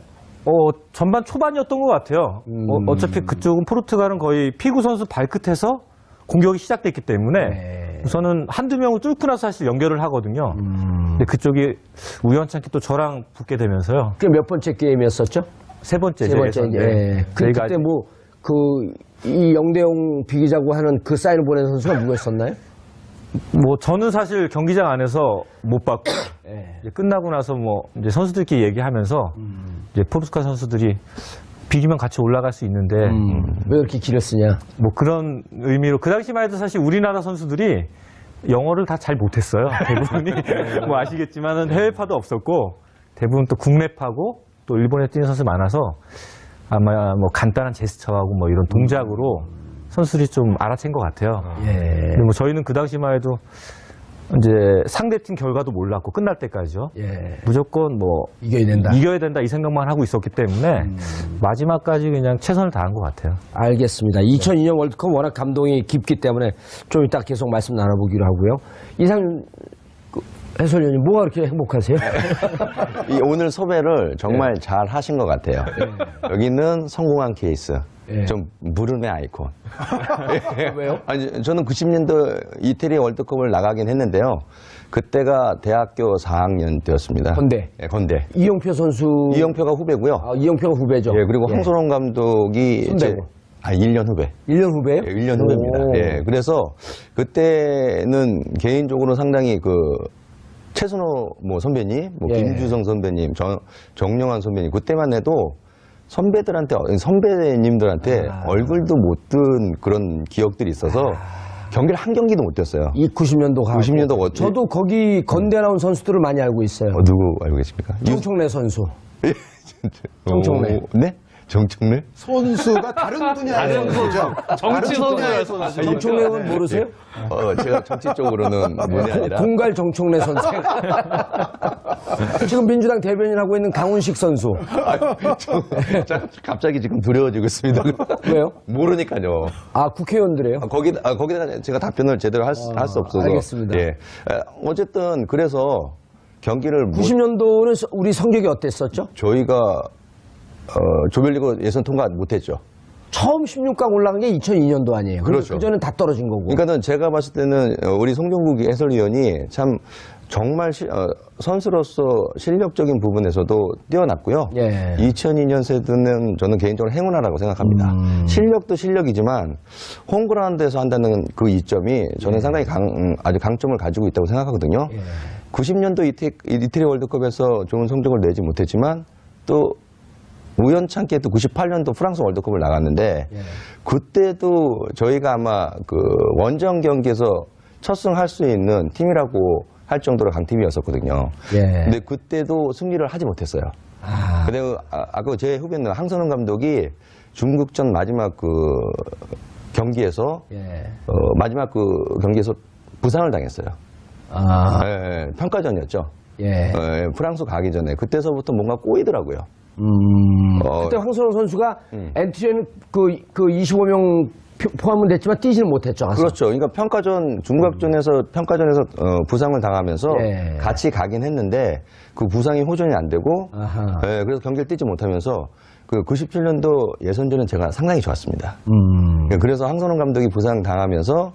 전반 초반이었던 것 같아요. 어차피 그쪽은 포르투갈은 거의 피구 선수 발끝에서 공격이 시작됐기 때문에 우선은 한두 명을 뚫고 나서 사실 연결을 하거든요. 근데 그쪽이 우연찮게 또 저랑 붙게 되면서요. 그게 몇 번째 게임이었었죠? 세 번째. 세 번째. 그때 뭐, 이 영대용 비기자고 하는 그 사인을 보낸 선수가 누구였었나요? 뭐 저는 사실 경기장 안에서 못 봤고 이제 끝나고 나서 뭐 이제 선수들끼리 얘기하면서 이제 포르투갈 선수들이 비기면 같이 올라갈 수 있는데 왜 이렇게 길을 쓰냐? 뭐 그런 의미로 그 당시만 해도 사실 우리나라 선수들이 영어를 다 잘 못했어요. 대부분이 뭐 아시겠지만은 해외파도 없었고 대부분 또 국내파고 또 일본에 뛰는 선수 많아서 아마 뭐 간단한 제스처하고 뭐 이런 동작으로 선수들이 좀 알아챈 것 같아요. 근데 뭐 저희는 그 당시만 해도 이제 상대팀 결과도 몰랐고 끝날 때까지요. 무조건 뭐 이겨야 된다 이 생각만 하고 있었기 때문에 마지막까지 그냥 최선을 다한 것 같아요. 알겠습니다. 2002년 월드컵 워낙 감동이 깊기 때문에 좀 이따 계속 말씀 나눠보기로 하고요. 이상윤 해설위원님 뭐가 그렇게 행복하세요? 오늘 섭외를 정말 잘 하신 것 같아요. 여기는 성공한 케이스. 좀 물음의 아이콘. 왜요? 아니, 저는 90년도 이태리 월드컵을 나가긴 했는데요. 그때가 대학교 4학년 때였습니다. 건대. 네, 건대. 이영표 선수. 이영표가 후배고요. 이영표가 후배죠. 예, 그리고 황선홍 감독이 선배고. 1년 후배. 1년 후배요? 예, 1년 후배입니다. 예, 그래서 그때는 개인적으로 상당히 최순호 뭐 선배님, 뭐 김주성 선배님, 정영환 선배님 그때만 해도 선배님들한테 얼굴도 못 든 그런 기억들이 있어서 경기를 한 경기도 못 뛰었어요. 이 90년도 가고. 90년도 저도 거기 건대 나온 선수들을 많이 알고 있어요. 누구 알고 계십니까? 정청래 선수. 정청래. 네? 정청래? 선수가 다른 분야의 선수죠. 정치 선수였어. 정청래는 모르세요? 제가 정치 쪽으로는 문이 아니라. 공갈 정청래 선수. 지금 민주당 대변인 하고 있는 강훈식 선수. 갑자기 지금 두려워지고 있습니다. 왜요? 모르니까요. 국회의원들이에요? 거기다가 제가 답변을 제대로 할 수 없어서. 알겠습니다. 예. 어쨌든 그래서 경기를 90년도는 우리 성적이 어땠었죠? 저희가 조별리그 예선 통과 못했죠. 처음 16강 올라간 게 2002년도 아니에요. 그렇죠. 그전엔 다 떨어진 거고. 그러니까는 제가 봤을 때는 우리 송정국 해설위원이 참 정말 선수로서 실력적인 부분에서도 뛰어났고요. 2002년 세대는 저는 개인적으로 행운아라고 생각합니다. 실력도 실력이지만 홈그라운드에서 한다는 그 이점이 저는 상당히 아주 강점을 가지고 있다고 생각하거든요. 90년도 이태리 월드컵에서 좋은 성적을 내지 못했지만 또 우연찮게 또 98년도 프랑스 월드컵을 나갔는데 그때도 저희가 아마 원정 경기에서 첫 승할 수 있는 팀이라고 할 정도로 강팀이었었거든요. 근데 그때도 승리를 하지 못했어요. 근데 아까 제 후배는 황선홍 감독이 중국전 마지막 경기에서 마지막 경기에서 부상을 당했어요. 평가전이었죠. 프랑스 가기 전에 그때서부터 뭔가 꼬이더라고요. 그때 황선홍 선수가 엔트리에는 25명 포함은 됐지만 뛰지는 못했죠. 가서. 그렇죠. 그러니까 중국전에서 평가전에서 부상을 당하면서 같이 가긴 했는데 그 부상이 호전이 안 되고 그래서 경기를 뛰지 못하면서 그 97년도 예선전은 제가 상당히 좋았습니다. 그래서 황선홍 감독이 부상 당하면서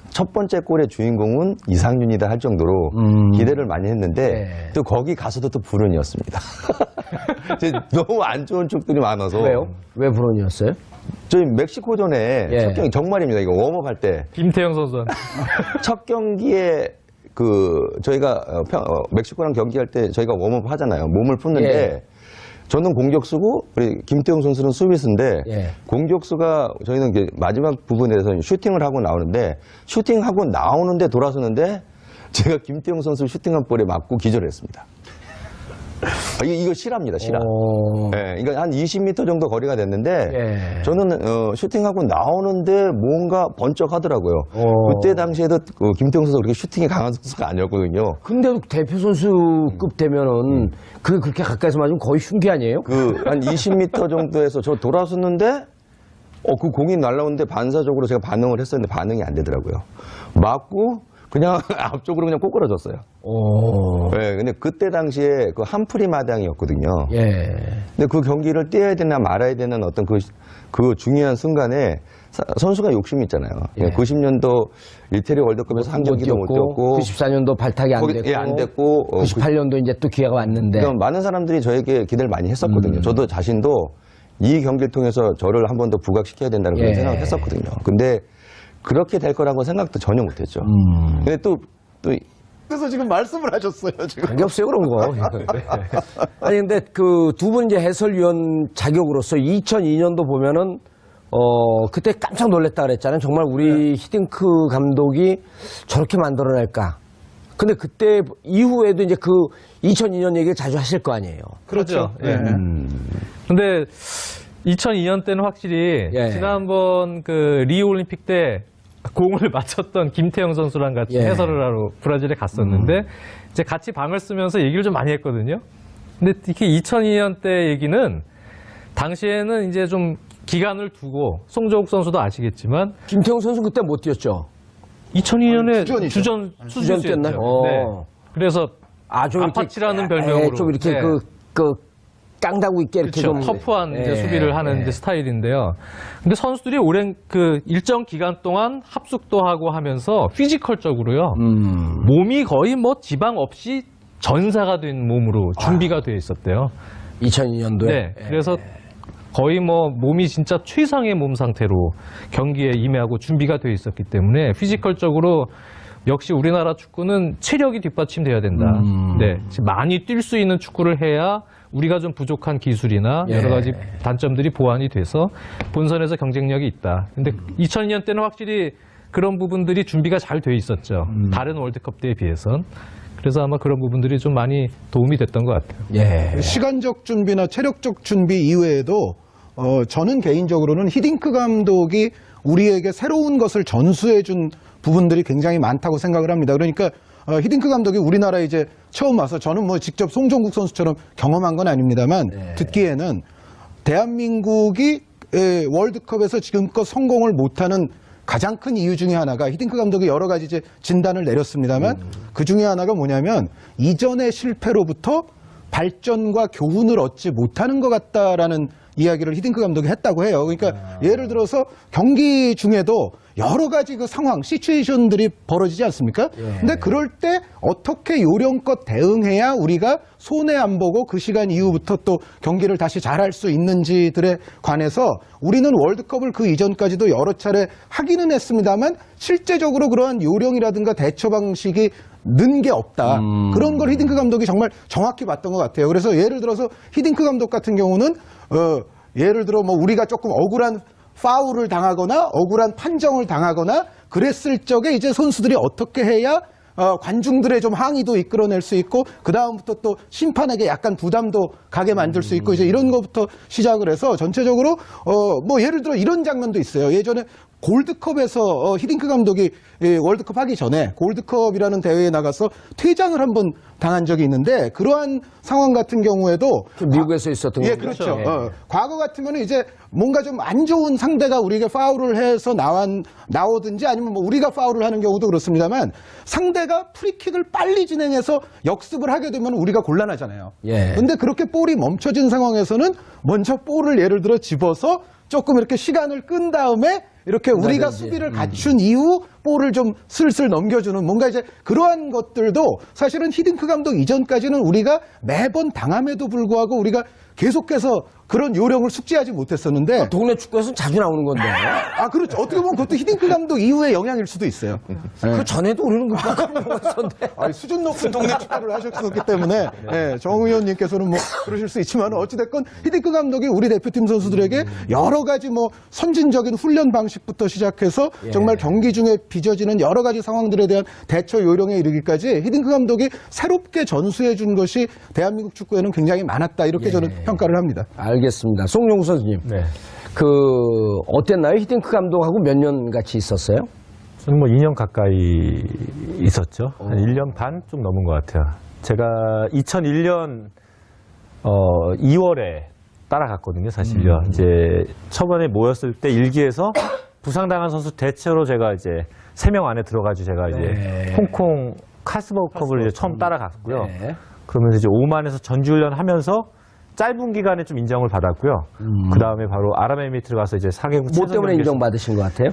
첫 번째 골의 주인공은 이상윤이다 할 정도로 기대를 많이 했는데 또 거기 가서도 또 불운이었습니다. 너무 안 좋은 쪽들이 많아서. 왜요? 왜 불운이었어요? 저희 멕시코전에 첫 경기 정말입니다. 이거 웜업 할 때. 김태형 선수한테. 첫 경기에 저희가 멕시코랑 경기할 때 저희가 웜업 하잖아요. 몸을 푸는데 저는 공격수고 우리 김태형 선수는 수비수인데 공격수가 저희는 이제 마지막 부분에서 슈팅을 하고 나오는데 슈팅하고 나오는데 돌아서는데 제가 김태형 선수 슈팅한 볼에 맞고 기절했습니다. 이거 실합니다, 실화. 그러니까 한 20m 정도 거리가 됐는데 저는 슈팅하고 나오는데 뭔가 번쩍 하더라고요. 그때 당시에도 김태형 선수가 그렇게 슈팅이 강한 선수가 아니었거든요. 근데도 대표 선수급 되면은 그게 그렇게 가까이서 맞으면 거의 흉기 아니에요? 한 20m 정도에서 저 돌아섰는데 그 공이 날라오는데 반사적으로 제가 반응을 했었는데 반응이 안 되더라고요. 맞고 그냥 앞쪽으로 그냥 꼬꾸라졌어요. 네, 근데 그때 당시에 그 한프리 마당이었거든요. 근데 그 경기를 뛰어야 되나 말아야 되는 어떤 그 중요한 순간에 선수가 욕심이 있잖아요. 90년도 이태리 월드컵에서 한 경기도 못 뛰었고 94년도 발탁이 안 됐고 98년도 이제 또 기회가 왔는데 많은 사람들이 저에게 기대를 많이 했었거든요. 저도 자신도 이 경기를 통해서 저를 한 번 더 부각시켜야 된다는 그런 생각을 했었거든요. 근데 그렇게 될 거라고 생각도 전혀 못했죠. 근데 또 그래서 지금 말씀을 하셨어요, 지금. 관계없어요, 그런 거. 아니, 근데 그 두 분 이제 해설위원 자격으로서 2002년도 보면은, 그때 깜짝 놀랐다 그랬잖아요. 정말 우리 히딩크 감독이 저렇게 만들어낼까. 근데 그때 이후에도 이제 그 2002년 얘기를 자주 하실 거 아니에요. 그렇죠. 근데 2002년 때는 확실히 지난번 그 리우 올림픽 때 공을 맞췄던 김태형 선수랑 같이 해설을 하러 브라질에 갔었는데 이제 같이 방을 쓰면서 얘기를 좀 많이 했거든요. 근데 특히 2002년 때 얘기는 당시에는 이제 좀 기간을 두고 송정욱 선수도 아시겠지만 김태형 선수 그때 못 뛰었죠. 2002년에 주전 뛰었나요? 네. 그래서 아파치라는 별명으로 좀 이렇게 깡다구 있게 이렇게 그렇죠. 좀 터프한 이제 수비를 하는 이제 스타일인데요. 근데 선수들이 오랜 그 일정 기간 동안 합숙도 하고 하면서 피지컬적으로요. 몸이 거의 뭐 지방 없이 전사가 된 몸으로 준비가 되어 있었대요. 2002년도에. 네. 그래서 거의 뭐 몸이 진짜 최상의 몸 상태로 경기에 임하고 준비가 되어 있었기 때문에 피지컬적으로 역시 우리나라 축구는 체력이 뒷받침돼야 된다. 네. 많이 뛸 수 있는 축구를 해야 우리가 좀 부족한 기술이나 여러 가지 단점들이 보완이 돼서 본선에서 경쟁력이 있다. 근데 2002년 때는 확실히 그런 부분들이 준비가 잘 돼 있었죠. 다른 월드컵 때에 비해선. 그래서 아마 그런 부분들이 좀 많이 도움이 됐던 것 같아요. 시간적 준비나 체력적 준비 이외에도 저는 개인적으로는 히딩크 감독이 우리에게 새로운 것을 전수해준 부분들이 굉장히 많다고 생각을 합니다. 그러니까 히딩크 감독이 우리나라에 이제 처음 와서 저는 뭐 직접 송정국 선수처럼 경험한 건 아닙니다만 듣기에는 대한민국이 월드컵에서 지금껏 성공을 못하는 가장 큰 이유 중에 하나가 히딩크 감독이 여러 가지 이제 진단을 내렸습니다만 그 중에 하나가 뭐냐면 이전의 실패로부터 발전과 교훈을 얻지 못하는 것 같다라는 이야기를 히딩크 감독이 했다고 해요. 그러니까 예를 들어서 경기 중에도 여러 가지 그 상황, 시츄에이션들이 벌어지지 않습니까? 근데 그럴 때 어떻게 요령껏 대응해야 우리가 손해 안 보고 그 시간 이후부터 또 경기를 다시 잘할 수 있는지들에 관해서 우리는 월드컵을 그 이전까지도 여러 차례 하기는 했습니다만 실제적으로 그러한 요령이라든가 대처 방식이 는 게 없다. 그런 걸 히딩크 감독이 정말 정확히 봤던 것 같아요. 그래서 예를 들어서 히딩크 감독 같은 경우는 예를 들어 뭐 우리가 조금 억울한 파울을 당하거나 억울한 판정을 당하거나 그랬을 적에 이제 선수들이 어떻게 해야 관중들의 좀 항의도 이끌어낼 수 있고 그 다음부터 또 심판에게 약간 부담도 가게 만들 수 있고 이제 이런 것부터 시작을 해서 전체적으로 뭐 예를 들어 이런 장면도 있어요. 예전에 골드컵에서 히딩크 감독이 월드컵 하기 전에 골드컵이라는 대회에 나가서 퇴장을 한번 당한 적이 있는데 그러한 상황 같은 경우에도 미국에서 있었던 예, 거죠. 그렇죠. 예. 과거 같으면 이제 뭔가 좀 안 좋은 상대가 우리에게 파울을 해서 나오든지 아니면 뭐 우리가 파울을 하는 경우도 그렇습니다만 상대가 프리킥을 빨리 진행해서 역습을 하게 되면 우리가 곤란하잖아요. 예. 근데 그렇게 볼이 멈춰진 상황에서는 먼저 볼을 예를 들어 집어서 조금 이렇게 시간을 끈 다음에 이렇게 우리가 나든지. 수비를 갖춘 이후 볼을 좀 슬슬 넘겨주는 뭔가 이제 그러한 것들도 사실은 히딩크 감독 이전까지는 우리가 매번 당함에도 불구하고 우리가 계속해서 그런 요령을 숙지하지 못했었는데 동네 축구에서는 자주 나오는 건데. 아 그렇죠. 어떻게 보면 그것도 히딩크 감독 이후의 영향일 수도 있어요. 그 전에도 우리는 급박한 경우였었는데. 아니, 수준 높은 동네 축구를 하셨기 때문에 예, 정 의원님께서는 뭐 그러실 수 있지만 어찌됐건 히딩크 감독이 우리 대표팀 선수들에게 여러 가지 뭐 선진적인 훈련 방식부터 시작해서 정말 경기 중에 빚어지는 여러 가지 상황들에 대한 대처 요령에 이르기까지 히딩크 감독이 새롭게 전수해 준 것이 대한민국 축구에는 굉장히 많았다 이렇게 저는 평가를 합니다. 알겠습니다. 송영구 선수님. 네. 어땠나요? 히딩크 감독하고 몇 년 같이 있었어요? 저는 뭐 2년 가까이 있었죠. 한 1년 반 좀 넘은 것 같아요. 제가 2001년 2월에 따라갔거든요, 사실요. 이제 초반에 모였을 때 일기에서 부상당한 선수 대체로 제가 이제 3명 안에 들어가지고 제가 이제 홍콩 카스버컵을 이제 처음 따라갔고요. 네. 그러면서 이제 오만에서 전지훈련 하면서 짧은 기간에 좀 인정을 받았고요. 그 다음에 바로 아랍에미리트를 가서 이제 4개국 뭐 때문에 인정받으신 것 같아요?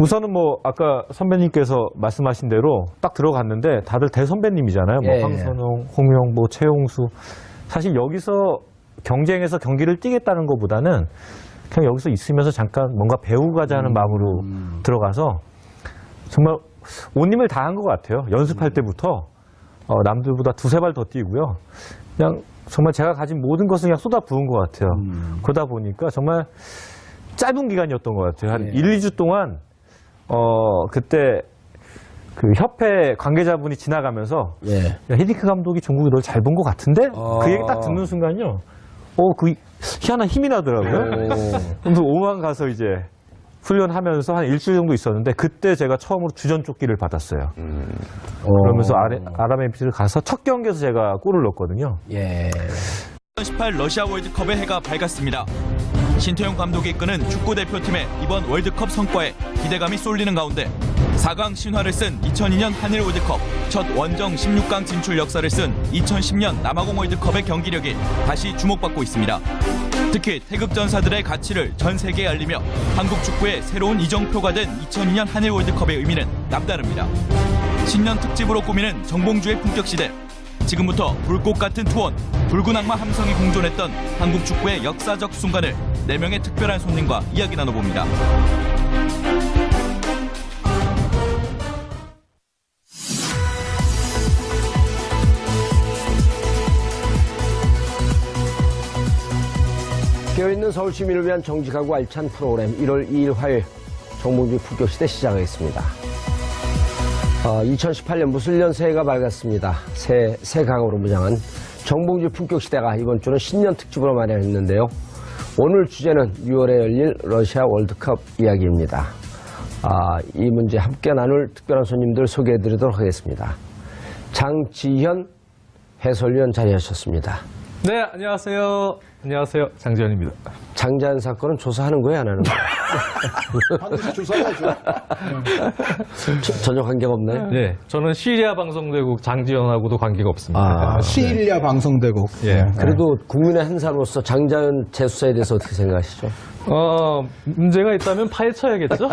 우선은 뭐 아까 선배님께서 말씀하신 대로 딱 들어갔는데 다들 대선배님이잖아요. 뭐 예, 황선홍, 홍명보, 최용수. 사실 여기서 경쟁에서 경기를 뛰겠다는 것보다는 그냥 여기서 있으면서 잠깐 뭔가 배우고 가자 하는 마음으로 들어가서 정말 온 힘을 다한 것 같아요. 연습할 때부터 남들보다 두세 발 더 뛰고요. 그냥 정말 제가 가진 모든 것을 그냥 쏟아 부은 것 같아요. 그러다 보니까 정말 짧은 기간이었던 것 같아요. 한 1, 2주 동안 그때 그 협회 관계자분이 지나가면서 야, 히딩크 감독이 종국이 널 잘 본 것 같은데? 그 얘기 딱 듣는 순간요. 그 희한한 힘이 나더라고요. 그래서 오만 가서 이제 훈련하면서 한 일주일 정도 있었는데 그때 제가 처음으로 주전 조끼를 받았어요. 그러면서 아랍에미리트를 가서 첫 경기에서 제가 골을 넣었거든요. 예. 2018 러시아 월드컵의 해가 밝았습니다. 신태용 감독이 이끄는 축구 대표팀의 이번 월드컵 성과에 기대감이 쏠리는 가운데 4강 신화를 쓴 2002년 한일 월드컵, 첫 원정 16강 진출 역사를 쓴 2010년 남아공 월드컵의 경기력이 다시 주목받고 있습니다. 특히 태극전사들의 가치를 전 세계에 알리며 한국 축구의 새로운 이정표가 된 2002년 한일 월드컵의 의미는 남다릅니다. 신년 특집으로 꾸미는 정봉주의 품격시대. 지금부터 불꽃 같은 투혼, 붉은 악마 함성이 공존했던 한국 축구의 역사적 순간을 4명의 특별한 손님과 이야기 나눠봅니다. 깨어있는 서울 시민을 위한 정직하고 알찬 프로그램 1월 2일 화요일 정봉주의 품격시대 시작하겠습니다. 2018년 무술년 새해가 밝았습니다. 새 강으로 무장한 정봉주의 품격시대가 이번 주는 신년 특집으로 마련했는데요. 오늘 주제는 6월에 열릴 러시아 월드컵 이야기입니다. 이 문제 함께 나눌 특별한 손님들 소개해드리도록 하겠습니다. 장지현 해설위원 자리하셨습니다. 네, 안녕하세요. 안녕하세요. 장지현입니다. 장자연 사건은 조사하는 거예요, 안 하는 거예요? 반드시 조사해야죠. 전혀 관계가 없나요? 네, 저는 시리아 방송대국 장지현하고도 관계가 없습니다. 시일리아 방송대국. 예. 그래도 국민의 한 사람으로서 장자연 재수사에 대해서 어떻게 생각하시죠? 문제가 있다면 파헤쳐야겠죠?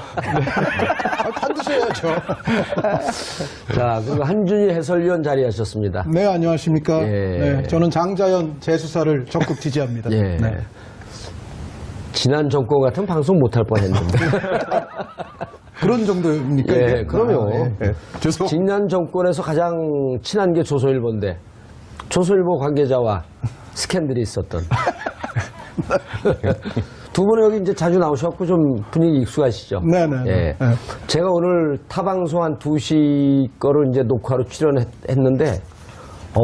반드시 해야죠. 자, 그리고 한준희 해설위원 자리하셨습니다. 네, 안녕하십니까. 예. 네, 저는 장자연 재수사를 적극 지지합니다. 예. 네. 지난 정권 같은 방송 못할 뻔했는데. 그런 정도입니까? 예, 이게? 그럼요. 예. 죄송. 지난 정권에서 가장 친한 게 조선일보인데 조선일보 관계자와 스캔들이 있었던. 두 분은 여기 이제 자주 나오셨고 좀 분위기 익숙하시죠? 네네. 예. 네. 제가 오늘 타방송 한 2시 거를 이제 녹화로 출연했는데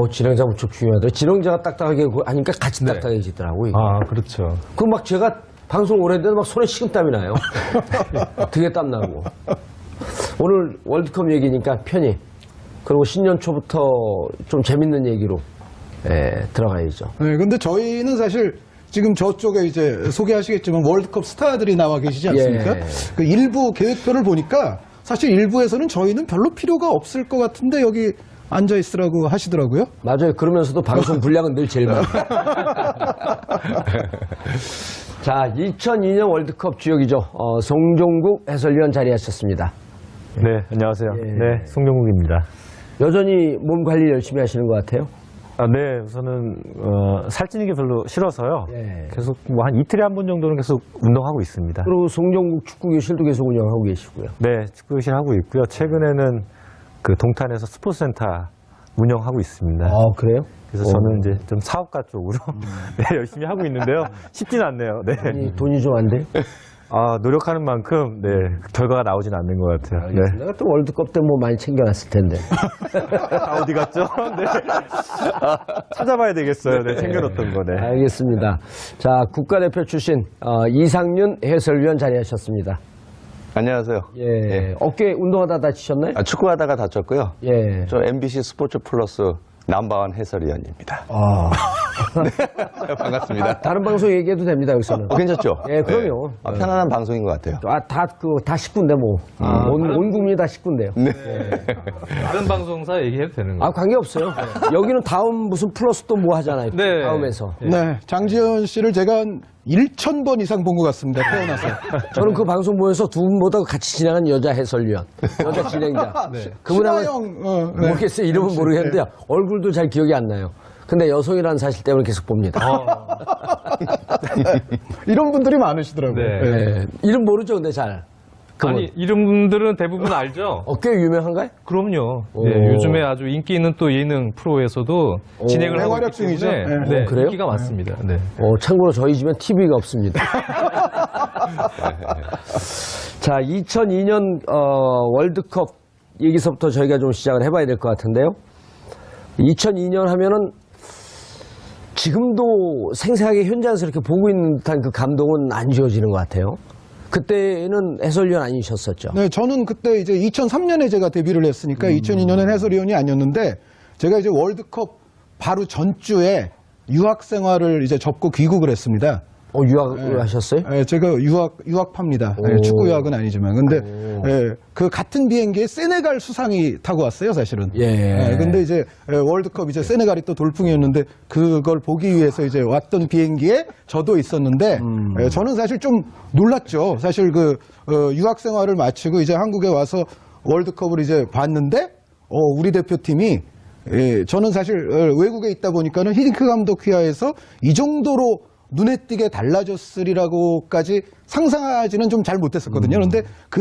진행자 무척 중요하더라고요. 진행자가 딱딱하게 하니까 같이 딱딱해지더라고요. 이게. 그렇죠. 그 막 제가 방송 오래 했는데 막 손에 식은땀이 나요. 등에 땀 나고. 오늘 월드컵 얘기니까 편히. 그리고 신년 초부터 좀 재밌는 얘기로 들어가야죠. 네, 근데 저희는 사실 지금 저쪽에 이제 소개하시겠지만 월드컵 스타들이 나와 계시지 않습니까? 예. 그 일부 계획표를 보니까 사실 일부에서는 저희는 별로 필요가 없을 것 같은데 여기 앉아 있으라고 하시더라고요. 맞아요. 그러면서도 방송 분량은 늘 제일 많아요. 자, 2002년 월드컵 주역이죠. 송종국 해설위원 자리하셨습니다. 네, 안녕하세요. 예. 네, 송정국입니다. 여전히 몸 관리 열심히 하시는 것 같아요. 네, 우선은 살찌는 게 별로 싫어서요. 예. 계속 뭐 한 이틀에 한 번 정도는 계속 운동하고 있습니다. 그리고 송종국 축구교실도 계속 운영하고 계시고요. 네, 축구교실 하고 있고요. 최근에는 그 동탄에서 스포츠센터 운영하고 있습니다. 아, 그래요? 그래서 저는 이제 좀 사업가 쪽으로 네, 열심히 하고 있는데요. 쉽진 않네요. 네. 돈이 좀 안 돼요? 아, 노력하는 만큼 네, 결과가 나오진 않는 것 같아요. 네. 내가 또 월드컵 때 뭐 많이 챙겨놨을 텐데. 아, 어디 갔죠? 네. 찾아봐야 되겠어요. 네, 챙겨놓던 거. 네. 알겠습니다. 자, 국가대표 출신 이상윤 해설위원 자리하셨습니다. 안녕하세요. 예. 어깨 운동하다 다치셨나요? 축구하다가 다쳤고요. 예. 저 MBC 스포츠 플러스 넘버원 해설위원입니다. 네, 반갑습니다. 다른 방송 얘기해도 됩니다, 여기서는. 괜찮죠? 예, 그럼요. 네. 편안한 방송인 것 같아요. 다 식구인데 뭐. 온 국민이 다 식구인데요. 네. 다른 방송사 얘기해도 되는 거예요? 관계없어요. 여기는 다음 무슨 플러스 또 뭐 하잖아요. 네. 다음에서. 네, 장지현 씨를 제가 한 1,000번 이상 본 것 같습니다. 태어나서. 저는 그 방송 보면서 두 분보다 같이 진행한 여자 해설위원, 여자 진행자. 그분 하면 신하영, 모르겠어요. 이름은 모르겠는데 얼굴도 잘 기억이 안 나요. 근데 여성이라는 사실 때문에 계속 봅니다. 이런 분들이 많으시더라고요. 네. 예. 이름 모르죠, 근데 잘. 그분. 아니, 이름들은 대부분 알죠? 꽤 유명한가요? 그럼요. 오. 네, 요즘에 아주 인기 있는 또 예능 프로에서도 진행을 하고 활약 있기 중이죠. 때문에 네. 네, 그래요? 인기가 많습니다. 네. 참고로 저희 집엔 TV가 없습니다. 자, 2002년 월드컵 얘기서부터 저희가 좀 시작을 해봐야 될 것 같은데요. 2002년 하면은 지금도 생생하게 현장에서 이렇게 보고 있는 듯한 그 감동은 안 지워지는 것 같아요. 그때는 해설위원 아니셨었죠? 네, 저는 그때 이제 2003년에 제가 데뷔를 했으니까 2002년엔 해설위원이 아니었는데 제가 이제 월드컵 바로 전주에 유학 생활을 이제 접고 귀국을 했습니다. 유학을 하셨어요? 예, 제가 유학파입니다. 예, 축구 유학은 아니지만. 근데 예, 그 같은 비행기에 세네갈 수상이 타고 왔어요, 사실은. 예. 근데 이제 월드컵 이제 세네갈이 또 돌풍이었는데 그걸 보기 위해서 이제 왔던 비행기에 저도 있었는데 예, 저는 사실 좀 놀랐죠. 사실 그 유학 생활을 마치고 이제 한국에 와서 월드컵을 이제 봤는데 우리 대표팀이 저는 사실 외국에 있다 보니까는 히딩크 감독 휘하에서 이 정도로 눈에 띄게 달라졌으리라고까지 상상하지는 좀 잘 못했었거든요. 그런데 그